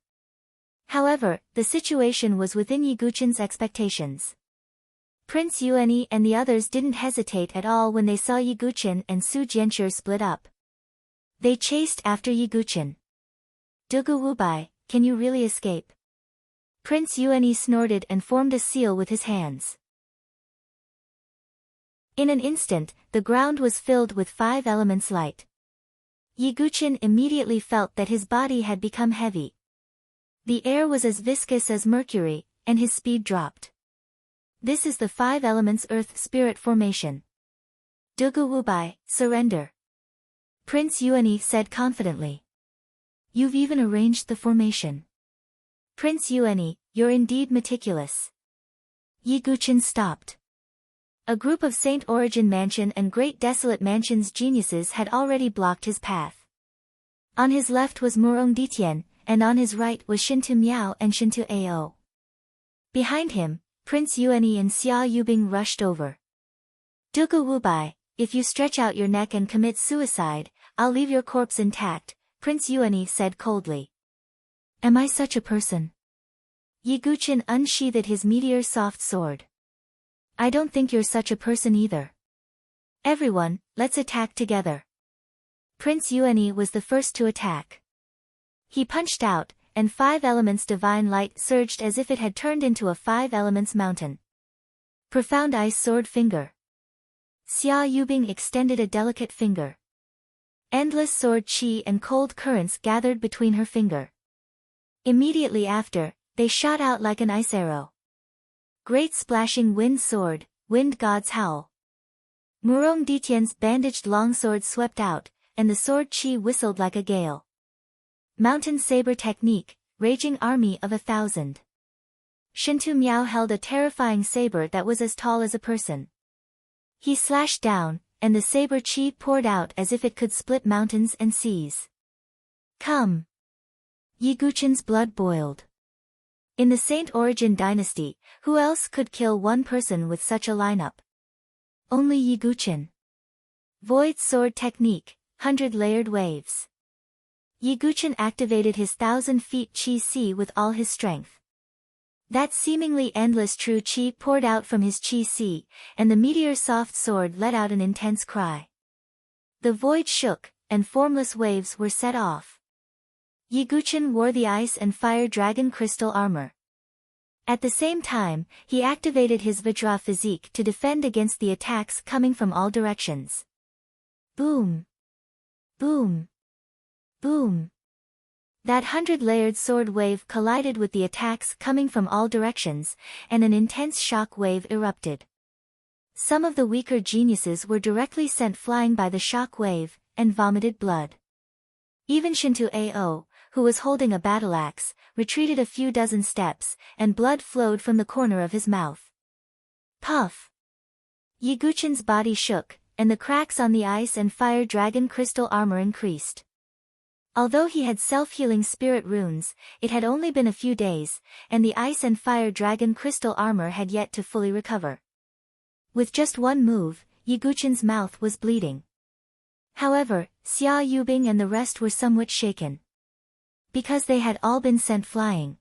Speaker 1: However, the situation was within Yiguchin's expectations. Prince Yuanyi and the others didn't hesitate at all when they saw Yiguchin and Su Jianshi split up. They chased after Yiguchin. Dugu Wubai, can you really escape? Prince Yuanyi snorted and formed a seal with his hands. In an instant, the ground was filled with five elements light. Yiguchin immediately felt that his body had become heavy. The air was as viscous as mercury, and his speed dropped. This is the five elements earth spirit formation. Dugu Wubai, surrender. Prince Yuanyi said confidently. You've even arranged the formation. Prince Yuanyi, you're indeed meticulous. Yiguchin stopped. A group of Saint Origin Mansion and Great Desolate Mansion's geniuses had already blocked his path. On his left was Murong Ditian, and on his right was Shintu Miao and Shintu Ao. Behind him, Prince Yuanyi and Xia Yubing rushed over. Dugu Wubai, if you stretch out your neck and commit suicide, I'll leave your corpse intact, Prince Yuanyi said coldly. Am I such a person? Yiguchin unsheathed his meteor soft sword. I don't think you're such a person either. Everyone, let's attack together. Prince Yuanyi was the first to attack. He punched out, and five elements divine light surged as if it had turned into a five elements mountain. Profound ice sword finger. Xia Yubing extended a delicate finger. Endless sword chi and cold currents gathered between her finger. Immediately after, they shot out like an ice arrow. Great splashing wind sword, wind god's howl. Murong Ditian's bandaged longsword swept out, and the sword chi whistled like a gale. Mountain saber technique, raging army of 1,000. Shintu Miao held a terrifying saber that was as tall as a person. He slashed down, and the saber chi poured out as if it could split mountains and seas. Come! Yiguchin's blood boiled. In the Saint Origin dynasty, who else could kill one person with such a lineup? Only Yi Guqin. Void Sword Technique, 100-layered waves. Yi Guqin activated his 1,000 feet Qi with all his strength. That seemingly endless true Qi poured out from his Qi, and the meteor-soft sword let out an intense cry. The void shook, and formless waves were set off. Yi Guqin wore the ice and fire dragon crystal armor. At the same time, he activated his Vajra physique to defend against the attacks coming from all directions. Boom! Boom! Boom! That 100-layered sword wave collided with the attacks coming from all directions, and an intense shock wave erupted. Some of the weaker geniuses were directly sent flying by the shock wave, and vomited blood. Even Shinto Ao, who was holding a battle axe, retreated a few dozen steps, and blood flowed from the corner of his mouth. Puff! Yi Guqin's body shook, and the cracks on the ice and fire dragon crystal armor increased. Although he had self-healing spirit runes, it had only been a few days, and the ice and fire dragon crystal armor had yet to fully recover. With just one move, Yi Guqin's mouth was bleeding. However, Xia Yubing and the rest were somewhat shaken. Because they had all been sent flying.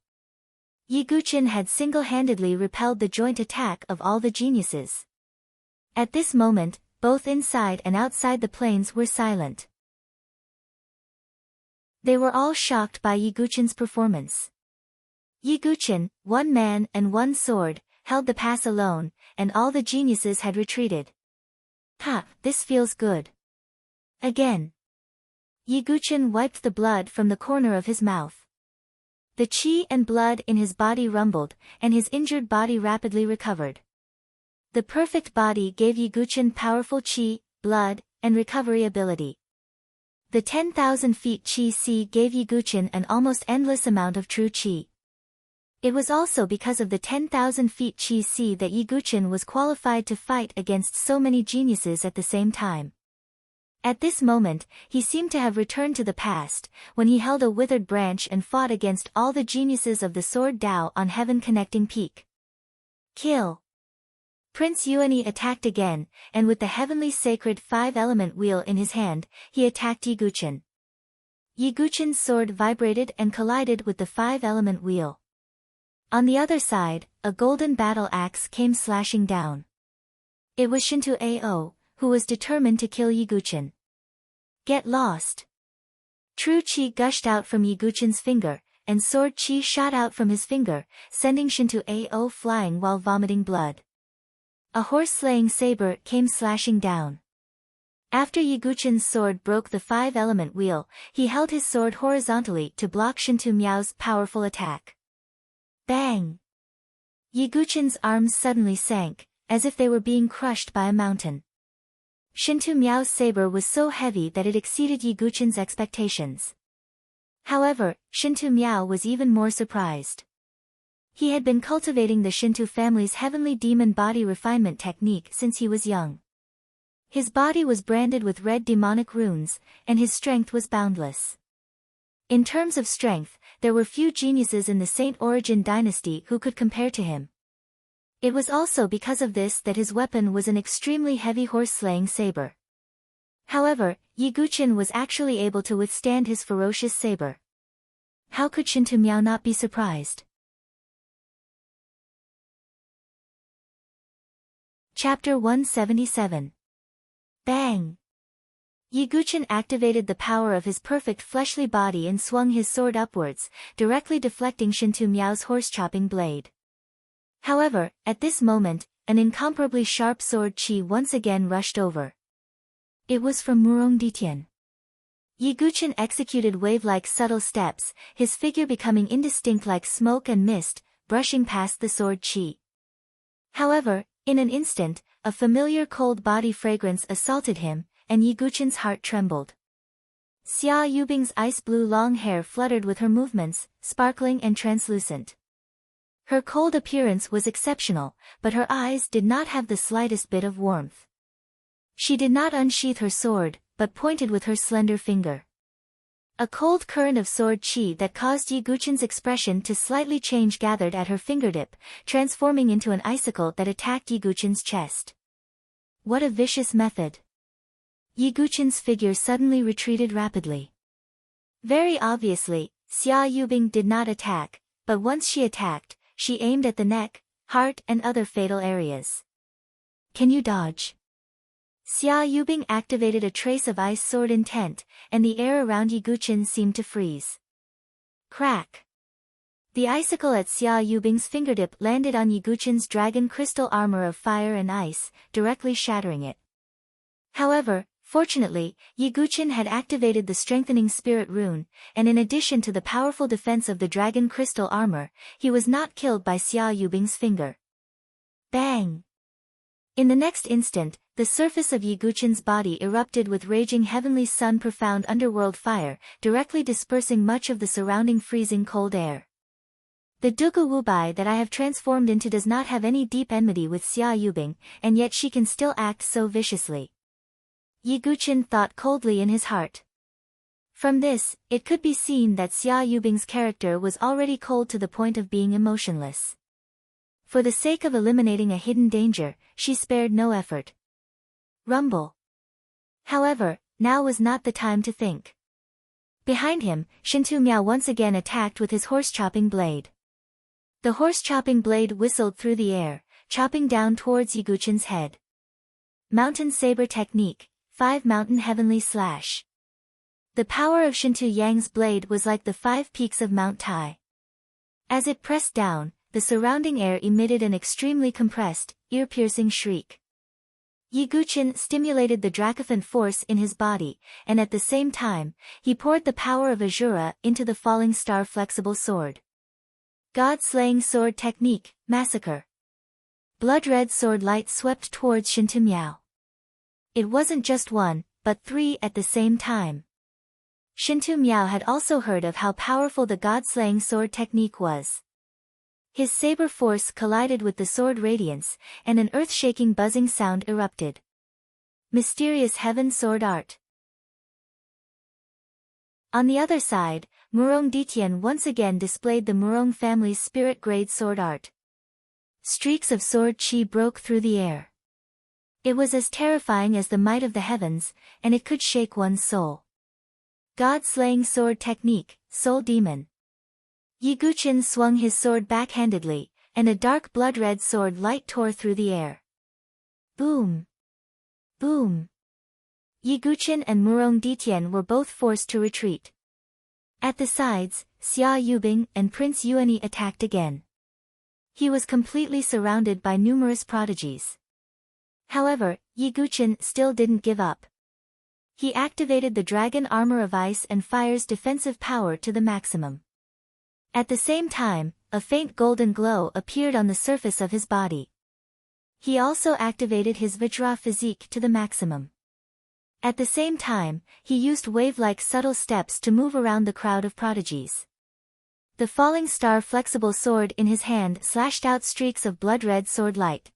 Speaker 1: Yi Guqin had single-handedly repelled the joint attack of all the geniuses. At this moment, both inside and outside the planes were silent. They were all shocked by Yi Guqin's performance. Yi Guqin, one man and one sword, held the pass alone, and all the geniuses had retreated. Ha, this feels good. Again. Yi Guqin wiped the blood from the corner of his mouth. The qi and blood in his body rumbled, and his injured body rapidly recovered. The perfect body gave Yi Guqin powerful qi, blood, and recovery ability. The 10,000 feet Qi gave Yi Guqin an almost endless amount of true Qi. It was also because of the 10,000 feet Qi that Yi Guqin was qualified to fight against so many geniuses at the same time. At this moment, he seemed to have returned to the past, when he held a withered branch and fought against all the geniuses of the Sword Dao on Heaven Connecting Peak. Kill! Prince Yuani attacked again, and with the heavenly sacred 5-element wheel in his hand, he attacked Yi Guqin. Yi Guqin's sword vibrated and collided with the 5-element wheel. On the other side, a golden battle axe came slashing down. It was Shinto Ao, who was determined to kill Yi Guqin. Get lost! True Qi gushed out from Yi Guqin's finger, and sword Qi shot out from his finger, sending Shinto Ao flying while vomiting blood. A horse-slaying saber came slashing down. After Yi Guqin's sword broke the 5-element wheel, he held his sword horizontally to block Shinto Miao's powerful attack. Bang! Yi Guqin's arms suddenly sank, as if they were being crushed by a mountain. Shinto Miao's saber was so heavy that it exceeded Yi Guqin's expectations. However, Shinto Miao was even more surprised. He had been cultivating the Shinto family's heavenly demon body refinement technique since he was young. His body was branded with red demonic runes, and his strength was boundless. In terms of strength, there were few geniuses in the Saint Origin dynasty who could compare to him. It was also because of this that his weapon was an extremely heavy horse-slaying saber. However, Yi Guqin was actually able to withstand his ferocious saber. How could Shinto Miao not be surprised? Chapter 177. Bang! Yi Guqin activated the power of his perfect fleshly body and swung his sword upwards, directly deflecting Shinto Miao's horse-chopping blade. However, at this moment, an incomparably sharp sword Qi once again rushed over. It was from Murong Ditian. Yi Guqin executed wave-like subtle steps, his figure becoming indistinct like smoke and mist, brushing past the sword Qi. However, in an instant, a familiar cold body fragrance assaulted him, and Yi Guqin's heart trembled. Xia Yubing's ice-blue long hair fluttered with her movements, sparkling and translucent. Her cold appearance was exceptional, but her eyes did not have the slightest bit of warmth. She did not unsheath her sword, but pointed with her slender finger. A cold current of sword Qi that caused Yi Guqin's expression to slightly change gathered at her fingertip, transforming into an icicle that attacked Yi Guqin's chest. What a vicious method. Yi Guqin's figure suddenly retreated rapidly. Very obviously, Xia Yubing did not attack, but once she attacked, she aimed at the neck, heart and other fatal areas. Can you dodge? Xia Yubing activated a trace of ice sword intent, and the air around Yi Guqin seemed to freeze. Crack! The icicle at Xia Yubing's fingertip landed on Yi Guqin's dragon crystal armor of fire and ice, directly shattering it. However, fortunately, Yi Guqin had activated the strengthening spirit rune, and in addition to the powerful defense of the dragon crystal armor, he was not killed by Xia Yubing's finger. Bang! In the next instant, the surface of Yi Guqin's body erupted with raging heavenly sun profound underworld fire, directly dispersing much of the surrounding freezing cold air. The Dugu Wubai that I have transformed into does not have any deep enmity with Xia Yubing, and yet she can still act so viciously. Yi Guqin thought coldly in his heart. From this, it could be seen that Xia Yubing's character was already cold to the point of being emotionless. For the sake of eliminating a hidden danger, she spared no effort. Rumble. However, now was not the time to think. Behind him, Shintu Miao once again attacked with his horse-chopping blade. The horse-chopping blade whistled through the air, chopping down towards Yi Guqin's head. Mountain Saber Technique, 5 Mountain Heavenly Slash. The power of Shintu Yang's blade was like the 5 peaks of Mount Tai. As it pressed down, the surrounding air emitted an extremely compressed, ear-piercing shriek. Yi Guqin stimulated the Dracophant force in his body, and at the same time, he poured the power of Azura into the falling star flexible sword. God-slaying sword technique, massacre. Blood-red sword light swept towards Shintu Miao. It wasn't just one, but 3 at the same time. Shintu Miao had also heard of how powerful the God-slaying sword technique was. His saber force collided with the sword radiance, and an earth-shaking buzzing sound erupted. Mysterious heaven sword art. On the other side, Murong Ditian once again displayed the Murong family's spirit-grade sword art. Streaks of sword chi broke through the air. It was as terrifying as the might of the heavens, and it could shake one's soul. God-slaying sword technique, Soul Demon. Yi Guqin swung his sword backhandedly, and a dark blood-red sword light tore through the air. Boom! Boom! Yi Guqin and Murong Ditian were both forced to retreat. At the sides, Xia Yubing and Prince Yuani attacked again. He was completely surrounded by numerous prodigies. However, Yi Guqin still didn't give up. He activated the dragon armor of ice and fire's defensive power to the maximum. At the same time, a faint golden glow appeared on the surface of his body. He also activated his Vajra physique to the maximum. At the same time, he used wave-like subtle steps to move around the crowd of prodigies. The falling star flexible sword in his hand slashed out streaks of blood-red sword light.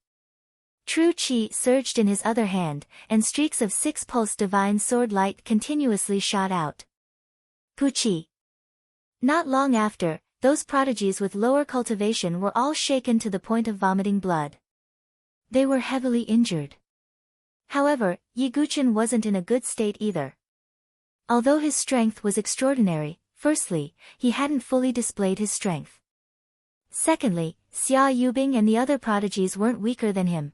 Speaker 1: True Chi surged in his other hand, and streaks of 6-pulse divine sword light continuously shot out. Puchi. Not long after, those prodigies with lower cultivation were all shaken to the point of vomiting blood. They were heavily injured. However, Yi Guqin wasn't in a good state either. Although his strength was extraordinary, firstly, he hadn't fully displayed his strength. Secondly, Xia Yubing and the other prodigies weren't weaker than him.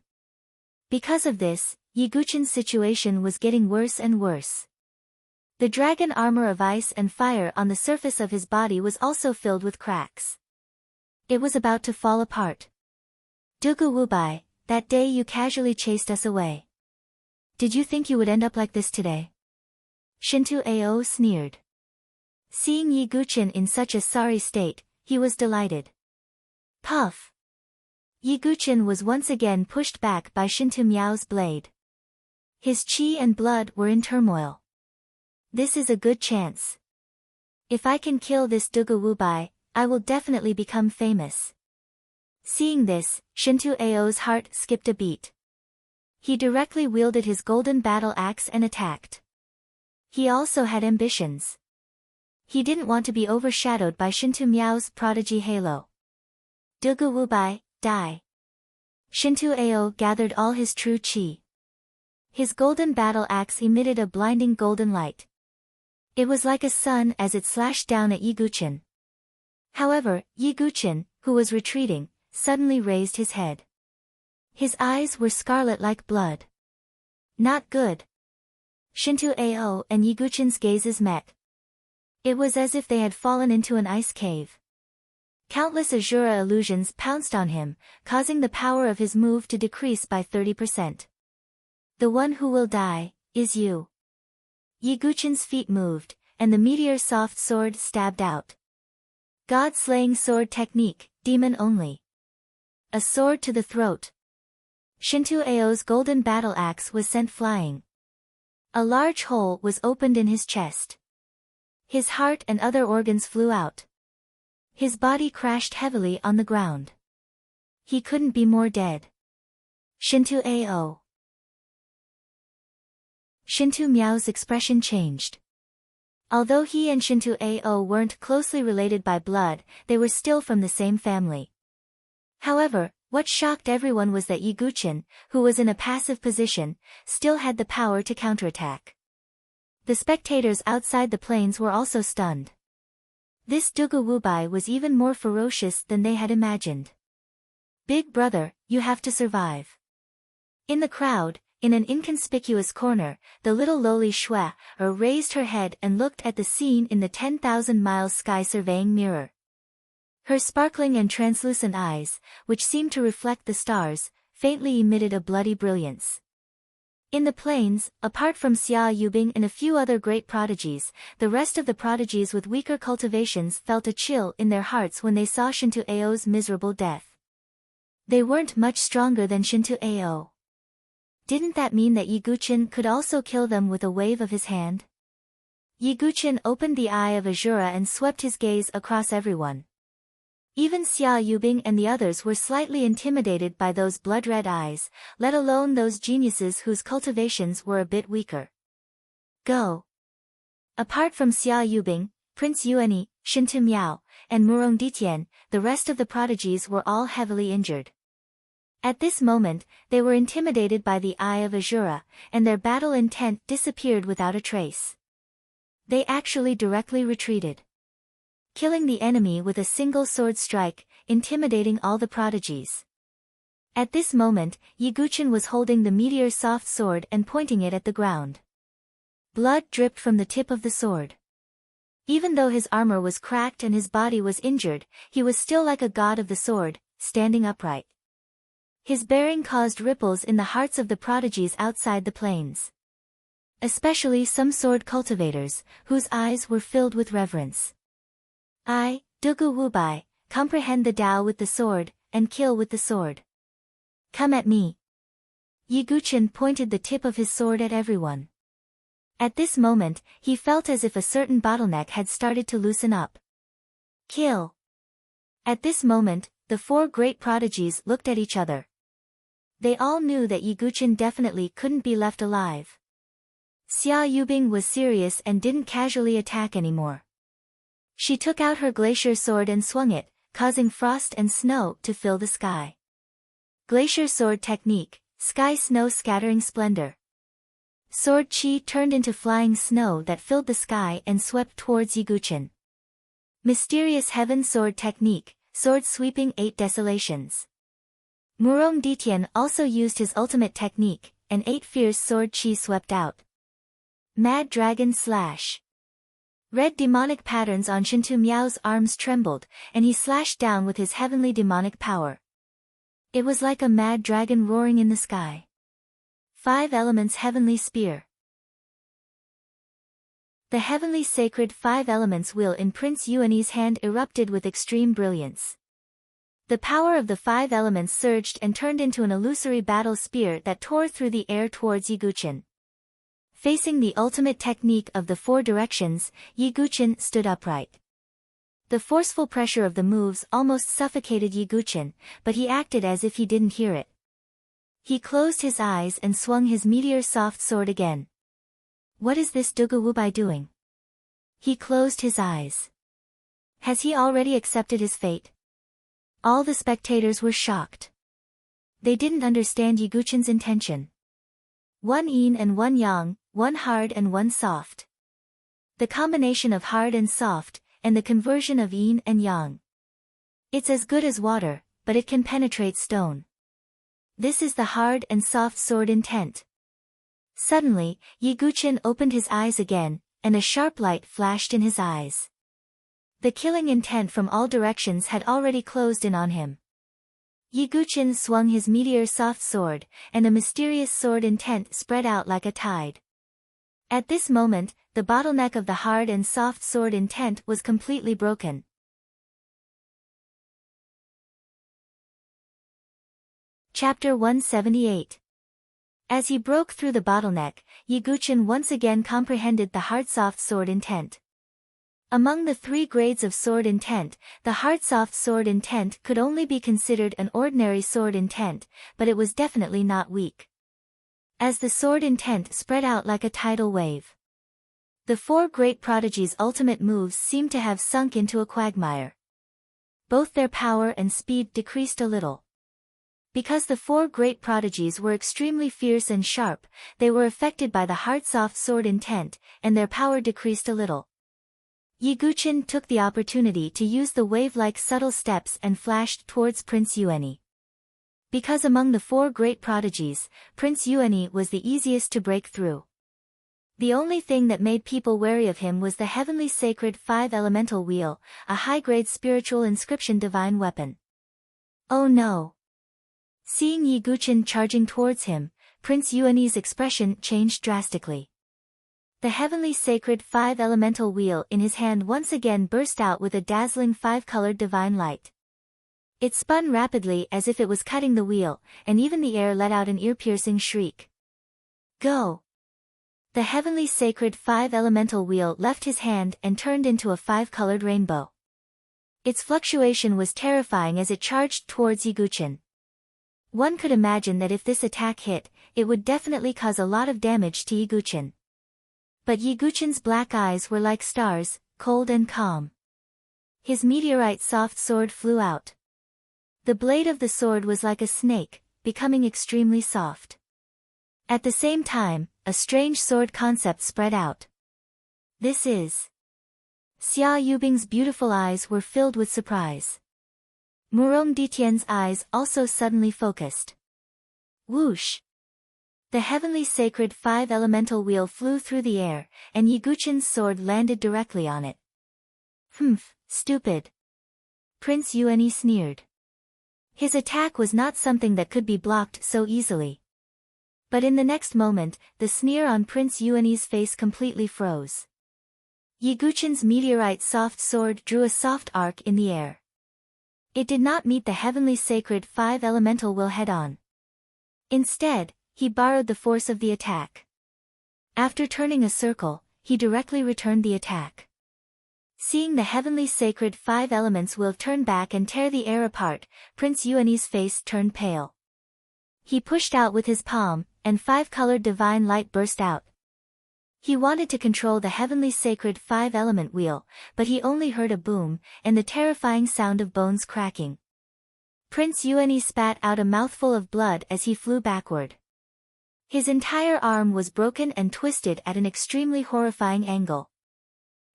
Speaker 1: Because of this, Yi Guqin's situation was getting worse and worse. The dragon armor of ice and fire on the surface of his body was also filled with cracks. It was about to fall apart. Dugu Wubai, that day you casually chased us away. Did you think you would end up like this today? Shintu Ao sneered. Seeing Yi Guqin in such a sorry state, he was delighted. Puff! Yi Guqin was once again pushed back by Shintu Miao's blade. His chi and blood were in turmoil. This is a good chance. If I can kill this Dugu Wubai, I will definitely become famous. Seeing this, Shintu Ao's heart skipped a beat. He directly wielded his golden battle axe and attacked. He also had ambitions. He didn't want to be overshadowed by Shintu Miao's prodigy halo. Dugu Wubai, die. Shintu Ao gathered all his true chi. His golden battle axe emitted a blinding golden light. It was like a sun as it slashed down at Yiguchin. However, Yiguchin, who was retreating, suddenly raised his head. His eyes were scarlet like blood. Not good. Shinto Ao and Yiguchin's gazes met. It was as if they had fallen into an ice cave. Countless Azura illusions pounced on him, causing the power of his move to decrease by 30%. The one who will die, is you. Yiguchin's feet moved, and the meteor soft sword stabbed out. God-slaying sword technique, demon only. A sword to the throat. Shinto Ao's golden battle axe was sent flying. A large hole was opened in his chest. His heart and other organs flew out. His body crashed heavily on the ground. He couldn't be more dead. Shinto Ao. Shinto Miao's expression changed. Although he and Shinto Ao weren't closely related by blood, they were still from the same family. However, what shocked everyone was that Yiguchin, who was in a passive position, still had the power to counterattack. The spectators outside the plains were also stunned. This Dugu Wubai was even more ferocious than they had imagined. Big brother, you have to survive. In the crowd, in an inconspicuous corner, the little lowly Shui raised her head and looked at the scene in the 10,000 miles sky surveying mirror. Her sparkling and translucent eyes, which seemed to reflect the stars, faintly emitted a bloody brilliance. In the plains, apart from Xia Yubing and a few other great prodigies, the rest of the prodigies with weaker cultivations felt a chill in their hearts when they saw Shinto Ao's miserable death. They weren't much stronger than Shinto Ao. Didn't that mean that Yiguchin could also kill them with a wave of his hand? Yiguchin opened the eye of Azura and swept his gaze across everyone. Even Xia Yubing and the others were slightly intimidated by those blood-red eyes, let alone those geniuses whose cultivations were a bit weaker. Go. Apart from Xia Yubing, Prince Yuani, Shinto Miao, and Murong Ditian, the rest of the prodigies were all heavily injured. At this moment, they were intimidated by the eye of Azura, and their battle intent disappeared without a trace. They actually directly retreated, killing the enemy with a single sword strike, intimidating all the prodigies. At this moment, Yiguchin was holding the meteor soft sword and pointing it at the ground. Blood dripped from the tip of the sword. Even though his armor was cracked and his body was injured, he was still like a god of the sword, standing upright. His bearing caused ripples in the hearts of the prodigies outside the plains. Especially some sword cultivators, whose eyes were filled with reverence. I, Dugu Wubai, comprehend the Tao with the sword, and kill with the sword. Come at me. Yiguchin pointed the tip of his sword at everyone. At this moment, he felt as if a certain bottleneck had started to loosen up. Kill. At this moment, the four great prodigies looked at each other. They all knew that Yiguchin definitely couldn't be left alive. Xia Yubing was serious and didn't casually attack anymore. She took out her glacier sword and swung it, causing frost and snow to fill the sky. Glacier sword technique, sky snow scattering splendor. Sword chi turned into flying snow that filled the sky and swept towards Yiguchin. Mysterious heaven sword technique, sword sweeping 8 desolations. Murong Ditian also used his ultimate technique, and 8 fierce sword chi swept out. Mad dragon slash. Red demonic patterns on Shinto Miao's arms trembled, and he slashed down with his heavenly demonic power. It was like a mad dragon roaring in the sky. 5 elements heavenly spear. The heavenly sacred 5 elements wheel in Prince Yuani's hand erupted with extreme brilliance. The power of the 5 elements surged and turned into an illusory battle spear that tore through the air towards Yiguchin. Facing the ultimate technique of the 4 directions, Yiguchin stood upright. The forceful pressure of the moves almost suffocated Yiguchin, but he acted as if he didn't hear it. He closed his eyes and swung his meteor soft sword again. What is this Dugu Wubai doing? He closed his eyes. Has he already accepted his fate? All the spectators were shocked. They didn't understand Yiguchin's intention. One yin and one yang, one hard and one soft. The combination of hard and soft, and the conversion of yin and yang. It's as good as water, but it can penetrate stone. This is the hard and soft sword intent. Suddenly, Yi Guqin opened his eyes again, and a sharp light flashed in his eyes. The killing intent from all directions had already closed in on him. Yi Guqin swung his meteor soft sword, and a mysterious sword intent spread out like a tide. At this moment, the bottleneck of the hard and soft sword intent was completely broken. Chapter 178. As he broke through the bottleneck, Yi Guqin once again comprehended the hard-soft sword intent. Among the 3 grades of sword intent, the hard-soft sword intent could only be considered an ordinary sword intent, but it was definitely not weak. As the sword intent spread out like a tidal wave, the 4 great prodigies' ultimate moves seemed to have sunk into a quagmire. Both their power and speed decreased a little. Because the 4 great prodigies were extremely fierce and sharp, they were affected by the hard-soft sword intent, and their power decreased a little. Yi Guqin took the opportunity to use the wave-like subtle steps and flashed towards Prince Yuanyi. Because among the 4 great prodigies, Prince Yuanyi was the easiest to break through. The only thing that made people wary of him was the heavenly sacred 5-elemental wheel, a high-grade spiritual inscription divine weapon. Oh no! Seeing Yi Guqin charging towards him, Prince Yuanyi's expression changed drastically. The heavenly sacred 5-elemental wheel in his hand once again burst out with a dazzling 5-colored divine light. It spun rapidly as if it was cutting the wheel, and even the air let out an ear-piercing shriek. Go! The heavenly sacred 5-elemental wheel left his hand and turned into a 5-colored rainbow. Its fluctuation was terrifying as it charged towards Yi Guqin. One could imagine that if this attack hit, it would definitely cause a lot of damage to Yi Guqin. But Yi Guqin's black eyes were like stars, cold and calm. His meteorite soft sword flew out. The blade of the sword was like a snake, becoming extremely soft. At the same time, a strange sword concept spread out. This is... Xia Yubing's beautiful eyes were filled with surprise. Murong Ditian's eyes also suddenly focused. Whoosh! The heavenly sacred 5-elemental wheel flew through the air, and Yi Guqin's sword landed directly on it. Humph, stupid! Prince Yuanyi sneered. His attack was not something that could be blocked so easily. But in the next moment, the sneer on Prince Yuanyi's face completely froze. Yi Guqin's meteorite soft sword drew a soft arc in the air. It did not meet the heavenly sacred 5-elemental wheel head-on. Instead, he borrowed the force of the attack. After turning a circle, he directly returned the attack. Seeing the heavenly sacred 5 elements will turn back and tear the air apart, Prince Yuanyi's face turned pale. He pushed out with his palm, and 5-colored divine light burst out. He wanted to control the heavenly sacred 5-element wheel, but he only heard a boom, and the terrifying sound of bones cracking. Prince Yuanyi spat out a mouthful of blood as he flew backward. His entire arm was broken and twisted at an extremely horrifying angle.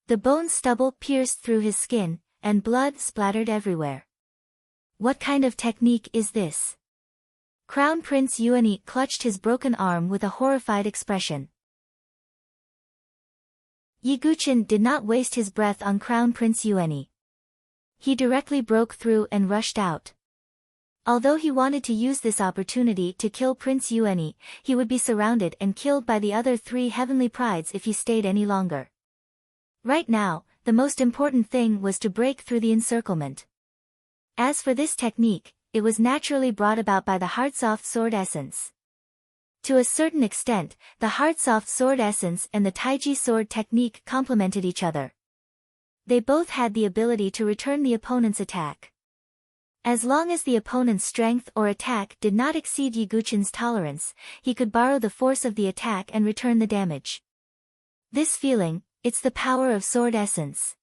Speaker 1: The bone stubble pierced through his skin, and blood splattered everywhere. What kind of technique is this? Crown Prince Yuanyi clutched his broken arm with a horrified expression. Yi Guqin did not waste his breath on Crown Prince Yuanyi. He directly broke through and rushed out. Although he wanted to use this opportunity to kill Prince Yuanyi, he would be surrounded and killed by the other 3 heavenly prides if he stayed any longer. Right now, the most important thing was to break through the encirclement. As for this technique, it was naturally brought about by the hard-soft sword essence. To a certain extent, the hard-soft sword essence and the Taiji sword technique complemented each other. They both had the ability to return the opponent's attack. As long as the opponent's strength or attack did not exceed Yi Guqin's tolerance, he could borrow the force of the attack and return the damage. This feeling, it's the power of sword essence.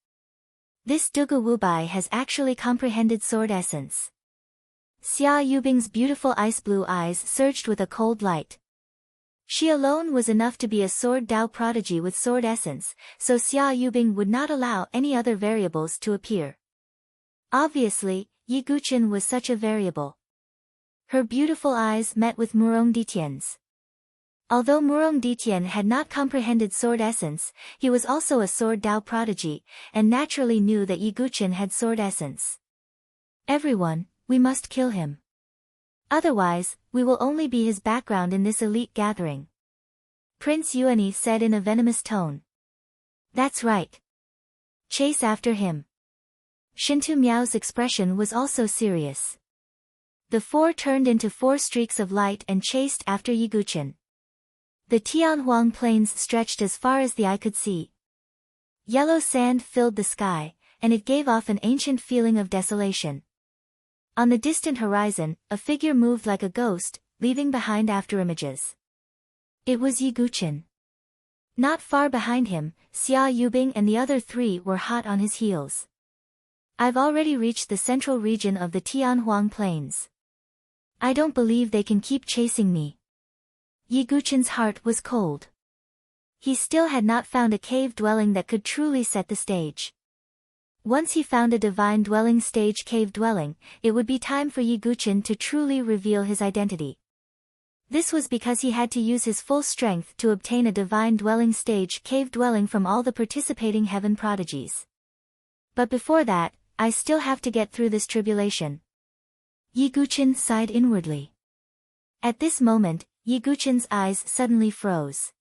Speaker 1: This Dugu Wubai has actually comprehended sword essence. Xia Yubing's beautiful ice blue eyes surged with a cold light. She alone was enough to be a sword Dao prodigy with sword essence, so Xia Yubing would not allow any other variables to appear. Obviously, Yi Guqin was such a variable. Her beautiful eyes met with Murong Ditian's. Although Murong Ditian had not comprehended sword essence, he was also a sword Dao prodigy, and naturally knew that Yi Guqin had sword essence. Everyone, we must kill him. Otherwise, we will only be his background in this elite gathering. Prince Yuani said in a venomous tone. That's right. Chase after him. Shintu Miao's expression was also serious. The four turned into 4 streaks of light and chased after Yi Guqin. The Tianhuang plains stretched as far as the eye could see. Yellow sand filled the sky, and it gave off an ancient feeling of desolation. On the distant horizon, a figure moved like a ghost, leaving behind afterimages. It was Yi Guqin. Not far behind him, Xia Yubing and the other 3 were hot on his heels. I've already reached the central region of the Tianhuang plains. I don't believe they can keep chasing me. Yi Guqin's heart was cold. He still had not found a cave dwelling that could truly set the stage. Once he found a divine dwelling stage cave dwelling, it would be time for Yi Guqin to truly reveal his identity. This was because he had to use his full strength to obtain a divine dwelling stage cave dwelling from all the participating heaven prodigies. But before that, I still have to get through this tribulation. Yi Guqin sighed inwardly. At this moment, Yi Guqin's eyes suddenly froze.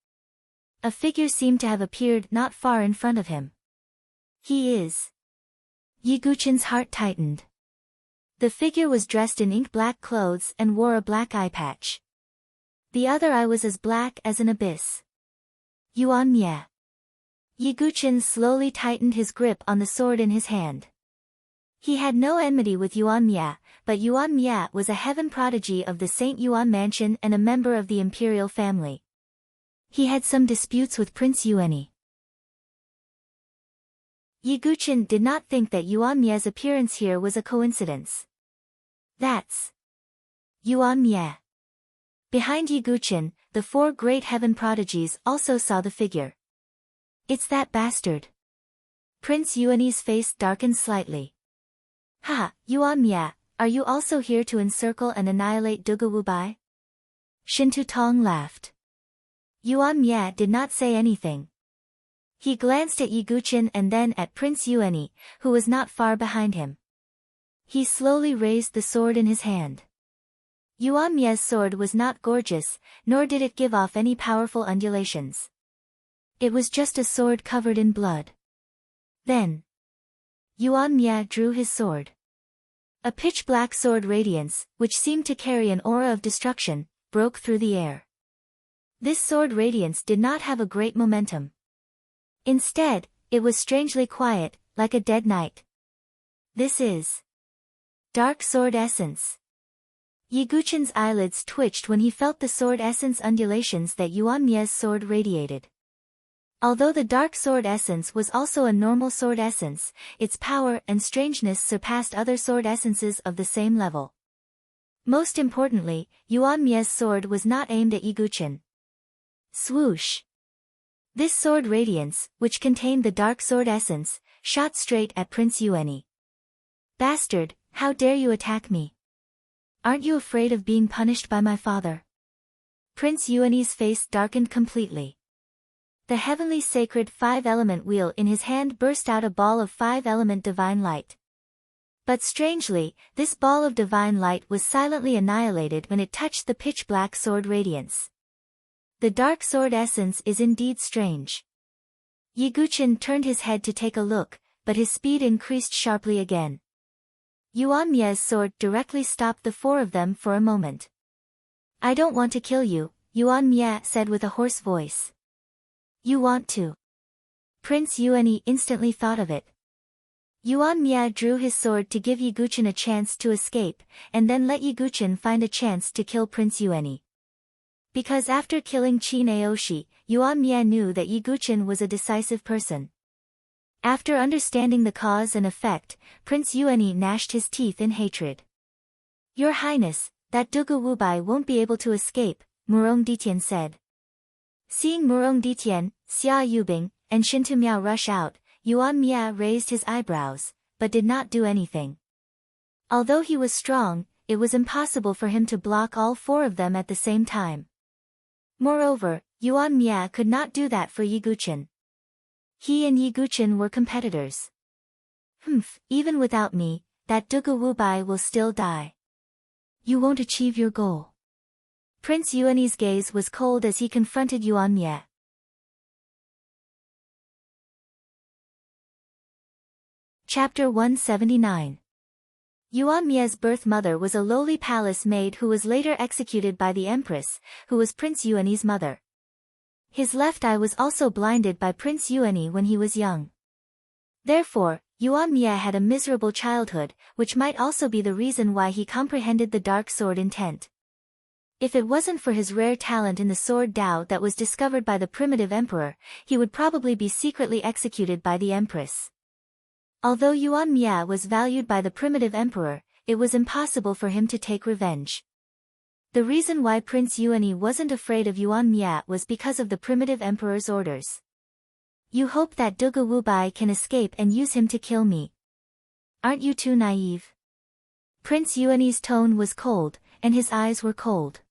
Speaker 1: A figure seemed to have appeared not far in front of him. He is. Yi Guqin's heart tightened. The figure was dressed in ink-black clothes and wore a black eye patch. The other eye was as black as an abyss. Yuan Mie. Yi Guqin slowly tightened his grip on the sword in his hand. He had no enmity with Yuan Mie, but Yuan Mie was a heaven prodigy of the Saint Yuan mansion and a member of the imperial family. He had some disputes with Prince Yuani. Yi Guqin did not think that Yuan Mie's appearance here was a coincidence. That's Yuan Mie. Behind Yi Guqin, the 4 great heaven prodigies also saw the figure. It's that bastard. Prince Yuani's face darkened slightly. Ha, Yuan Mie, are you also here to encircle and annihilate Dugu Wubai? Shintu Tong laughed. Yuan Mie did not say anything. He glanced at Yi Guqin and then at Prince Yuani, who was not far behind him. He slowly raised the sword in his hand. Yuan Mie's sword was not gorgeous, nor did it give off any powerful undulations. It was just a sword covered in blood. Then, Yuan Mie drew his sword. A pitch-black sword radiance, which seemed to carry an aura of destruction, broke through the air. This sword radiance did not have a great momentum. Instead, it was strangely quiet, like a dead night. This is Dark Sword Essence. Yi Guqin's eyelids twitched when he felt the sword essence undulations that Yuan Mie's sword radiated. Although the Dark Sword Essence was also a normal sword essence, its power and strangeness surpassed other sword essences of the same level. Most importantly, Yuan Mie's sword was not aimed at Yi Guqin. Swoosh! This sword radiance, which contained the Dark Sword Essence, shot straight at Prince Yuani. Bastard, how dare you attack me? Aren't you afraid of being punished by my father? Prince Yuani's face darkened completely. The heavenly sacred 5-element wheel in his hand burst out a ball of 5-element divine light. But strangely, this ball of divine light was silently annihilated when it touched the pitch-black sword radiance. The Dark Sword Essence is indeed strange. Yi Guqin turned his head to take a look, but his speed increased sharply again. Yuan Mie's sword directly stopped the 4 of them for a moment. I don't want to kill you, Yuan Mie said with a hoarse voice. You want to? Prince Yuani instantly thought of it. Yuan Mie drew his sword to give Yi Guqin a chance to escape, and then let Yi Guqin find a chance to kill Prince Yuani. Because after killing Qin Aoshi, Yuan Mie knew that Yi Guqin was a decisive person. After understanding the cause and effect, Prince Yuani gnashed his teeth in hatred. Your Highness, that Dugu Wubai won't be able to escape, Murong Ditian said. Seeing Murong Ditian, Xia Yubing, and Shintu Miao rush out, Yuan Mia raised his eyebrows, but did not do anything. Although he was strong, it was impossible for him to block all four of them at the same time. Moreover, Yuan Mia could not do that for Yi Guqin. He and Yi Guqin were competitors. Even without me, that Dugu Wubai will still die. You won't achieve your goal. Prince Yuan's gaze was cold as he confronted Yuan Mia. Chapter 179. Yuan Mia's birth mother was a lowly palace maid who was later executed by the empress, who was Prince Yuan's mother. His left eye was also blinded by Prince Yuan when he was young. Therefore, Yuan Mia had a miserable childhood, which might also be the reason why he comprehended the dark sword intent. If it wasn't for his rare talent in the sword Dao that was discovered by the primitive emperor, he would probably be secretly executed by the empress. Although Yuan Mia was valued by the primitive emperor, it was impossible for him to take revenge. The reason why Prince Yuan wasn't afraid of Yuan Mia was because of the primitive emperor's orders. You hope that Dugu Wubai can escape and use him to kill me. Aren't you too naive? Prince Yuan's tone was cold, and his eyes were cold.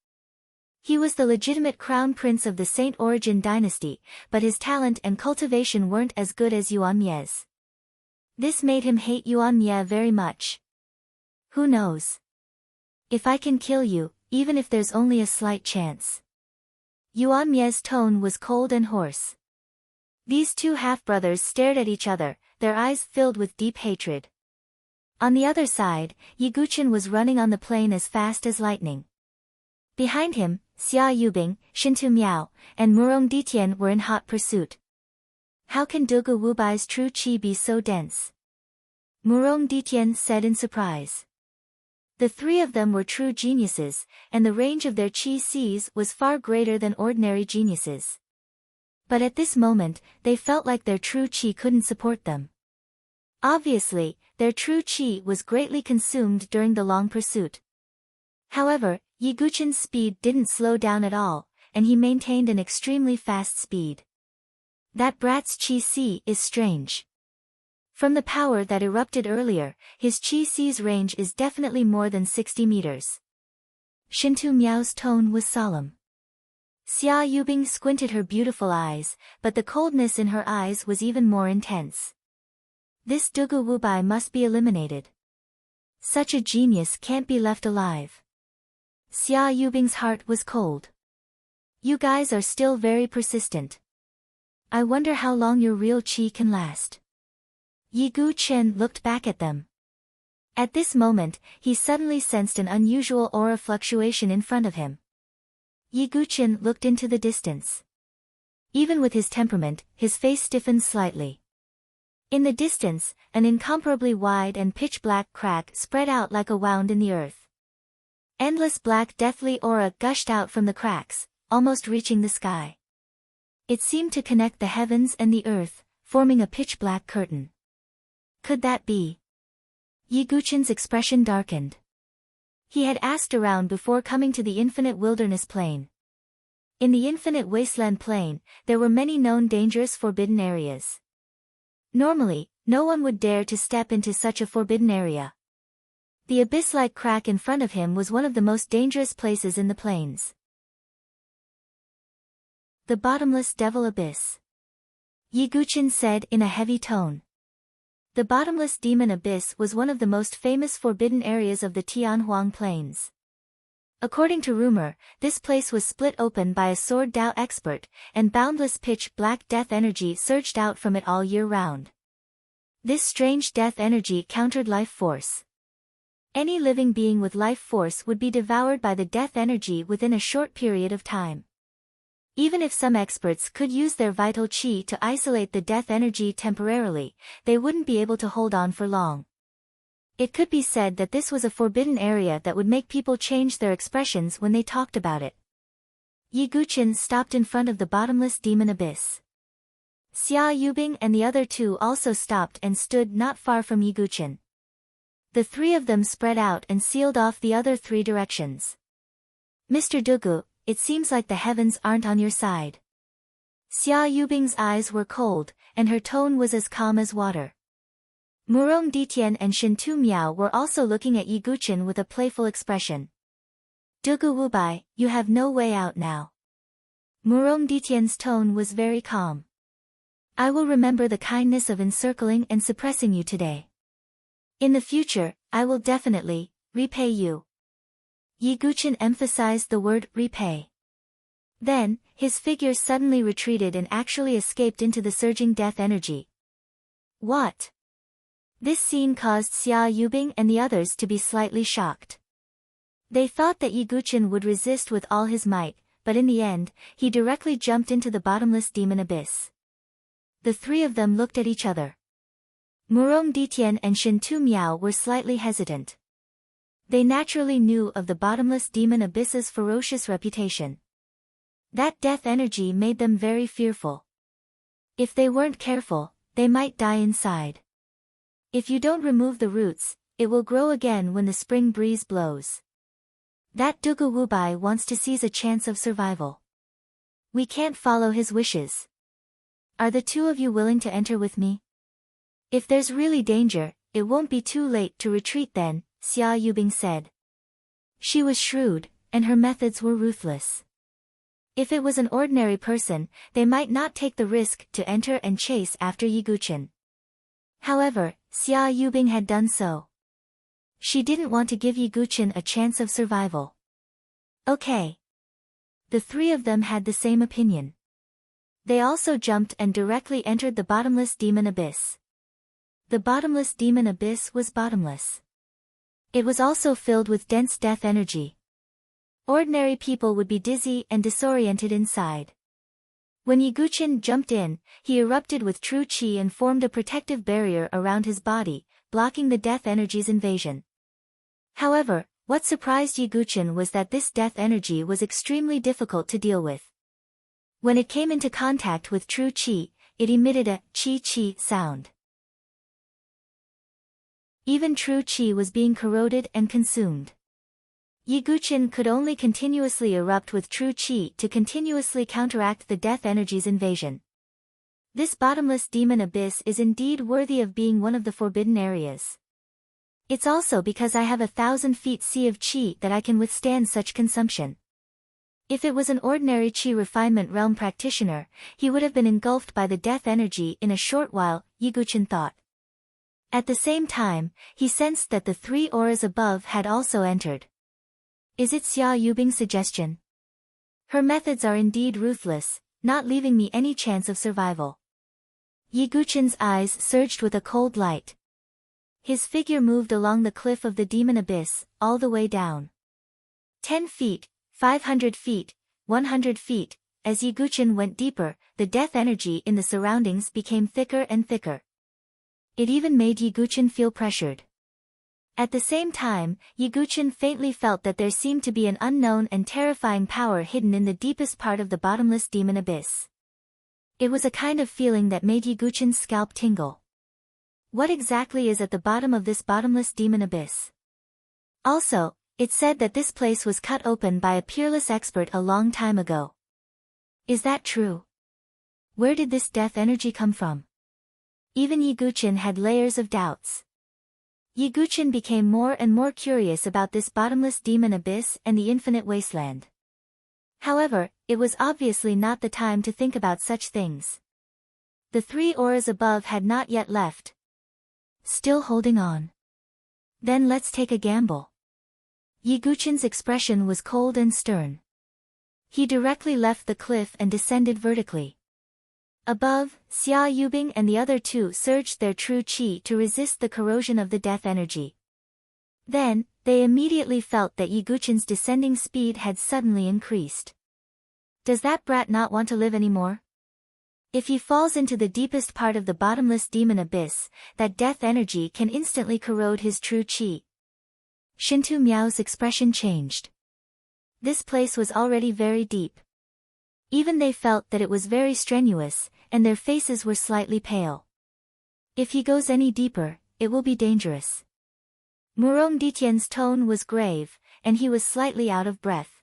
Speaker 1: He was the legitimate crown prince of the Saint Origin dynasty, but his talent and cultivation weren't as good as Yuan Mia's. This made him hate Yuan Mia very much. Who knows? If I can kill you, even if there's only a slight chance. Yuan Mia's tone was cold and hoarse. These two half-brothers stared at each other, their eyes filled with deep hatred. On the other side, Yi Guqin was running on the plain as fast as lightning. Behind him, Xia Yubing, Shintu Miao, and Murong Ditian were in hot pursuit. How can Dugu Wubai's true qi be so dense? Murong Ditian said in surprise. The three of them were true geniuses, and the range of their qi seas was far greater than ordinary geniuses. But at this moment, they felt like their true qi couldn't support them. Obviously, their true qi was greatly consumed during the long pursuit. However, Yi Guqin's speed didn't slow down at all, and he maintained an extremely fast speed. That brat's qi is strange. From the power that erupted earlier, his qi-ci's range is definitely more than 60 meters. Shintu Miao's tone was solemn. Xia Yubing squinted her beautiful eyes, but the coldness in her eyes was even more intense. This Dugu Wubai must be eliminated. Such a genius can't be left alive. Xia Yubing's heart was cold. You guys are still very persistent. I wonder how long your real qi can last. Yi Guqin looked back at them. At this moment, he suddenly sensed an unusual aura fluctuation in front of him. Yi Guqin looked into the distance. Even with his temperament, his face stiffened slightly. In the distance, an incomparably wide and pitch-black crack spread out like a wound in the earth. Endless black deathly aura gushed out from the cracks, almost reaching the sky. It seemed to connect the heavens and the earth, forming a pitch-black curtain. Could that be? Yi Guqin's expression darkened. He had asked around before coming to the infinite wilderness plain. In the infinite wasteland plain, there were many known dangerous forbidden areas. Normally, no one would dare to step into such a forbidden area. The abyss-like crack in front of him was one of the most dangerous places in the plains. The bottomless devil abyss. Yi Guqin said in a heavy tone. The bottomless demon abyss was one of the most famous forbidden areas of the Tianhuang Plains. According to rumor, this place was split open by a sword Dao expert, and boundless pitch-black death energy surged out from it all year round. This strange death energy countered life force. Any living being with life force would be devoured by the death energy within a short period of time. Even if some experts could use their vital qi to isolate the death energy temporarily, they wouldn't be able to hold on for long. It could be said that this was a forbidden area that would make people change their expressions when they talked about it. Yi Guqin stopped in front of the bottomless demon abyss. Xia Yubing and the other two also stopped and stood not far from Yi Guqin. The three of them spread out and sealed off the other three directions. Mr. Dugu, it seems like the heavens aren't on your side. Xia Yubing's eyes were cold, and her tone was as calm as water. Murong Ditian and Shin Tu Miao were also looking at Yi Guqin with a playful expression. Dugu Wubai, you have no way out now. Murong Ditian's tone was very calm. I will remember the kindness of encircling and suppressing you today. In the future, I will definitely repay you. Yi Guqin emphasized the word repay. Then, his figure suddenly retreated and actually escaped into the surging death energy. What? This scene caused Xia Yubing and the others to be slightly shocked. They thought that Yi Guqin would resist with all his might, but in the end, he directly jumped into the bottomless demon abyss. The three of them looked at each other. Murong Ditian and Shin Tu Miao were slightly hesitant. They naturally knew of the bottomless demon abyss's ferocious reputation. That death energy made them very fearful. If they weren't careful, they might die inside. If you don't remove the roots, it will grow again when the spring breeze blows. That Dugu Wubai wants to seize a chance of survival. We can't follow his wishes. Are the two of you willing to enter with me? If there's really danger, it won't be too late to retreat then, Xia Yubing said. She was shrewd, and her methods were ruthless. If it was an ordinary person, they might not take the risk to enter and chase after Yi Guqin. However, Xia Yubing had done so. She didn't want to give Yi Guqin a chance of survival. Okay. The three of them had the same opinion. They also jumped and directly entered the bottomless demon abyss. The bottomless demon abyss was bottomless. It was also filled with dense death energy. Ordinary people would be dizzy and disoriented inside. When Yi Guqin jumped in, he erupted with true qi and formed a protective barrier around his body, blocking the death energy's invasion. However, what surprised Yi Guqin was that this death energy was extremely difficult to deal with. When it came into contact with true qi, it emitted a qi-qi sound. Even true qi was being corroded and consumed. Yi Guqin could only continuously erupt with true qi to continuously counteract the death energy's invasion. This bottomless demon abyss is indeed worthy of being one of the forbidden areas. It's also because I have 1,000 feet sea of qi that I can withstand such consumption. If it was an ordinary qi refinement realm practitioner, he would have been engulfed by the death energy in a short while, Yi Guqin thought. At the same time, he sensed that the three auras above had also entered. Is it Xia Yubing's suggestion? Her methods are indeed ruthless, not leaving me any chance of survival. Yi Guqin's eyes surged with a cold light. His figure moved along the cliff of the demon abyss, all the way down. 10 feet, 500 feet, 100 feet, as Yi Guqin went deeper, the death energy in the surroundings became thicker and thicker. It even made Yi Guqin feel pressured. At the same time, Yi Guqin faintly felt that there seemed to be an unknown and terrifying power hidden in the deepest part of the bottomless demon abyss. It was a kind of feeling that made Yi Guqin's scalp tingle. What exactly is at the bottom of this bottomless demon abyss? Also, it said that this place was cut open by a peerless expert a long time ago. Is that true? Where did this death energy come from? Even Yi Guqin had layers of doubts. Yi Guqin became more and more curious about this bottomless demon abyss and the infinite wasteland. However, it was obviously not the time to think about such things. The three auras above had not yet left. Still holding on. Then let's take a gamble. Yi Guqin's expression was cold and stern. He directly left the cliff and descended vertically. Above, Xia Yubing and the other two surged their true qi to resist the corrosion of the death energy. Then, they immediately felt that Yi Guqin's descending speed had suddenly increased. Does that brat not want to live anymore? If he falls into the deepest part of the bottomless demon abyss, that death energy can instantly corrode his true qi. Shin Tu Miao's expression changed. This place was already very deep. Even they felt that it was very strenuous, and their faces were slightly pale. If he goes any deeper, it will be dangerous. Murong Ditian's tone was grave, and he was slightly out of breath.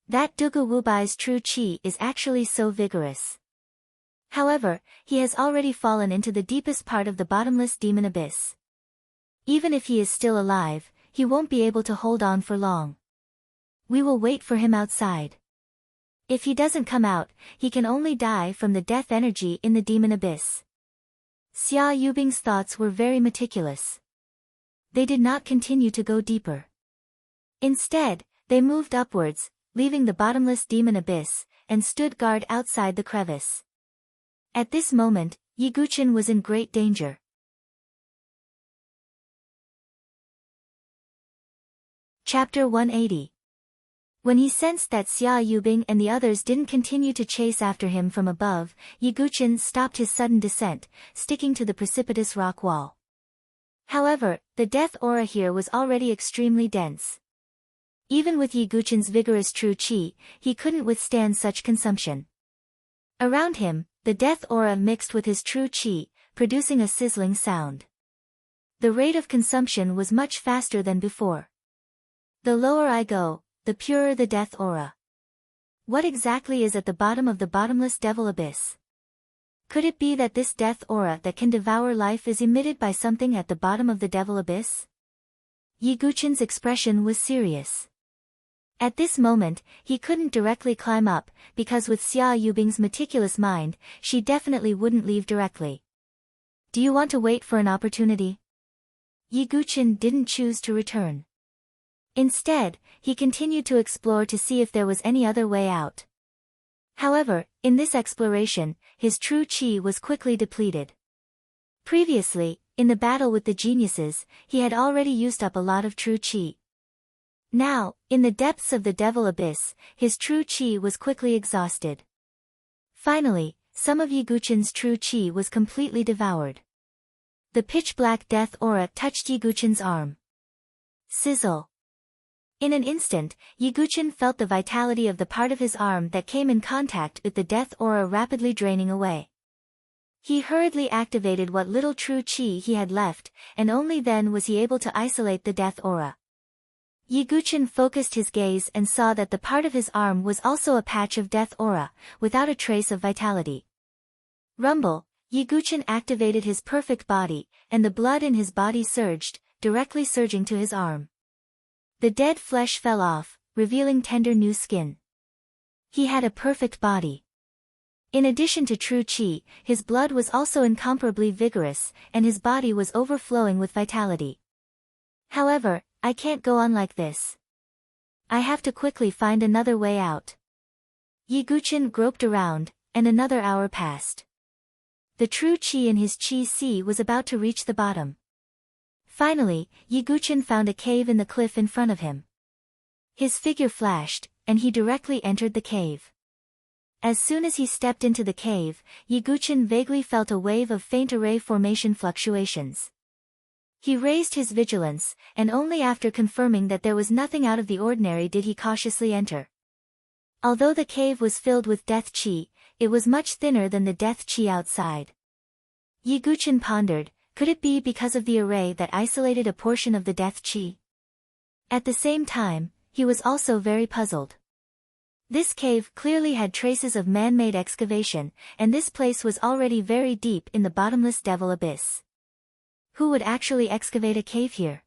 Speaker 1: That Dugu Wubai's true qi is actually so vigorous. However, he has already fallen into the deepest part of the bottomless demon abyss. Even if he is still alive, he won't be able to hold on for long. We will wait for him outside. If he doesn't come out, he can only die from the death energy in the demon abyss. Xia Yubing's thoughts were very meticulous. They did not continue to go deeper. Instead, they moved upwards, leaving the bottomless demon abyss, and stood guard outside the crevice. At this moment, Yi Guqin was in great danger. Chapter 180. When he sensed that Xia Yubing and the others didn't continue to chase after him from above, Yi Guqin stopped his sudden descent, sticking to the precipitous rock wall. However, the death aura here was already extremely dense. Even with Yi Guqin's vigorous true qi, he couldn't withstand such consumption. Around him, the death aura mixed with his true qi, producing a sizzling sound. The rate of consumption was much faster than before. The lower I go, the purer the death aura. What exactly is at the bottom of the bottomless devil abyss? Could it be that this death aura that can devour life is emitted by something at the bottom of the devil abyss? Yi Guqin's expression was serious. At this moment, he couldn't directly climb up, because with Xia Yubing's meticulous mind, she definitely wouldn't leave directly. Do you want to wait for an opportunity? Yi Guqin didn't choose to return. Instead, he continued to explore to see if there was any other way out. However, in this exploration, his true qi was quickly depleted. Previously, in the battle with the geniuses, he had already used up a lot of true qi. Now, in the depths of the devil abyss, his true qi was quickly exhausted. Finally, some of Yi Guqin's true qi was completely devoured. The pitch-black death aura touched Yi Guqin's arm. Sizzle. In an instant, Yi Guqin felt the vitality of the part of his arm that came in contact with the death aura rapidly draining away. He hurriedly activated what little true qi he had left, and only then was he able to isolate the death aura. Yi Guqin focused his gaze and saw that the part of his arm was also a patch of death aura, without a trace of vitality. Rumble, Yi Guqin activated his perfect body, and the blood in his body surged, directly surging to his arm. The dead flesh fell off, revealing tender new skin. He had a perfect body. In addition to true qi, his blood was also incomparably vigorous, and his body was overflowing with vitality. However, I can't go on like this. I have to quickly find another way out. Yi Guqin groped around, and another hour passed. The true qi in his qi sea was about to reach the bottom. Finally, Yi Guqin found a cave in the cliff in front of him. His figure flashed, and he directly entered the cave. As soon as he stepped into the cave, Yi Guqin vaguely felt a wave of faint array formation fluctuations. He raised his vigilance, and only after confirming that there was nothing out of the ordinary did he cautiously enter. Although the cave was filled with death qi, it was much thinner than the death qi outside. Yi Guqin pondered, could it be because of the array that isolated a portion of the death qi? At the same time, he was also very puzzled. This cave clearly had traces of man-made excavation, and this place was already very deep in the bottomless devil abyss. Who would actually excavate a cave here?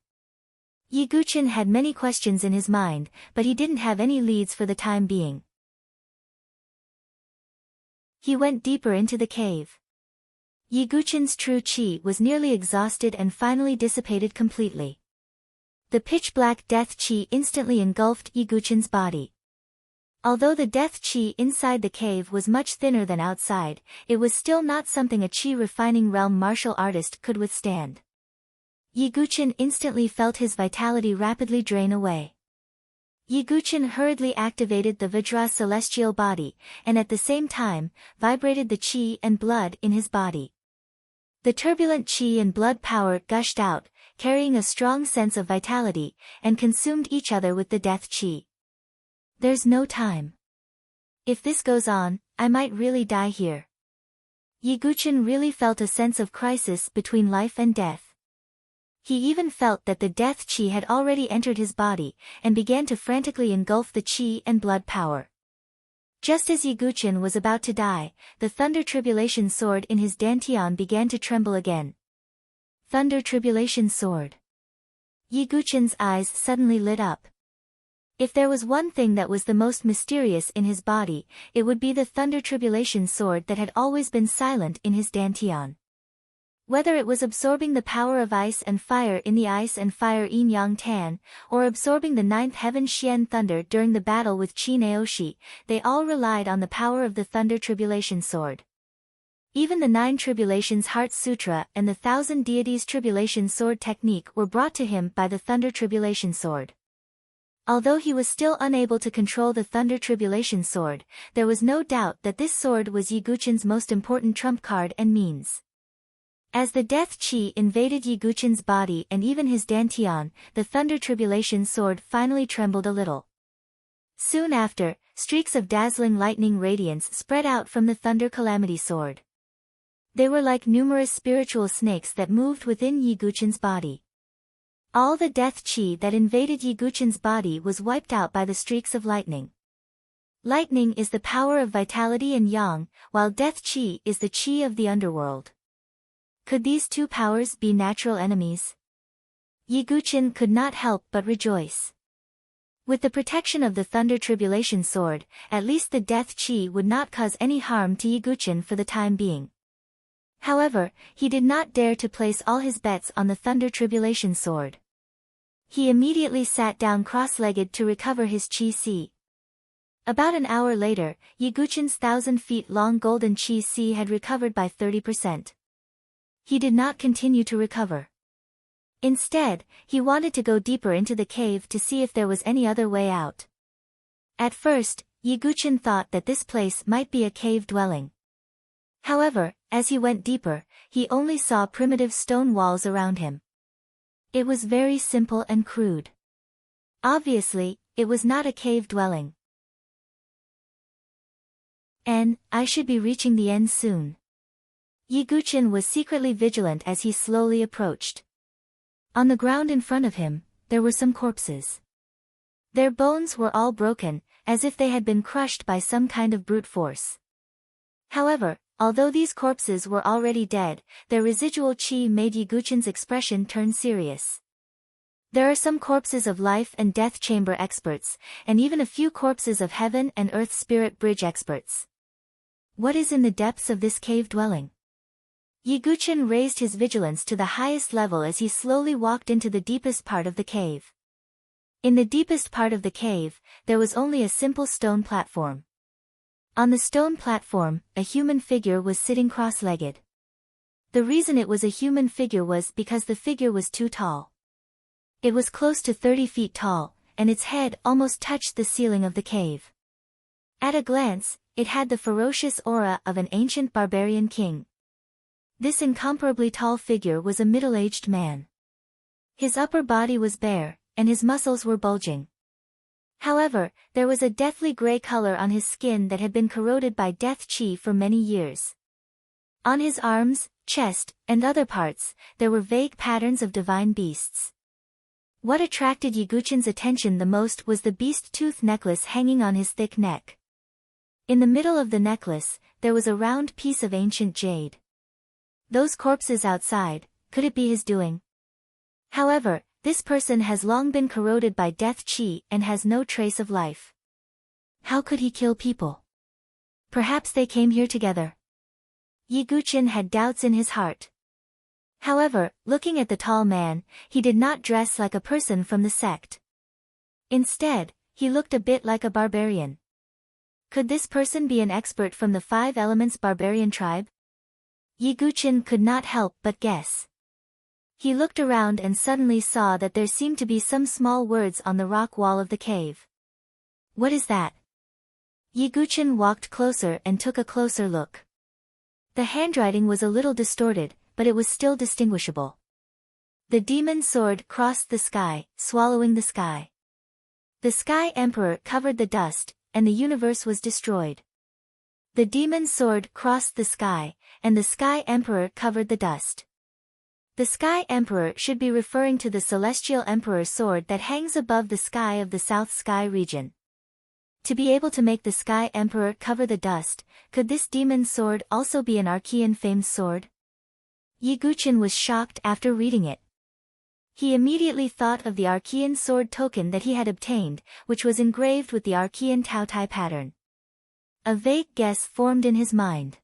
Speaker 1: Yi Guqin had many questions in his mind, but he didn't have any leads for the time being. He went deeper into the cave. Yi Guqin's true qi was nearly exhausted and finally dissipated completely. The pitch-black death qi instantly engulfed Yi Guqin's body. Although the death qi inside the cave was much thinner than outside, it was still not something a qi-refining realm martial artist could withstand. Yi Guqin instantly felt his vitality rapidly drain away. Yi Guqin hurriedly activated the Vajra celestial body, and at the same time, vibrated the qi and blood in his body. The turbulent qi and blood power gushed out, carrying a strong sense of vitality, and consumed each other with the death qi. There's no time. If this goes on, I might really die here. Yi Guqin really felt a sense of crisis between life and death. He even felt that the death qi had already entered his body, and began to frantically engulf the qi and blood power. Just as Yiguchin was about to die, the Thunder Tribulation Sword in his dantian began to tremble again. Thunder Tribulation Sword. Yiguchin's eyes suddenly lit up. If there was one thing that was the most mysterious in his body, it would be the Thunder Tribulation Sword that had always been silent in his dantian. Whether it was absorbing the power of ice and fire in the ice and fire yin-yang tan, or absorbing the ninth heaven Xian thunder during the battle with Qin Aoshi, they all relied on the power of the Thunder Tribulation Sword. Even the Nine Tribulations Heart Sutra and the Thousand Deities Tribulation Sword technique were brought to him by the Thunder Tribulation Sword. Although he was still unable to control the Thunder Tribulation Sword, there was no doubt that this sword was Yiguchin's most important trump card and means. As the death chi invaded Yiguchin's body and even his dantian, the Thunder Tribulation Sword finally trembled a little. Soon after, streaks of dazzling lightning radiance spread out from the Thunder Calamity Sword. They were like numerous spiritual snakes that moved within Yiguchin's body. All the death chi that invaded Yiguchin's body was wiped out by the streaks of lightning. Lightning is the power of vitality and yang, while death chi is the chi of the underworld. Could these two powers be natural enemies? Yiguchin could not help but rejoice. With the protection of the Thunder Tribulation Sword, at least the death chi would not cause any harm to Yiguchin for the time being. However, he did not dare to place all his bets on the Thunder Tribulation Sword. He immediately sat down cross-legged to recover his chi-si. About an hour later, Yiguchin's 1,000 feet long golden chi-si had recovered by 30%. He did not continue to recover. Instead, he wanted to go deeper into the cave to see if there was any other way out. At first, Yiguchin thought that this place might be a cave dwelling. However, as he went deeper, he only saw primitive stone walls around him. It was very simple and crude. Obviously, it was not a cave dwelling. I should be reaching the end soon. Yiguchin was secretly vigilant as he slowly approached. On the ground in front of him, there were some corpses. Their bones were all broken, as if they had been crushed by some kind of brute force. However, although these corpses were already dead, their residual chi made Yiguchin's expression turn serious. There are some corpses of life and death chamber experts, and even a few corpses of heaven and earth spirit bridge experts. What is in the depths of this cave dwelling? Yiguchin raised his vigilance to the highest level as he slowly walked into the deepest part of the cave. In the deepest part of the cave, there was only a simple stone platform. On the stone platform, a human figure was sitting cross-legged. The reason it was a human figure was because the figure was too tall. It was close to 30 feet tall, and its head almost touched the ceiling of the cave. At a glance, it had the ferocious aura of an ancient barbarian king. This incomparably tall figure was a middle-aged man. His upper body was bare, and his muscles were bulging. However, there was a deathly gray color on his skin that had been corroded by death chi for many years. On his arms, chest, and other parts, there were vague patterns of divine beasts. What attracted Yiguchin's attention the most was the beast tooth necklace hanging on his thick neck. In the middle of the necklace, there was a round piece of ancient jade. Those corpses outside, could it be his doing? However, this person has long been corroded by death chi and has no trace of life. How could he kill people? Perhaps they came here together. Yiguchin had doubts in his heart. However, looking at the tall man, he did not dress like a person from the sect. Instead, he looked a bit like a barbarian. Could this person be an expert from the Five Elements barbarian tribe? Yiguchin could not help but guess. He looked around and suddenly saw that there seemed to be some small words on the rock wall of the cave. What is that? Yiguchin walked closer and took a closer look. The handwriting was a little distorted, but it was still distinguishable. The demon sword crossed the sky, swallowing the sky. The Sky Emperor covered the dust, and the universe was destroyed. The demon sword crossed the sky, and the Sky Emperor covered the dust. The Sky Emperor should be referring to the Celestial Emperor sword that hangs above the sky of the South Sky region. To be able to make the Sky Emperor cover the dust, could this demon sword also be an Archean famed sword? Yiguchin was shocked after reading it. He immediately thought of the Archean sword token that he had obtained, which was engraved with the Archean Taotai pattern. A vague guess formed in his mind.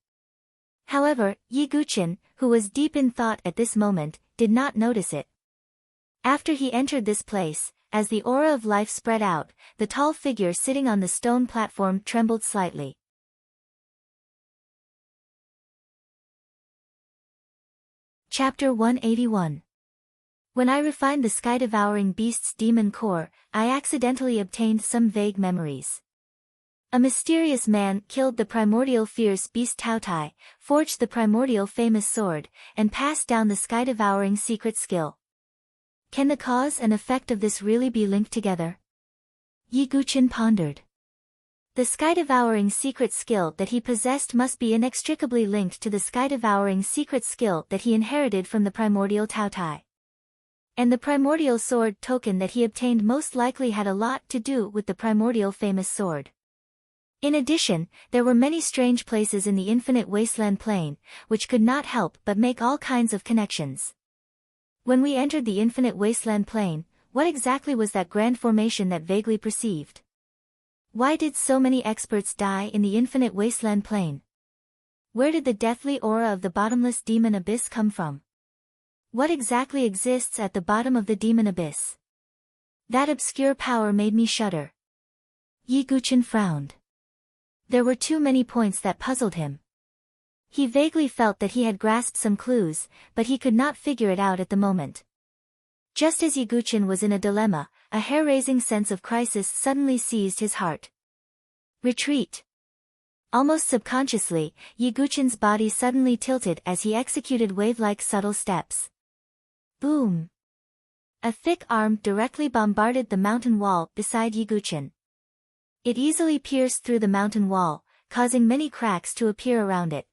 Speaker 1: However, Yiguchin, who was deep in thought at this moment, did not notice it. After he entered this place, as the aura of life spread out, the tall figure sitting on the stone platform trembled slightly. Chapter 181. When I refined the sky-devouring beast's demon core, I accidentally obtained some vague memories. A mysterious man killed the primordial fierce beast Taotai, forged the primordial famous sword, and passed down the sky-devouring secret skill. Can the cause and effect of this really be linked together? Yiguchin pondered. The sky-devouring secret skill that he possessed must be inextricably linked to the sky-devouring secret skill that he inherited from the primordial Taotai. And the primordial sword token that he obtained most likely had a lot to do with the primordial famous sword. In addition, there were many strange places in the infinite wasteland plane, which could not help but make all kinds of connections. When we entered the infinite wasteland plane, what exactly was that grand formation that vaguely perceived? Why did so many experts die in the infinite wasteland plane? Where did the deathly aura of the bottomless demon abyss come from? What exactly exists at the bottom of the demon abyss? That obscure power made me shudder. Yiguchin frowned. There were too many points that puzzled him. He vaguely felt that he had grasped some clues, but he could not figure it out at the moment. Just as Yiguchin was in a dilemma, a hair-raising sense of crisis suddenly seized his heart. Retreat. Almost subconsciously, Yiguchin's body suddenly tilted as he executed wave-like subtle steps. Boom! A thick arm directly bombarded the mountain wall beside Yiguchin. It easily pierced through the mountain wall, causing many cracks to appear around it.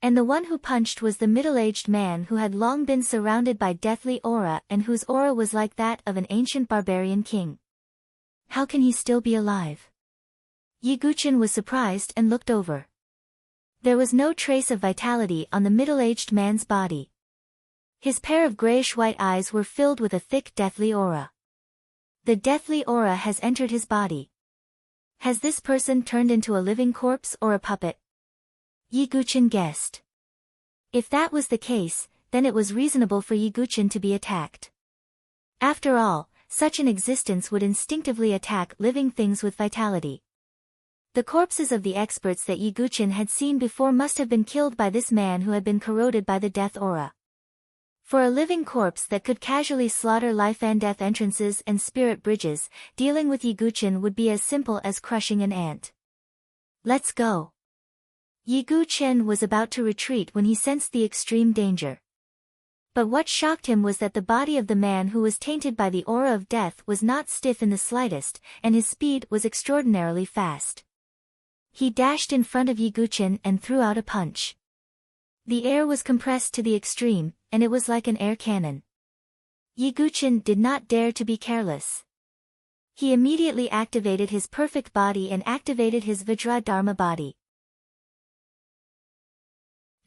Speaker 1: And the one who punched was the middle-aged man who had long been surrounded by deathly aura and whose aura was like that of an ancient barbarian king. How can he still be alive? Yiguchin was surprised and looked over. There was no trace of vitality on the middle-aged man's body. His pair of grayish-white eyes were filled with a thick deathly aura. The deathly aura has entered his body. Has this person turned into a living corpse or a puppet? Yiguchin guessed. If that was the case, then it was reasonable for Yiguchin to be attacked. After all, such an existence would instinctively attack living things with vitality. The corpses of the experts that Yiguchin had seen before must have been killed by this man who had been corroded by the death aura. For a living corpse that could casually slaughter life and death entrances and spirit bridges, dealing with Yiguchin would be as simple as crushing an ant. Let's go. Yiguchin was about to retreat when he sensed the extreme danger. But what shocked him was that the body of the man who was tainted by the aura of death was not stiff in the slightest, and his speed was extraordinarily fast. He dashed in front of Yiguchin and threw out a punch. The air was compressed to the extreme, and it was like an air cannon. Yiguchin did not dare to be careless. He immediately activated his perfect body and activated his Vajra Dharma body.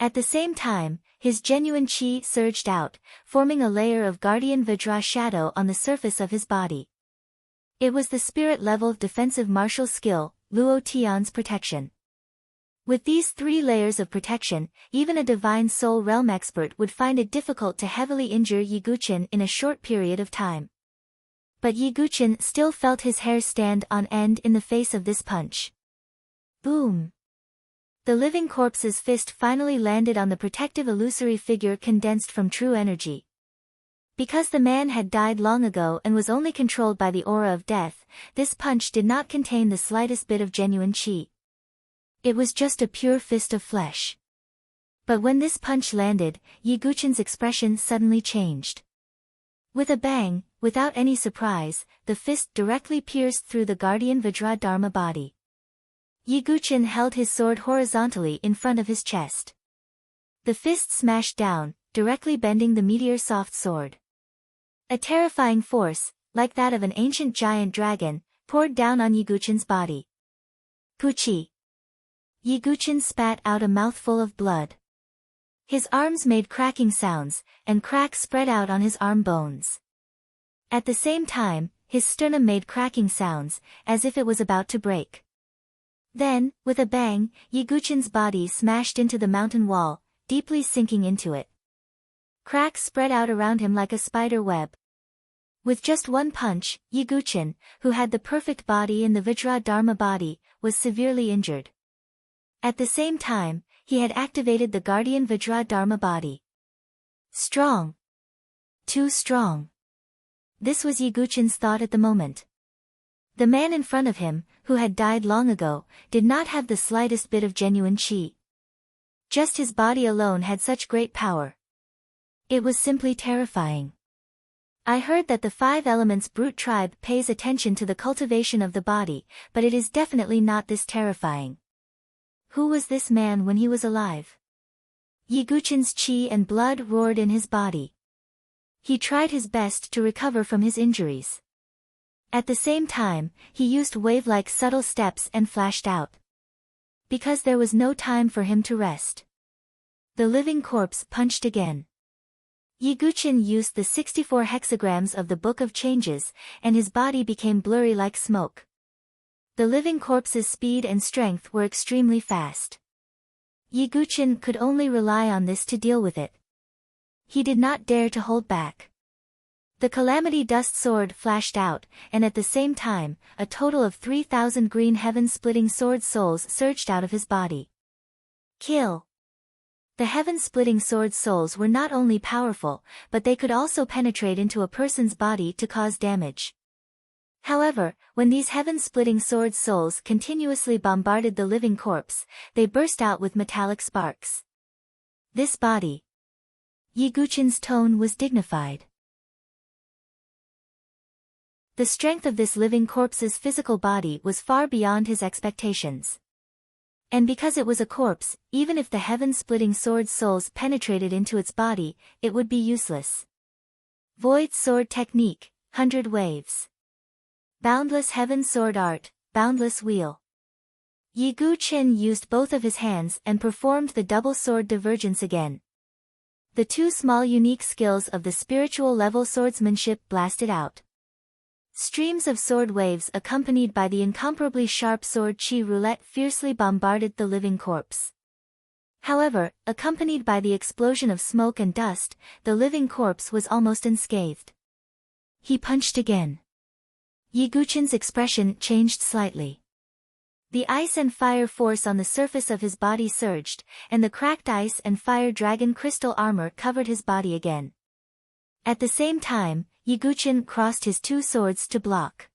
Speaker 1: At the same time, his genuine chi surged out, forming a layer of guardian Vajra shadow on the surface of his body. It was the spirit-level defensive martial skill, Luo Tian's protection. With these 3 layers of protection, even a divine soul realm expert would find it difficult to heavily injure Yiguchin in a short period of time. But Yiguchin still felt his hair stand on end in the face of this punch. Boom! The living corpse's fist finally landed on the protective illusory figure condensed from true energy. Because the man had died long ago and was only controlled by the aura of death, this punch did not contain the slightest bit of genuine chi. It was just a pure fist of flesh. But when this punch landed, Yiguchin's expression suddenly changed. With a bang, without any surprise, the fist directly pierced through the guardian Vajra Dharma body. Yiguchin held his sword horizontally in front of his chest. The fist smashed down, directly bending the meteor-soft sword. A terrifying force, like that of an ancient giant dragon, poured down on Yiguchin's body. Puchi! Yiguchin spat out a mouthful of blood. His arms made cracking sounds, and cracks spread out on his arm bones. At the same time, his sternum made cracking sounds, as if it was about to break. Then, with a bang, Yiguchin's body smashed into the mountain wall, deeply sinking into it. Cracks spread out around him like a spider web. With just one punch, Yiguchin, who had the perfect body in the Vajra Dharma body, was severely injured. At the same time, he had activated the guardian Vajra Dharma body. Strong. Too strong. This was Yiguchin's thought at the moment. The man in front of him, who had died long ago, did not have the slightest bit of genuine qi. Just his body alone had such great power. It was simply terrifying. I heard that the 5 elements brute tribe pays attention to the cultivation of the body, but it is definitely not this terrifying. Who was this man when he was alive? Yiguchin's qi and blood roared in his body. He tried his best to recover from his injuries. At the same time, he used wave-like subtle steps and flashed out. Because there was no time for him to rest. The living corpse punched again. Yiguchin used the 64 hexagrams of the Book of Changes, and his body became blurry like smoke. The living corpse's speed and strength were extremely fast. Yiguchin could only rely on this to deal with it. He did not dare to hold back. The Calamity Dust Sword flashed out, and at the same time, a total of 3,000 green heaven-splitting sword souls surged out of his body. Kill! The heaven-splitting sword souls were not only powerful, but they could also penetrate into a person's body to cause damage. However, when these heaven-splitting sword souls continuously bombarded the living corpse, they burst out with metallic sparks. This body. Yiguchin's tone was dignified. The strength of this living corpse's physical body was far beyond his expectations. And because it was a corpse, even if the heaven-splitting sword souls penetrated into its body, it would be useless. Void Sword Technique, 100 Waves. Boundless Heaven Sword Art, Boundless Wheel. Yiguchin used both of his hands and performed the double sword divergence again. The 2 small unique skills of the spiritual level swordsmanship blasted out. Streams of sword waves accompanied by the incomparably sharp sword chi roulette fiercely bombarded the living corpse. However, accompanied by the explosion of smoke and dust, the living corpse was almost unscathed. He punched again. Yiguchin's expression changed slightly. The ice and fire force on the surface of his body surged, and the cracked ice and fire dragon crystal armor covered his body again. At the same time, Yiguchin crossed his 2 swords to block.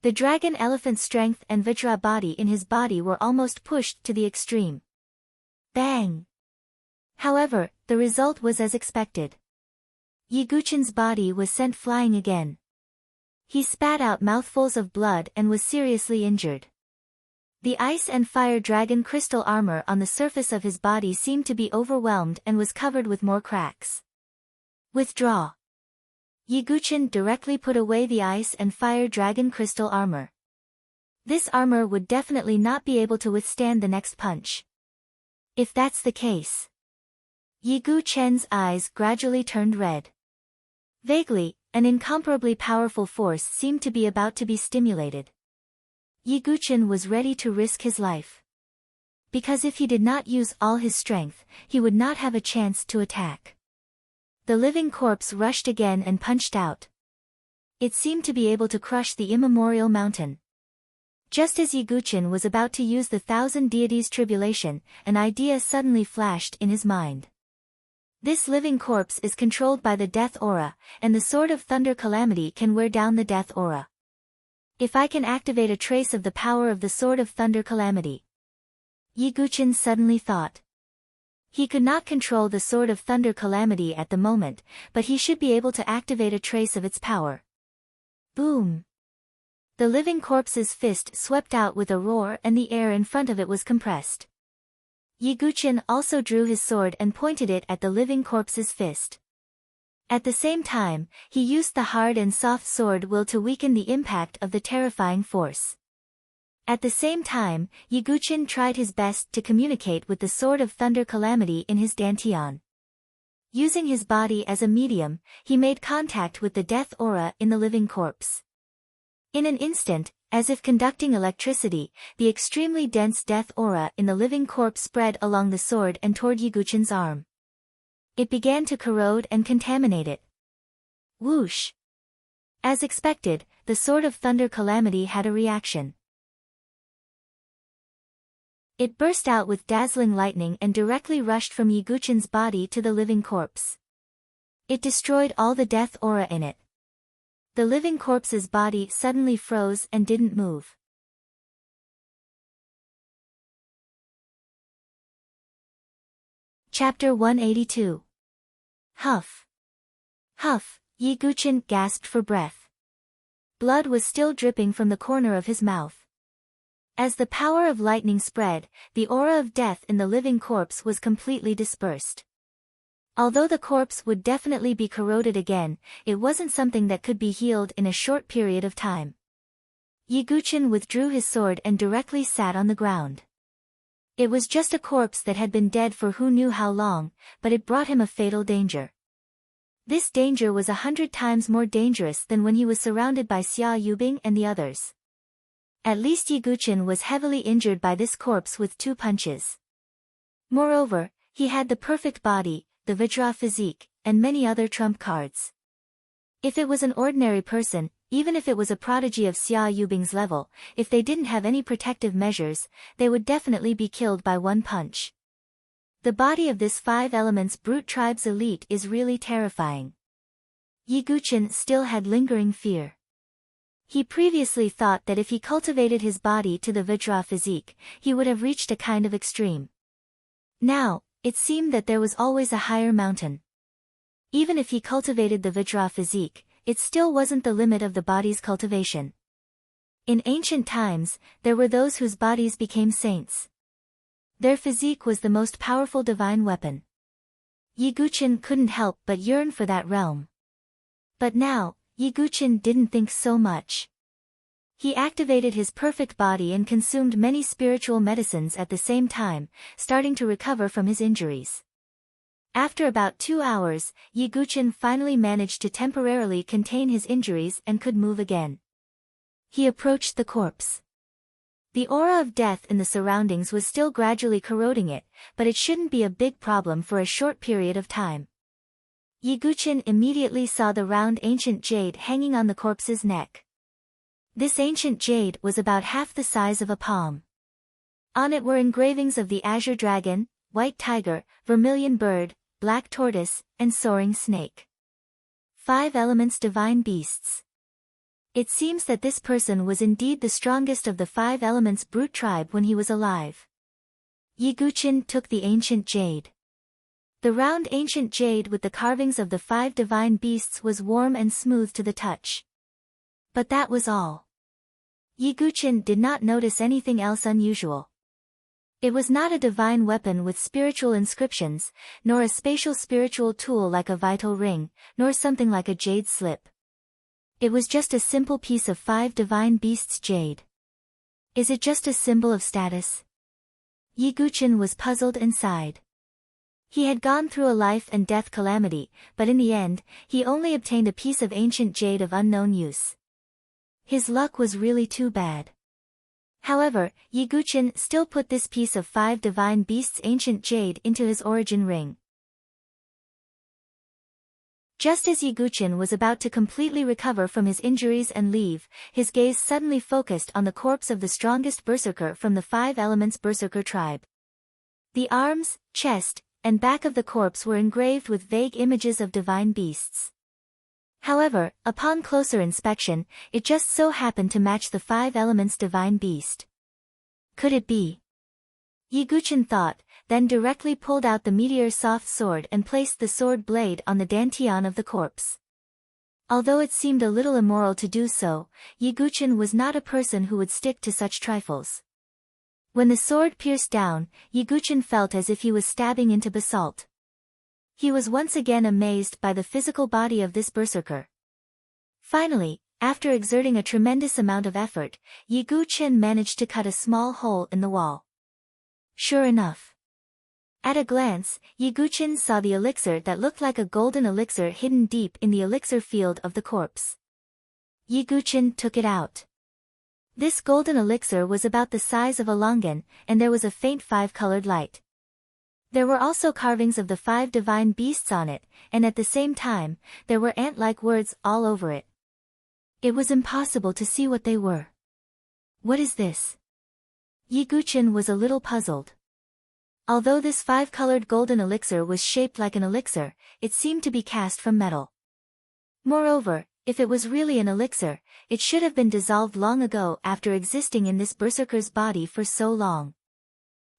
Speaker 1: The dragon elephant strength and Vajra body in his body were almost pushed to the extreme. Bang! However, the result was as expected. Yiguchin's body was sent flying again. He spat out mouthfuls of blood and was seriously injured. The ice and fire dragon crystal armor on the surface of his body seemed to be overwhelmed and was covered with more cracks. Withdraw. Yiguchin directly put away the ice and fire dragon crystal armor. This armor would definitely not be able to withstand the next punch. If that's the case. Yiguchin's eyes gradually turned red. Vaguely, an incomparably powerful force seemed to be about to be stimulated. Yiguchin was ready to risk his life. Because if he did not use all his strength, he would not have a chance to attack. The living corpse rushed again and punched out. It seemed to be able to crush the immemorial mountain. Just as Yiguchin was about to use the 1,000 deities tribulation, an idea suddenly flashed in his mind. This living corpse is controlled by the death aura, and the Sword of Thunder Calamity can wear down the death aura. If I can activate a trace of the power of the Sword of Thunder Calamity. Yiguchin suddenly thought. He could not control the Sword of Thunder Calamity at the moment, but he should be able to activate a trace of its power. Boom! The living corpse's fist swept out with a roar and the air in front of it was compressed. Yiguchin also drew his sword and pointed it at the living corpse's fist. At the same time, he used the hard and soft sword will to weaken the impact of the terrifying force. At the same time, Yiguchin tried his best to communicate with the Sword of Thunder Calamity in his dantian. Using his body as a medium, he made contact with the death aura in the living corpse. In an instant, as if conducting electricity, the extremely dense death aura in the living corpse spread along the sword and toward Yiguchin's arm. It began to corrode and contaminate it. Whoosh! As expected, the Sword of Thunder Calamity had a reaction. It burst out with dazzling lightning and directly rushed from Yiguchin's body to the living corpse. It destroyed all the death aura in it. The living corpse's body suddenly froze and didn't move. Chapter 182. Huff. Huff, Yiguchin gasped for breath. Blood was still dripping from the corner of his mouth. As the power of lightning spread, the aura of death in the living corpse was completely dispersed. Although the corpse would definitely be corroded again, it wasn't something that could be healed in a short period of time. Yiguchin withdrew his sword and directly sat on the ground. It was just a corpse that had been dead for who knew how long, but it brought him a fatal danger. This danger was 100 times more dangerous than when he was surrounded by Xia Yubing and the others. At least Yiguchin was heavily injured by this corpse with 2 punches. Moreover, he had the perfect body, the Vajra physique, and many other trump cards. If it was an ordinary person, even if it was a prodigy of Xia Yubing's level, if they didn't have any protective measures, they would definitely be killed by 1 punch. The body of this 5 elements brute tribe's elite is really terrifying. Yiguchin still had lingering fear. He previously thought that if he cultivated his body to the Vajra physique, he would have reached a kind of extreme. Now, it seemed that there was always a higher mountain. Even if he cultivated the Vajra physique, it still wasn't the limit of the body's cultivation. In ancient times, there were those whose bodies became saints. Their physique was the most powerful divine weapon. Yiguchin couldn't help but yearn for that realm. But now, Yiguchin didn't think so much. He activated his perfect body and consumed many spiritual medicines at the same time, starting to recover from his injuries. After about 2 hours, Yiguchin finally managed to temporarily contain his injuries and could move again. He approached the corpse. The aura of death in the surroundings was still gradually corroding it, but it shouldn't be a big problem for a short period of time. Yiguchin immediately saw the round ancient jade hanging on the corpse's neck. This ancient jade was about half the size of a palm. On it were engravings of the azure dragon, white tiger, vermilion bird, black tortoise, and soaring snake. 5 elements divine beasts. It seems that this person was indeed the strongest of the 5 elements brute tribe when he was alive. Yiguchin took the ancient jade. The round ancient jade with the carvings of the 5 divine beasts was warm and smooth to the touch. But that was all. Yiguchin did not notice anything else unusual. It was not a divine weapon with spiritual inscriptions, nor a spatial spiritual tool like a vital ring, nor something like a jade slip. It was just a simple piece of 5 divine beasts jade. Is it just a symbol of status? Yiguchin was puzzled and sighed. He had gone through a life and death calamity, but in the end, he only obtained a piece of ancient jade of unknown use. His luck was really too bad. However, Yiguchin still put this piece of 5 divine beasts ancient jade into his origin ring. Just as Yiguchin was about to completely recover from his injuries and leave, his gaze suddenly focused on the corpse of the strongest berserker from the 5 elements berserker tribe. The arms, chest, and back of the corpse were engraved with vague images of divine beasts. However, upon closer inspection, it just so happened to match the 5 elements divine beast. Could it be? Yiguchin thought, then directly pulled out the meteor soft sword and placed the sword blade on the dantian of the corpse. Although it seemed a little immoral to do so, Yiguchin was not a person who would stick to such trifles. When the sword pierced down, Yiguchin felt as if he was stabbing into basalt. He was once again amazed by the physical body of this berserker. Finally, after exerting a tremendous amount of effort, Yi Guqin managed to cut a small hole in the wall. Sure enough. At a glance, Yi Guqin saw the elixir that looked like a golden elixir hidden deep in the elixir field of the corpse. Yi Guqin took it out. This golden elixir was about the size of a longan, and there was a faint five-colored light. There were also carvings of the 5 divine beasts on it, and at the same time, there were ant-like words all over it. It was impossible to see what they were. What is this? Yi Guqin was a little puzzled. Although this 5-colored golden elixir was shaped like an elixir, it seemed to be cast from metal. Moreover, if it was really an elixir, it should have been dissolved long ago after existing in this berserker's body for so long.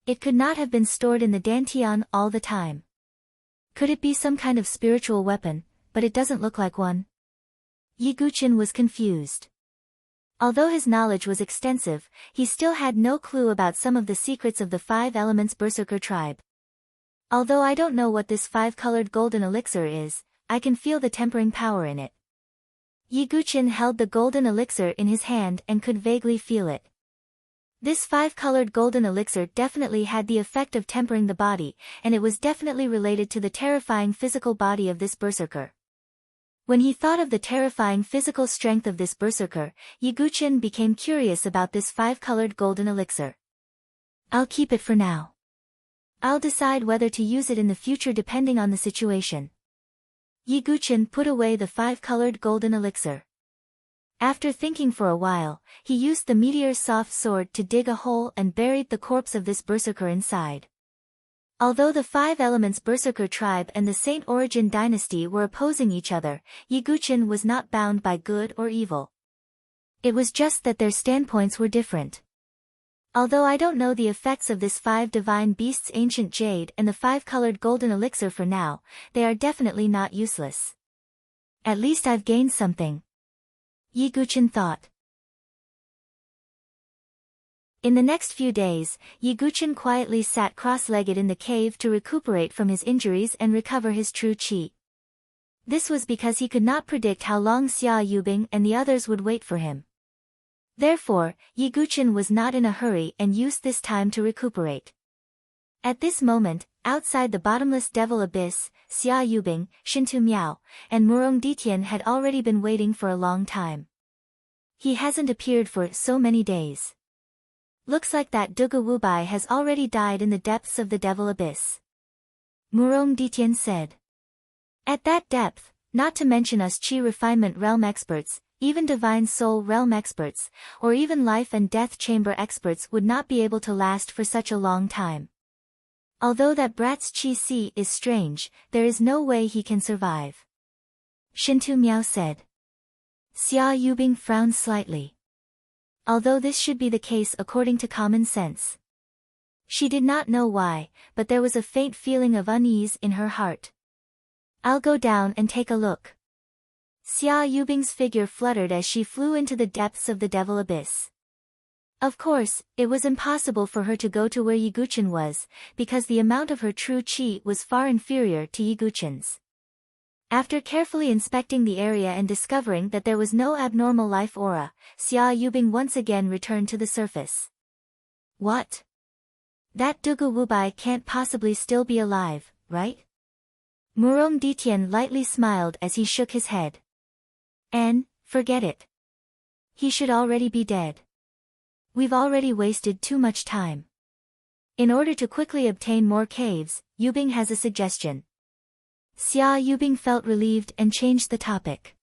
Speaker 1: It could not have been stored in the dantian all the time. Could it be some kind of spiritual weapon, but it doesn't look like one? Yi Guqin was confused. Although his knowledge was extensive, he still had no clue about some of the secrets of the 5 elements berserker tribe. Although I don't know what this 5-colored golden elixir is, I can feel the tempering power in it. Yi Guqin held the golden elixir in his hand and could vaguely feel it. This 5-colored golden elixir definitely had the effect of tempering the body, and it was definitely related to the terrifying physical body of this berserker. When he thought of the terrifying physical strength of this berserker, Yi Guqin became curious about this 5-colored golden elixir. I'll keep it for now. I'll decide whether to use it in the future depending on the situation. Yi Guqin put away the 5-colored golden elixir. After thinking for a while, he used the meteor's soft sword to dig a hole and buried the corpse of this berserker inside. Although the 5 elements berserker tribe and the Saint Origin dynasty were opposing each other, Yi Guqin was not bound by good or evil. It was just that their standpoints were different. Although I don't know the effects of this 5 divine beasts ancient jade and the 5-colored golden elixir for now, they are definitely not useless. At least I've gained something. Yi Guqin thought. In the next few days, Yi Guqin quietly sat cross-legged in the cave to recuperate from his injuries and recover his true qi. This was because he could not predict how long Xia Yubing and the others would wait for him. Therefore, Yi Guqin was not in a hurry and used this time to recuperate. At this moment, outside the bottomless devil abyss, Xia Yubing, Shintu Miao, and Murong Ditian had already been waiting for a long time. He hasn't appeared for so many days. Looks like that Duga Wubai has already died in the depths of the devil abyss. Murong Ditian said. At that depth, not to mention us Qi refinement realm experts, even divine soul realm experts, or even life and death chamber experts would not be able to last for such a long time. Although that brat's Qi Si is strange, there is no way he can survive. Shintu Miao said. Xia Yubing frowned slightly. Although this should be the case according to common sense. She did not know why, but there was a faint feeling of unease in her heart. I'll go down and take a look. Xia Yubing's figure fluttered as she flew into the depths of the devil abyss. Of course, it was impossible for her to go to where Yi Guqin was, because the amount of her true qi was far inferior to Yi Guqin's. After carefully inspecting the area and discovering that there was no abnormal life aura, Xia Yubing once again returned to the surface. What? That Dugu Wubai can't possibly still be alive, right? Murong Ditian lightly smiled as he shook his head. Forget it. He should already be dead. We've already wasted too much time. In order to quickly obtain more caves, Yubing has a suggestion. Xia Yubing felt relieved and changed the topic.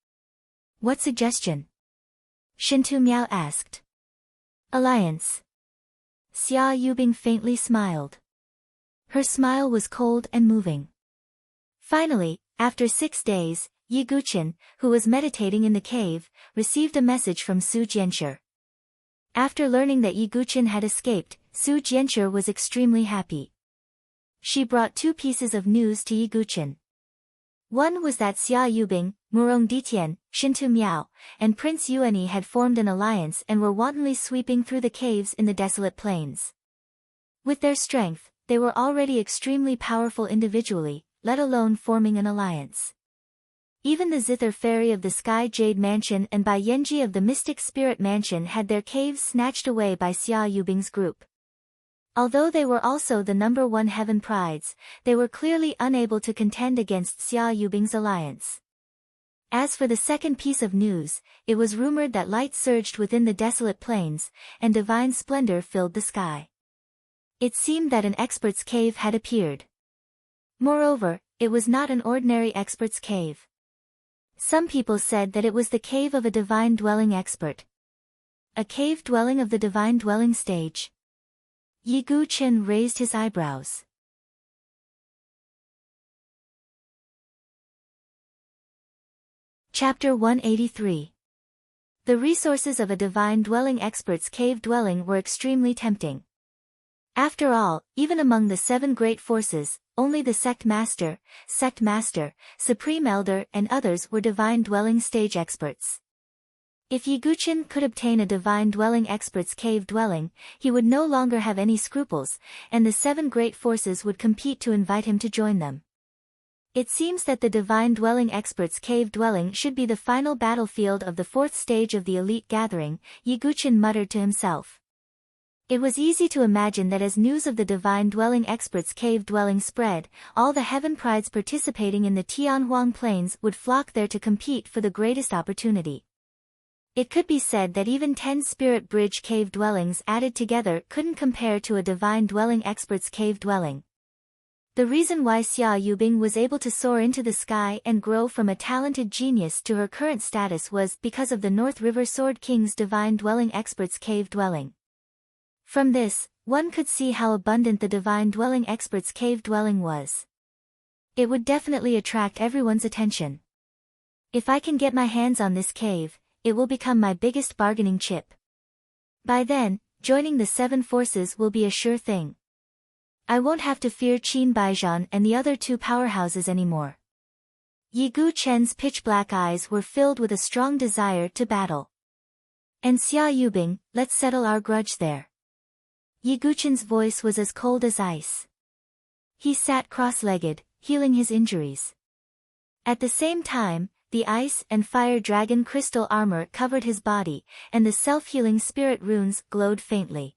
Speaker 1: What suggestion? Shintu Miao asked. Alliance. Xia Yubing faintly smiled. Her smile was cold and moving. Finally, after 6 days, Yi Guqin, who was meditating in the cave, received a message from Su Jianshi. After learning that Yi Guqin had escaped, Su Jianshi was extremely happy. She brought 2 pieces of news to Yi Guqin. One was that Xia Yubing, Murong Ditian, Shintu Miao, and Prince Yuani had formed an alliance and were wantonly sweeping through the caves in the desolate plains. With their strength, they were already extremely powerful individually, let alone forming an alliance. Even the Zither Fairy of the Sky Jade Mansion and Bai Yenji of the Mystic Spirit Mansion had their caves snatched away by Xia Yubing's group. Although they were also the #1 heaven prides, they were clearly unable to contend against Xia Yubing's alliance. As for the second piece of news, it was rumored that light surged within the desolate plains, and divine splendor filled the sky. It seemed that an expert's cave had appeared. Moreover, it was not an ordinary expert's cave. Some people said that it was the cave of a divine dwelling expert. A cave dwelling of the divine dwelling stage. Yi Guqin raised his eyebrows. Chapter 183. The resources of a divine dwelling expert's cave dwelling were extremely tempting. After all, even among the 7 great forces, only the Sect Master, Supreme Elder and others were divine dwelling stage experts. If Yi Guqin could obtain a divine dwelling expert's cave dwelling, he would no longer have any scruples, and the 7 great forces would compete to invite him to join them. It seems that the divine dwelling expert's cave dwelling should be the final battlefield of the 4th stage of the elite gathering, Yi Guqin muttered to himself. It was easy to imagine that as news of the divine dwelling expert's cave dwelling spread, all the heaven prides participating in the Tianhuang Plains would flock there to compete for the greatest opportunity. It could be said that even 10 Spirit Bridge cave dwellings added together couldn't compare to a divine dwelling expert's cave dwelling. The reason why Xia Yubing was able to soar into the sky and grow from a talented genius to her current status was because of the North River Sword King's divine dwelling expert's cave dwelling. From this, one could see how abundant the divine dwelling expert's cave dwelling was. It would definitely attract everyone's attention. If I can get my hands on this cave, it will become my biggest bargaining chip. By then, joining the 7 forces will be a sure thing. I won't have to fear Qin Baijian and the other 2 powerhouses anymore. Yi Guqin's pitch-black eyes were filled with a strong desire to battle. And Xia Yubing, let's settle our grudge there. Yi Guqin's voice was as cold as ice. He sat cross-legged, healing his injuries. At the same time, the ice and fire dragon crystal armor covered his body, and the self-healing spirit runes glowed faintly.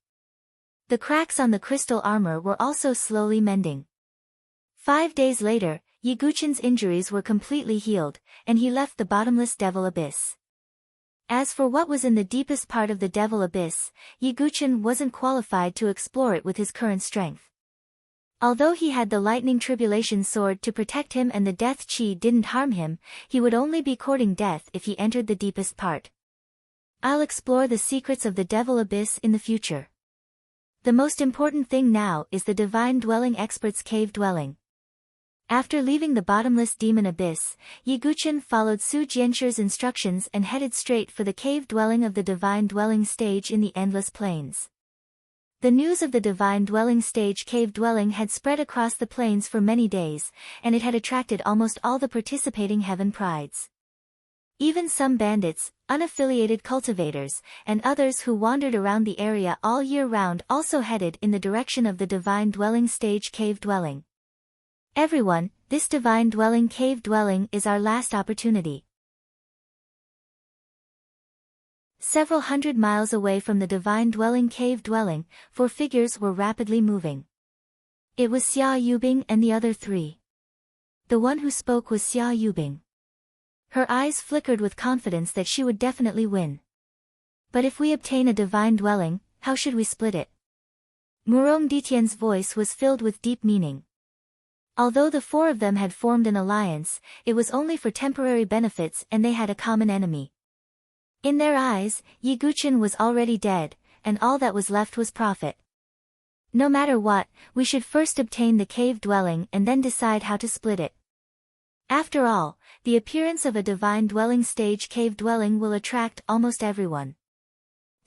Speaker 1: The cracks on the crystal armor were also slowly mending. 5 days later, Yi Guqin's injuries were completely healed, and he left the bottomless devil abyss. As for what was in the deepest part of the devil abyss, Yi Guqin wasn't qualified to explore it with his current strength. Although he had the lightning tribulation sword to protect him and the death chi didn't harm him, he would only be courting death if he entered the deepest part. I'll explore the secrets of the devil abyss in the future. The most important thing now is the divine dwelling expert's cave dwelling. After leaving the bottomless demon abyss, Yi Guqin followed Su Jianshir's instructions and headed straight for the cave dwelling of the divine dwelling stage in the endless plains. The news of the divine dwelling stage cave dwelling had spread across the plains for many days, and it had attracted almost all the participating heaven prides. Even some bandits, unaffiliated cultivators, and others who wandered around the area all year round also headed in the direction of the divine dwelling stage cave dwelling. Everyone, this divine dwelling cave dwelling is our last opportunity. Several hundred miles away from the divine dwelling cave dwelling, 4 figures were rapidly moving. It was Xia Yubing and the other 3. The one who spoke was Xia Yubing. Her eyes flickered with confidence that she would definitely win. But if we obtain a divine dwelling, how should we split it? Murong Ditian's voice was filled with deep meaning. Although the 4 of them had formed an alliance, it was only for temporary benefits and they had a common enemy. In their eyes, Yi Guqin was already dead, and all that was left was profit. No matter what, we should first obtain the cave dwelling and then decide how to split it. After all, the appearance of a divine dwelling stage cave dwelling will attract almost everyone.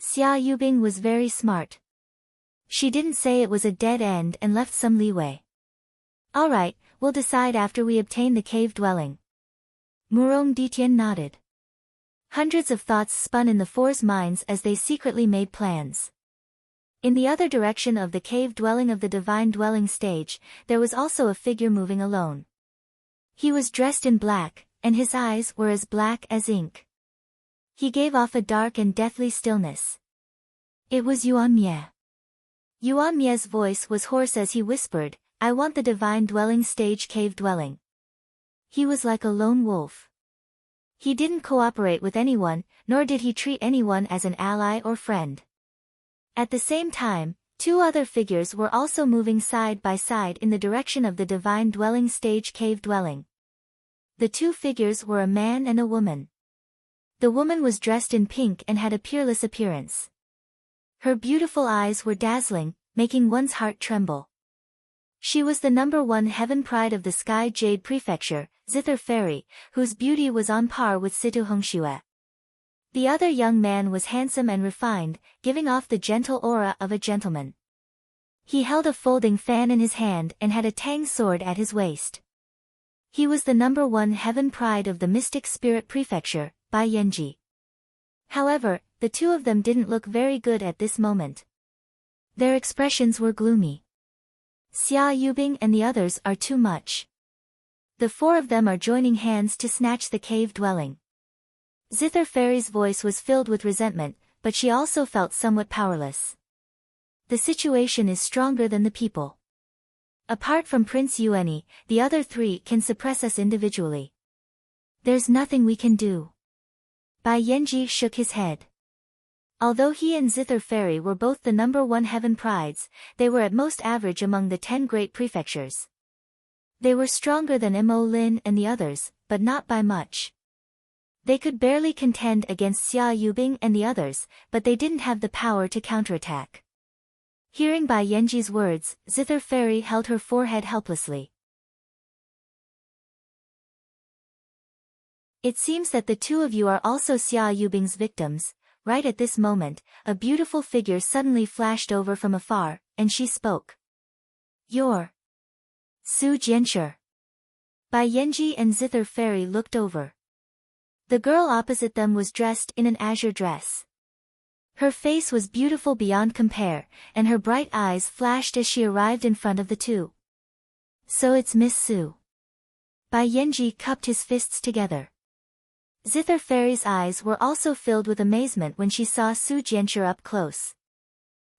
Speaker 1: Xia Yubing was very smart. She didn't say it was a dead end and left some leeway. Alright, we'll decide after we obtain the cave dwelling. Murong Ditian nodded. Hundreds of thoughts spun in the 4's minds as they secretly made plans. In the other direction of the cave dwelling of the divine dwelling stage, there was also a figure moving alone. He was dressed in black, and his eyes were as black as ink. He gave off a dark and deathly stillness. It was Yuan Mie. Yuan Mie's voice was hoarse as he whispered, "I want the divine dwelling stage cave dwelling." He was like a lone wolf. He didn't cooperate with anyone, nor did he treat anyone as an ally or friend. At the same time, two other figures were also moving side by side in the direction of the divine dwelling stage cave dwelling. The two figures were a man and a woman. The woman was dressed in pink and had a peerless appearance. Her beautiful eyes were dazzling, making one's heart tremble. She was the number one heaven pride of the Sky Jade Prefecture, Zither Fairy, whose beauty was on par with Situ Hongxue. The other young man was handsome and refined, giving off the gentle aura of a gentleman. He held a folding fan in his hand and had a tang sword at his waist. He was the number one heaven pride of the Mystic Spirit Prefecture, Bai Yanji. However, the two of them didn't look very good at this moment. Their expressions were gloomy. Xia Yubing and the others are too much. The four of them are joining hands to snatch the cave dwelling. Zither Fairy's voice was filled with resentment, but she also felt somewhat powerless. The situation is stronger than the people. Apart from Prince Yuani, the other three can suppress us individually. There's nothing we can do. Bai Yanji shook his head. Although he and Zither Fairy were both the number one heaven prides, they were at most average among the 10 great prefectures. They were stronger than Mo Lin and the others, but not by much. They could barely contend against Xia Yubing and the others, but they didn't have the power to counterattack. Hearing Bai Yanji's words, Zither Fairy held her forehead helplessly. It seems that the two of you are also Xia Yubing's victims. Right at this moment, a beautiful figure suddenly flashed over from afar, and she spoke. You're Su Jianshi. Bai Yanji and Zither Fairy looked over. The girl opposite them was dressed in an azure dress. Her face was beautiful beyond compare, and her bright eyes flashed as she arrived in front of the two. So it's Miss Su. Bai Yanji cupped his fists together. Zither Fairy's eyes were also filled with amazement when she saw Su Jianshi up close.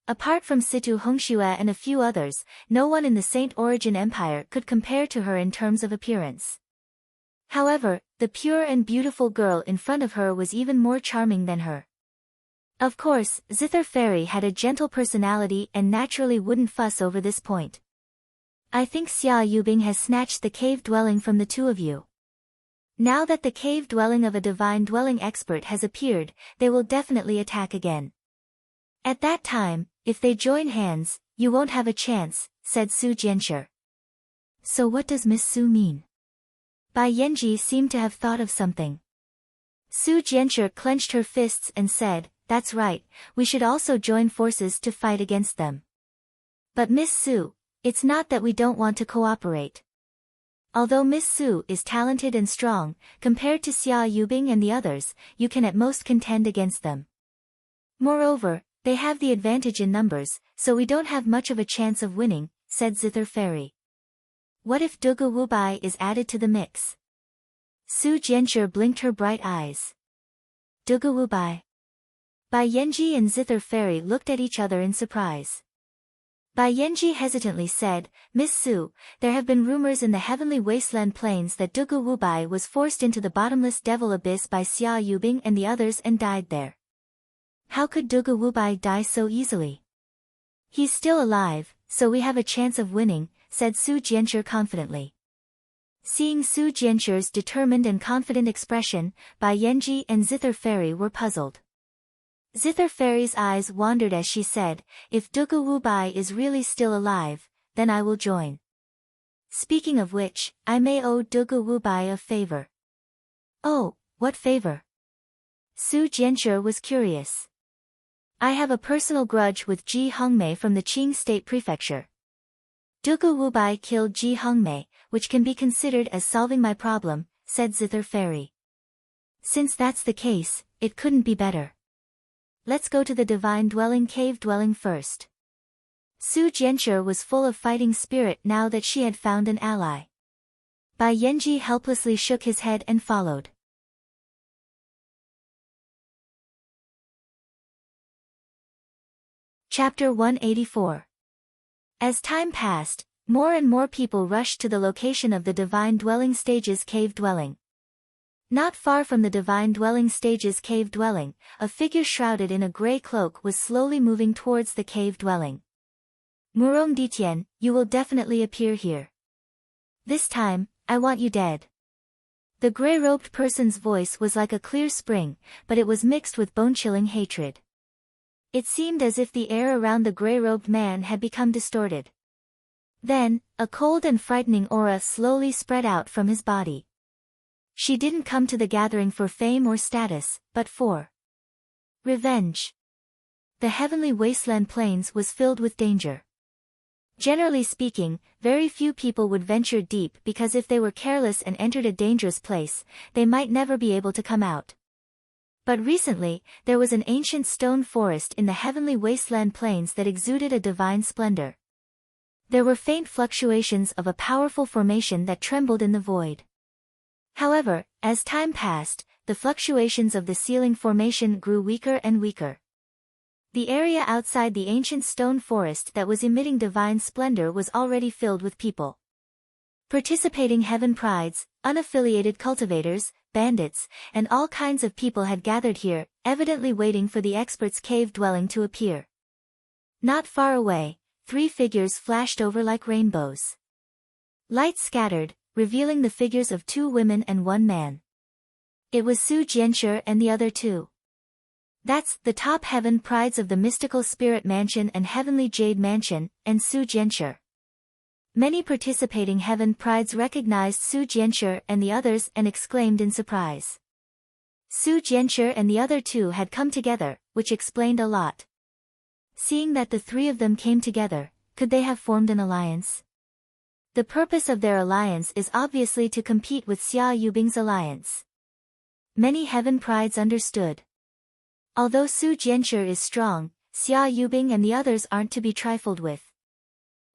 Speaker 1: Apart from Situ Hongxue and a few others, no one in the Saint Origin Empire could compare to her in terms of appearance. However, the pure and beautiful girl in front of her was even more charming than her. Of course, Zither Fairy had a gentle personality and naturally wouldn't fuss over this point. I think Xia Yubing has snatched the cave dwelling from the two of you. Now that the cave dwelling of a divine dwelling expert has appeared, they will definitely attack again. At that time, if they join hands, you won't have a chance, said Su Jianshi. So what does Miss Su mean? Bai Yanji seemed to have thought of something. Su Jianshi clenched her fists and said, that's right, we should also join forces to fight against them. But Miss Su, it's not that we don't want to cooperate. Although Miss Su is talented and strong, compared to Xia Yubing and the others, you can at most contend against them. Moreover, they have the advantage in numbers, so we don't have much of a chance of winning, said Zither Fairy. What if Dugu Wubai is added to the mix? Su Jianshi blinked her bright eyes. Dugu Wubai. Bai Yanji and Zither Fairy looked at each other in surprise. Bai Yanji hesitantly said, Miss Su, there have been rumors in the heavenly wasteland plains that Dugu Wubai was forced into the bottomless devil abyss by Xia Yubing and the others and died there. How could Dugu Wubai die so easily? He's still alive, so we have a chance of winning, said Su Jianshi confidently. Seeing Su Jianshi's determined and confident expression, Bai Yanji and Zither Fairy were puzzled. Zither Fairy's eyes wandered as she said, if Dugu Wubai is really still alive, then I will join. Speaking of which, I may owe Dugu Wubai a favor. Oh, what favor? Su Jianshi was curious. I have a personal grudge with Ji Hongmei from the Qing State Prefecture. Dugu Wubai killed Ji Hongmei, which can be considered as solving my problem, said Zither Fairy. Since that's the case, it couldn't be better. Let's go to the divine dwelling cave dwelling first. Su Jianshi was full of fighting spirit now that she had found an ally. Bai Yanji helplessly shook his head and followed. Chapter 184. As time passed, more and more people rushed to the location of the Divine Dwelling Stage's cave dwelling. Not far from the Divine Dwelling Stage's cave dwelling, a figure shrouded in a gray cloak was slowly moving towards the cave dwelling. Murong Ditian, you will definitely appear here. This time, I want you dead. The gray-robed person's voice was like a clear spring, but it was mixed with bone-chilling hatred. It seemed as if the air around the gray-robed man had become distorted. Then, a cold and frightening aura slowly spread out from his body. She didn't come to the gathering for fame or status, but for revenge. The heavenly wasteland plains was filled with danger. Generally speaking, very few people would venture deep because if they were careless and entered a dangerous place, they might never be able to come out. But recently, there was an ancient stone forest in the heavenly wasteland plains that exuded a divine splendor. There were faint fluctuations of a powerful formation that trembled in the void. However, as time passed, the fluctuations of the ceiling formation grew weaker and weaker. The area outside the ancient stone forest that was emitting divine splendor was already filled with people. Participating heaven prides, unaffiliated cultivators, bandits, and all kinds of people had gathered here, evidently waiting for the expert's cave dwelling to appear. Not far away, 3 figures flashed over like rainbows. Light scattered, revealing the figures of 2 women and 1 man. It was Su Jianshi and the other 2. That's the top heaven prides of the mystical spirit mansion and heavenly jade mansion, and Su Jianshi. Many participating heaven prides recognized Su Jianshi and the others and exclaimed in surprise. Su Jianshi and the other 2 had come together, which explained a lot. Seeing that the 3 of them came together, could they have formed an alliance? The purpose of their alliance is obviously to compete with Xia Yubing's alliance. Many heaven prides understood. Although Su Jianshi is strong, Xia Yubing and the others aren't to be trifled with.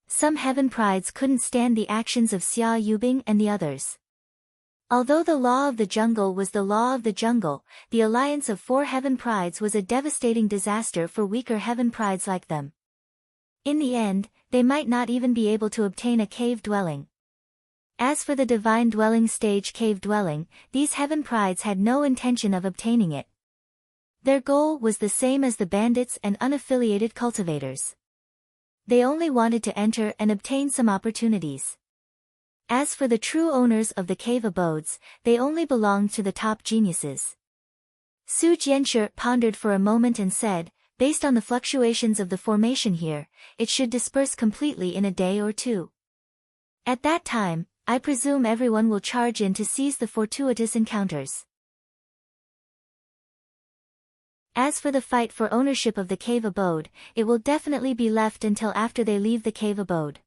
Speaker 1: Some heaven prides couldn't stand the actions of Xia Yubing and the others. Although the law of the jungle was the law of the jungle, the alliance of 4 heaven prides was a devastating disaster for weaker heaven prides like them. In the end, they might not even be able to obtain a cave dwelling. As for the Divine Dwelling Stage cave dwelling, these heaven prides had no intention of obtaining it. Their goal was the same as the bandits and unaffiliated cultivators. They only wanted to enter and obtain some opportunities. As for the true owners of the cave abodes, they only belonged to the top geniuses. Su Jianshi pondered for a moment and said, based on the fluctuations of the formation here, it should disperse completely in a day or 2. At that time, I presume everyone will charge in to seize the fortuitous encounters. As for the fight for ownership of the cave abode, it will definitely be left until after they leave the cave abode.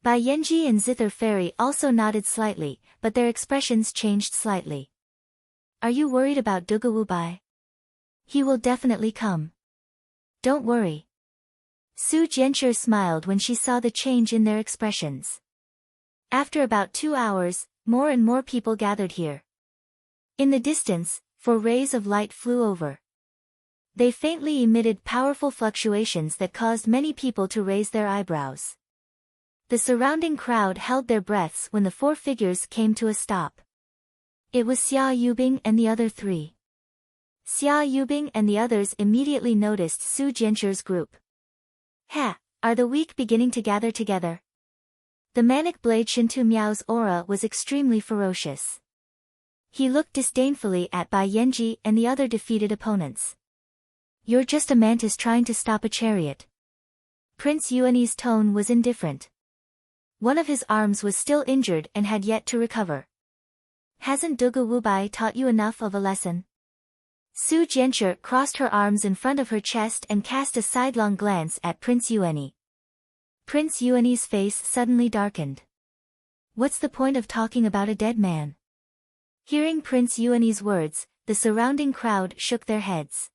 Speaker 1: Bai Yanji and Zither Fairy also nodded slightly, but their expressions changed slightly. Are you worried about Dugawu Bai? He will definitely come. Don't worry. Su Jianshi smiled when she saw the change in their expressions. After about 2 hours, more and more people gathered here. In the distance, 4 rays of light flew over. They faintly emitted powerful fluctuations that caused many people to raise their eyebrows. The surrounding crowd held their breaths when the 4 figures came to a stop. It was Xia Yubing and the other 3. Xia Yubing and the others immediately noticed Su Jianshi's group. Ha! Are the weak beginning to gather together? The manic blade Shintu Miao's aura was extremely ferocious. He looked disdainfully at Bai Yanji and the other defeated opponents. You're just a mantis trying to stop a chariot. Prince Yuani's tone was indifferent. One of his arms was still injured and had yet to recover. Hasn't Duga Wubai taught you enough of a lesson? Su Jianshi crossed her arms in front of her chest and cast a sidelong glance at Prince Yuani. Prince Yuani's face suddenly darkened. What's the point of talking about a dead man? Hearing Prince Yuani's words, the surrounding crowd shook their heads.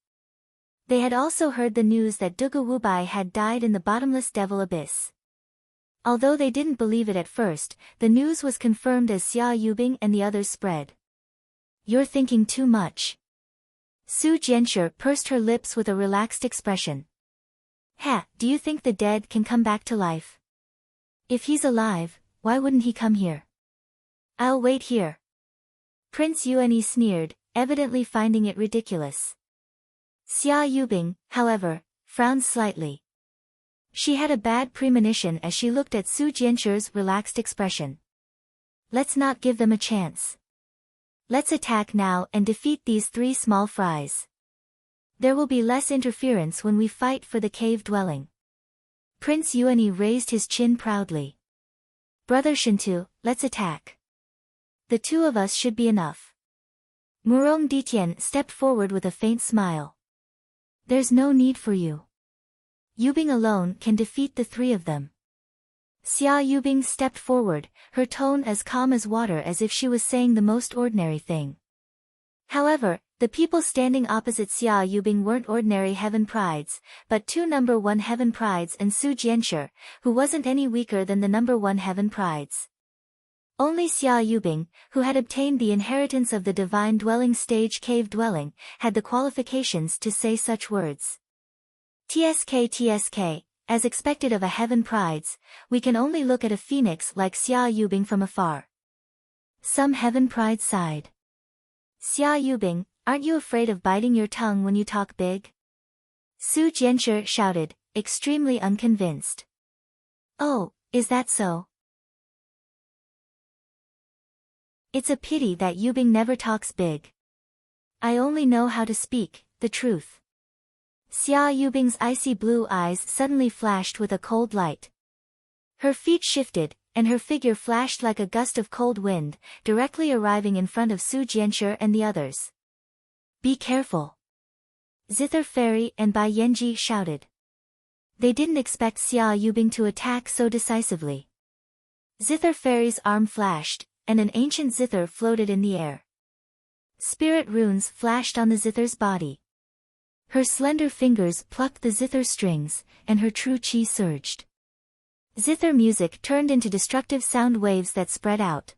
Speaker 1: They had also heard the news that Duga Wubai had died in the bottomless devil abyss. Although they didn't believe it at first, the news was confirmed as Xia Yubing and the others spread. You're thinking too much. Su Jianshi pursed her lips with a relaxed expression. Ha, do you think the dead can come back to life? If he's alive, why wouldn't he come here? I'll wait here. Prince Yuanyi sneered, evidently finding it ridiculous. Xia Yubing, however, frowned slightly. She had a bad premonition as she looked at Su Jianshi's relaxed expression. Let's not give them a chance. Let's attack now and defeat these 3 small fries. There will be less interference when we fight for the cave dwelling. Prince Yuanyi raised his chin proudly. Brother Shintu, let's attack. The 2 of us should be enough. Murong Ditian stepped forward with a faint smile. There's no need for you. Yubing alone can defeat the 3 of them. Xia Yubing stepped forward, her tone as calm as water as if she was saying the most ordinary thing. However, the people standing opposite Xia Yubing weren't ordinary heaven prides, but 2 number 1 heaven prides and Su Jianshi, who wasn't any weaker than the number 1 heaven prides. Only Xia Yubing, who had obtained the inheritance of the divine dwelling stage cave dwelling, had the qualifications to say such words. TSK, as expected of a heaven prides, we can only look at a phoenix like Xia Yubing from afar. Some heaven prides sighed. Xia Yubing, aren't you afraid of biting your tongue when you talk big? Su Jianshi shouted, extremely unconvinced. Oh, is that so? It's a pity that Yubing never talks big. I only know how to speak the truth. Xia Yubing's icy blue eyes suddenly flashed with a cold light. Her feet shifted, and her figure flashed like a gust of cold wind, directly arriving in front of Su Jianshi and the others. Be careful! Zither Fairy and Bai Yanji shouted. They didn't expect Xia Yubing to attack so decisively. Zither Fairy's arm flashed, and an ancient zither floated in the air. Spirit runes flashed on the zither's body. Her slender fingers plucked the zither strings, and her true chi surged. Zither music turned into destructive sound waves that spread out.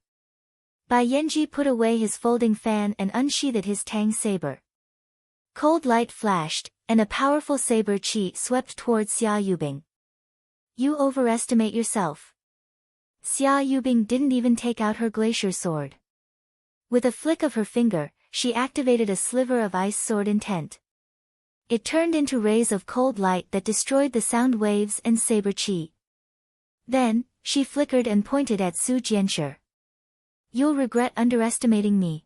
Speaker 1: Bai Yanji put away his folding fan and unsheathed his tang saber. Cold light flashed, and a powerful saber chi swept towards Xia Yubing. You overestimate yourself. Xia Yubing didn't even take out her glacier sword. With a flick of her finger, she activated a sliver of ice sword intent. It turned into rays of cold light that destroyed the sound waves and saber chi. Then, she flickered and pointed at Su Jianshi. You'll regret underestimating me.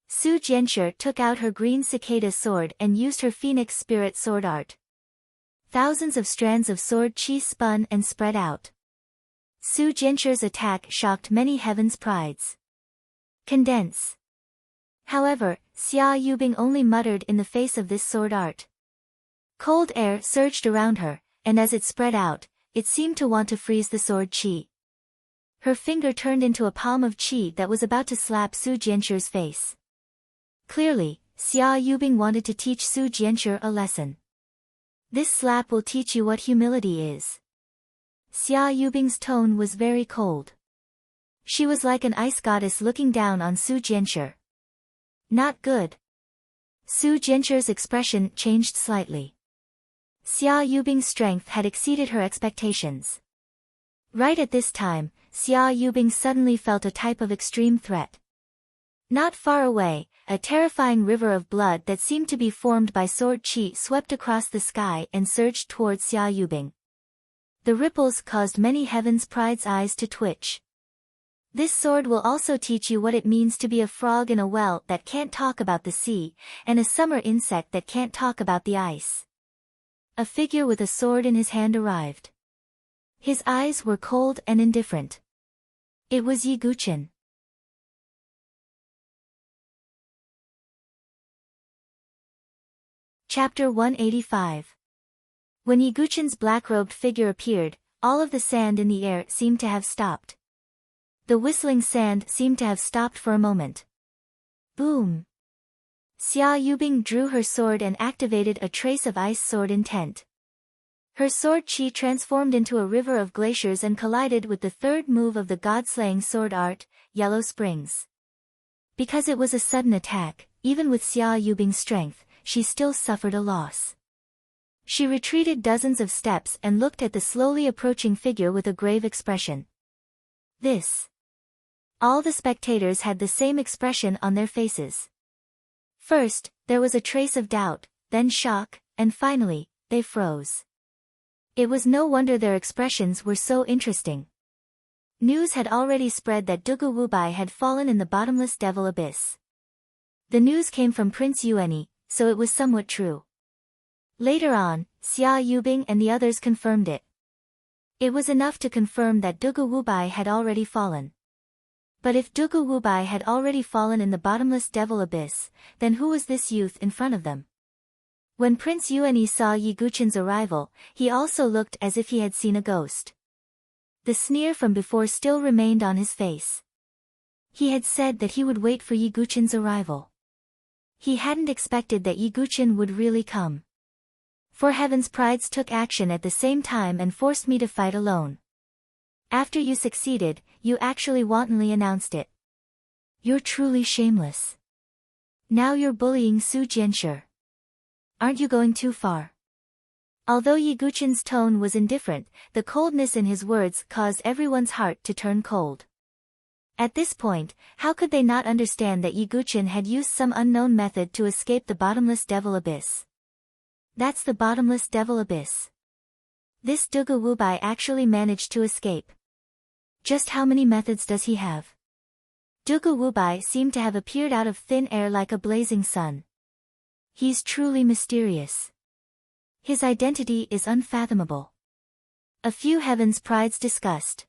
Speaker 1: Su Jianshi took out her green cicada sword and used her phoenix spirit sword art. Thousands of strands of sword chi spun and spread out. Su Jianshi's attack shocked many heaven's prides. Condense. However, Xia Yubing only muttered in the face of this sword art. Cold air surged around her, and as it spread out, it seemed to want to freeze the sword chi. Her finger turned into a palm of chi that was about to slap Su Jianshi's face. Clearly, Xia Yubing wanted to teach Su Jianshi a lesson. This slap will teach you what humility is. Xia Yubing's tone was very cold. She was like an ice goddess looking down on Su Jianshi. Not good. Su Jianshi's expression changed slightly. Xia Yubing's strength had exceeded her expectations. Right at this time, Xia Yubing suddenly felt a type of extreme threat. Not far away, a terrifying river of blood that seemed to be formed by sword chi swept across the sky and surged towards Xia Yubing. The ripples caused many heaven's pride's eyes to twitch. This sword will also teach you what it means to be a frog in a well that can't talk about the sea, and a summer insect that can't talk about the ice. A figure with a sword in his hand arrived. His eyes were cold and indifferent. It was Yi Guqin. Chapter 185. When Yi Guqin's black-robed figure appeared, all of the sand in the air seemed to have stopped. The whistling sand seemed to have stopped for a moment. Boom! Xia Yubing drew her sword and activated a trace of ice sword intent. Her sword chi transformed into a river of glaciers and collided with the third move of the god-slaying sword art, Yellow Springs. Because it was a sudden attack, even with Xia Yubing's strength, she still suffered a loss. She retreated dozens of steps and looked at the slowly approaching figure with a grave expression. All the spectators had the same expression on their faces. First, there was a trace of doubt, then shock, and finally, they froze. It was no wonder their expressions were so interesting. News had already spread that Dugu Wubai had fallen in the bottomless devil abyss. The news came from Prince Yueni, so it was somewhat true. Later on, Xia Yubing and the others confirmed it. It was enough to confirm that Dugu Wubai had already fallen. But if Dugu Wubai had already fallen in the bottomless devil abyss, then who was this youth in front of them? When Prince Yueni saw Yi Guqin's arrival, he also looked as if he had seen a ghost. The sneer from before still remained on his face. He had said that he would wait for Yi Guqin's arrival. He hadn't expected that Yi Guqin would really come. For heaven's prides took action at the same time and forced me to fight alone. After you succeeded, you actually wantonly announced it. You're truly shameless. Now you're bullying Su Jianshi. Aren't you going too far? Although Yi Guqin's tone was indifferent, the coldness in his words caused everyone's heart to turn cold. At this point, how could they not understand that Yi Guqin had used some unknown method to escape the bottomless devil abyss? That's the bottomless devil abyss. This Dugu Wubai actually managed to escape. Just how many methods does he have? Dugu Wubai seemed to have appeared out of thin air like a blazing sun. He's truly mysterious. His identity is unfathomable. A few heavens' prides discussed.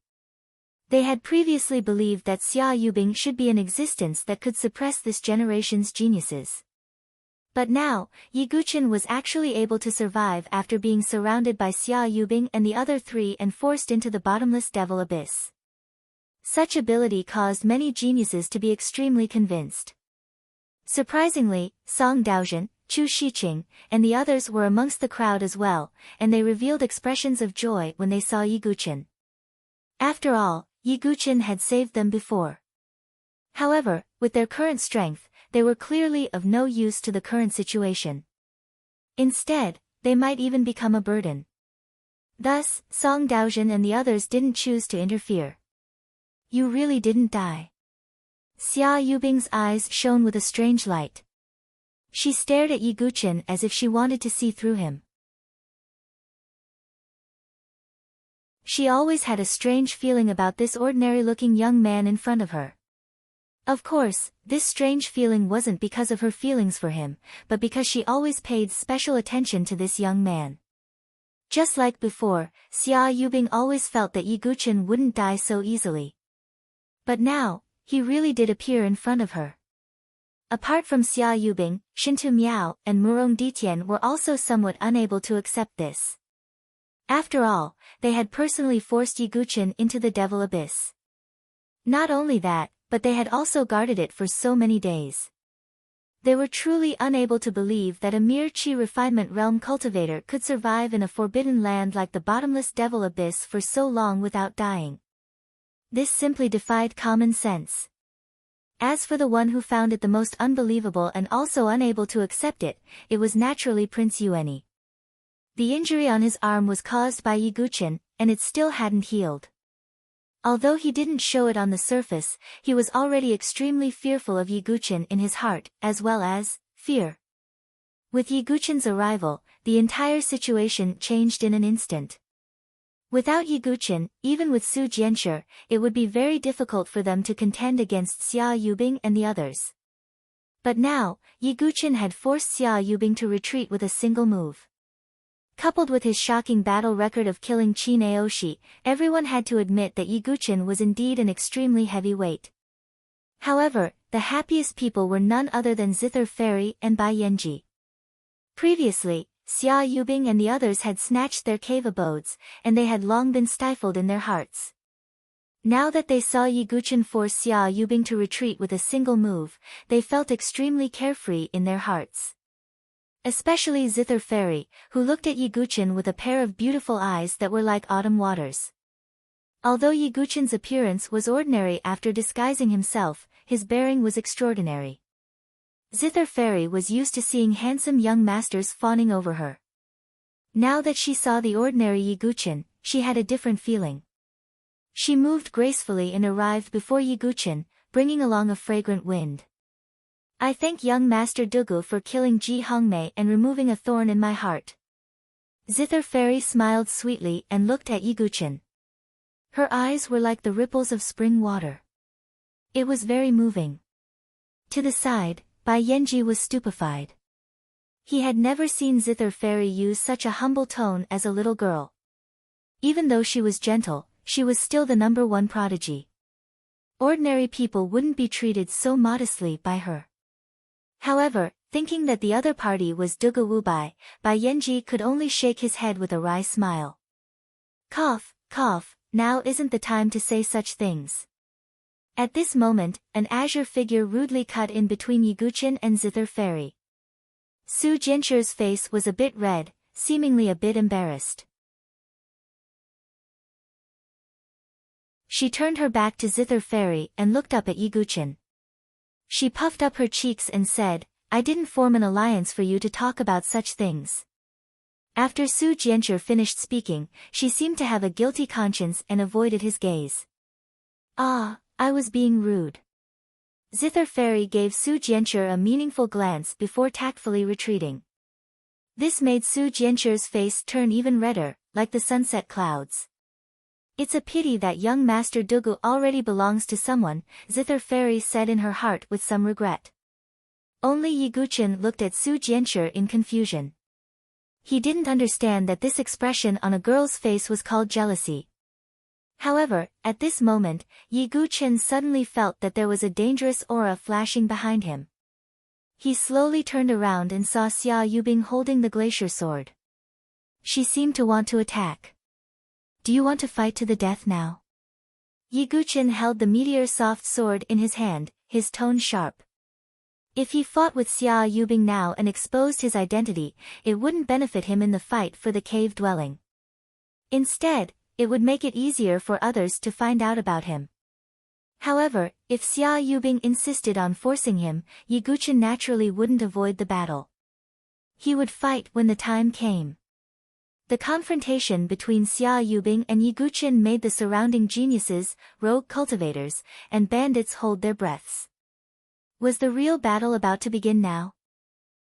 Speaker 1: They had previously believed that Xia Yubing should be an existence that could suppress this generation's geniuses. But now, Yi Guqin was actually able to survive after being surrounded by Xia Yubing and the other three and forced into the bottomless devil abyss. Such ability caused many geniuses to be extremely convinced. Surprisingly, Song Daozhen, Chu Shiqing, and the others were amongst the crowd as well, and they revealed expressions of joy when they saw Yi Guqin. After all, Yi Guqin had saved them before. However, with their current strength, they were clearly of no use to the current situation. Instead, they might even become a burden. Thus, Song Daozhen and the others didn't choose to interfere. You really didn't die. Xia Yubing's eyes shone with a strange light. She stared at Yi Guqin as if she wanted to see through him. She always had a strange feeling about this ordinary-looking young man in front of her. Of course, this strange feeling wasn't because of her feelings for him, but because she always paid special attention to this young man. Just like before, Xia Yubing always felt that Yi Guqin wouldn't die so easily. But now, he really did appear in front of her. Apart from Xia Yubing, Shintu Miao and Murong Ditian were also somewhat unable to accept this. After all, they had personally forced Yi Guqin into the devil abyss. Not only that, but they had also guarded it for so many days. They were truly unable to believe that a mere chi refinement realm cultivator could survive in a forbidden land like the bottomless devil abyss for so long without dying. This simply defied common sense. As for the one who found it the most unbelievable and also unable to accept it, it was naturally Prince Yueni. The injury on his arm was caused by Yi Guqin, and it still hadn't healed. Although he didn't show it on the surface, he was already extremely fearful of Yi Guqin in his heart, as well as fear. With Yi Guqin's arrival, the entire situation changed in an instant. Without Yi Guqin, even with Su Jianshi, it would be very difficult for them to contend against Xia Yubing and the others. But now, Yi Guqin had forced Xia Yubing to retreat with a single move. Coupled with his shocking battle record of killing Qin Aoshi, everyone had to admit that Yi Guqin was indeed an extremely heavy weight. However, the happiest people were none other than Zither Fairy and Bai Yanji. Previously, Xia Yubing and the others had snatched their cave abodes, and they had long been stifled in their hearts. Now that they saw Yi Guqin force Xia Yubing to retreat with a single move, they felt extremely carefree in their hearts. Especially Zither Fairy, who looked at Yiguchin with a pair of beautiful eyes that were like autumn waters. Although Yiguchin's appearance was ordinary after disguising himself, his bearing was extraordinary. Zither Fairy was used to seeing handsome young masters fawning over her. Now that she saw the ordinary Yiguchin, she had a different feeling. She moved gracefully and arrived before Yiguchin, bringing along a fragrant wind. I thank young Master Dugu for killing Ji Hongmei and removing a thorn in my heart. Zither Fairy smiled sweetly and looked at Yiguchin. Her eyes were like the ripples of spring water. It was very moving. To the side, Bai Yanji was stupefied. He had never seen Zither Fairy use such a humble tone as a little girl. Even though she was gentle, she was still the #1 prodigy. Ordinary people wouldn't be treated so modestly by her. However, thinking that the other party was Dugu Wubai, Bai Yanji could only shake his head with a wry smile. Cough, cough, now isn't the time to say such things. At this moment, an azure figure rudely cut in between Yiguchin and Zither Fairy. Su Jianchu's face was a bit red, seemingly a bit embarrassed. She turned her back to Zither Fairy and looked up at Yiguchin. She puffed up her cheeks and said, I didn't form an alliance for you to talk about such things. After Su Jianchu finished speaking, she seemed to have a guilty conscience and avoided his gaze. Ah, I was being rude. Zither Fairy gave Su Jianchu a meaningful glance before tactfully retreating. This made Su Jianchu's face turn even redder, like the sunset clouds. It's a pity that young Master Dugu already belongs to someone, Zither Fairy said in her heart with some regret. Only Yiguchin looked at Su Jianchu in confusion. He didn't understand that this expression on a girl's face was called jealousy. However, at this moment, Yiguchin suddenly felt that there was a dangerous aura flashing behind him. He slowly turned around and saw Xia Yubing holding the glacier sword. She seemed to want to attack. Do you want to fight to the death now? Yiguchin held the meteor soft sword in his hand, his tone sharp. If he fought with Xia Yubing now and exposed his identity, it wouldn't benefit him in the fight for the cave dwelling. Instead, it would make it easier for others to find out about him. However, if Xia Yubing insisted on forcing him, Yiguchin naturally wouldn't avoid the battle. He would fight when the time came. The confrontation between Xia Yubing and Yiguchin made the surrounding geniuses, rogue cultivators, and bandits hold their breaths. Was the real battle about to begin now?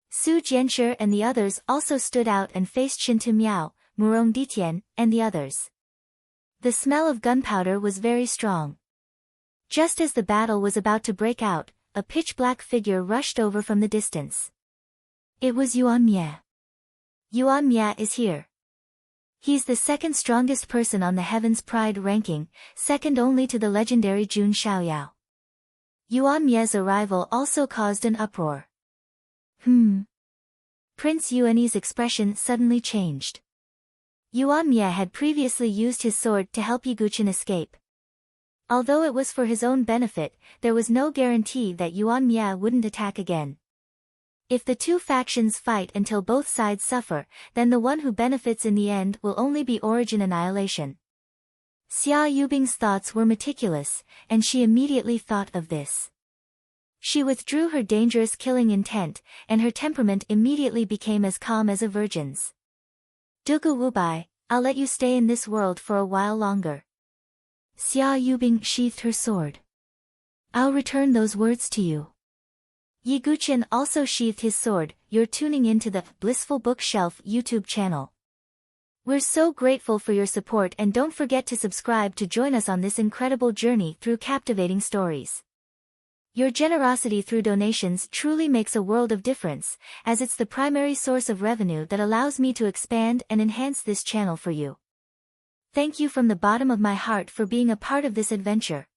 Speaker 1: Su Jianchu and the others also stood out and faced Shintu Miao, Murong Ditian, and the others. The smell of gunpowder was very strong. Just as the battle was about to break out, a pitch-black figure rushed over from the distance. It was Yuan Mie. Yuan Mie is here. He's the second strongest person on the Heaven's Pride ranking, second only to the legendary Jun Xiaoyao. Yuan Mie's arrival also caused an uproar. Prince Yuan's expression suddenly changed. Yuan Mie had previously used his sword to help Yiguchin escape. Although it was for his own benefit, there was no guarantee that Yuan Mie wouldn't attack again. If the two factions fight until both sides suffer, then the one who benefits in the end will only be origin annihilation. Xia Yubing's thoughts were meticulous, and she immediately thought of this. She withdrew her dangerous killing intent, and her temperament immediately became as calm as a virgin's. Dugu Wubai, I'll let you stay in this world for a while longer. Xia Yubing sheathed her sword. I'll return those words to you. Yiguchin also sheathed his sword. You're tuning into the Blissful Bookshelf YouTube channel. We're so grateful for your support, and don't forget to subscribe to join us on this incredible journey through captivating stories. Your generosity through donations truly makes a world of difference, as it's the primary source of revenue that allows me to expand and enhance this channel for you. Thank you from the bottom of my heart for being a part of this adventure.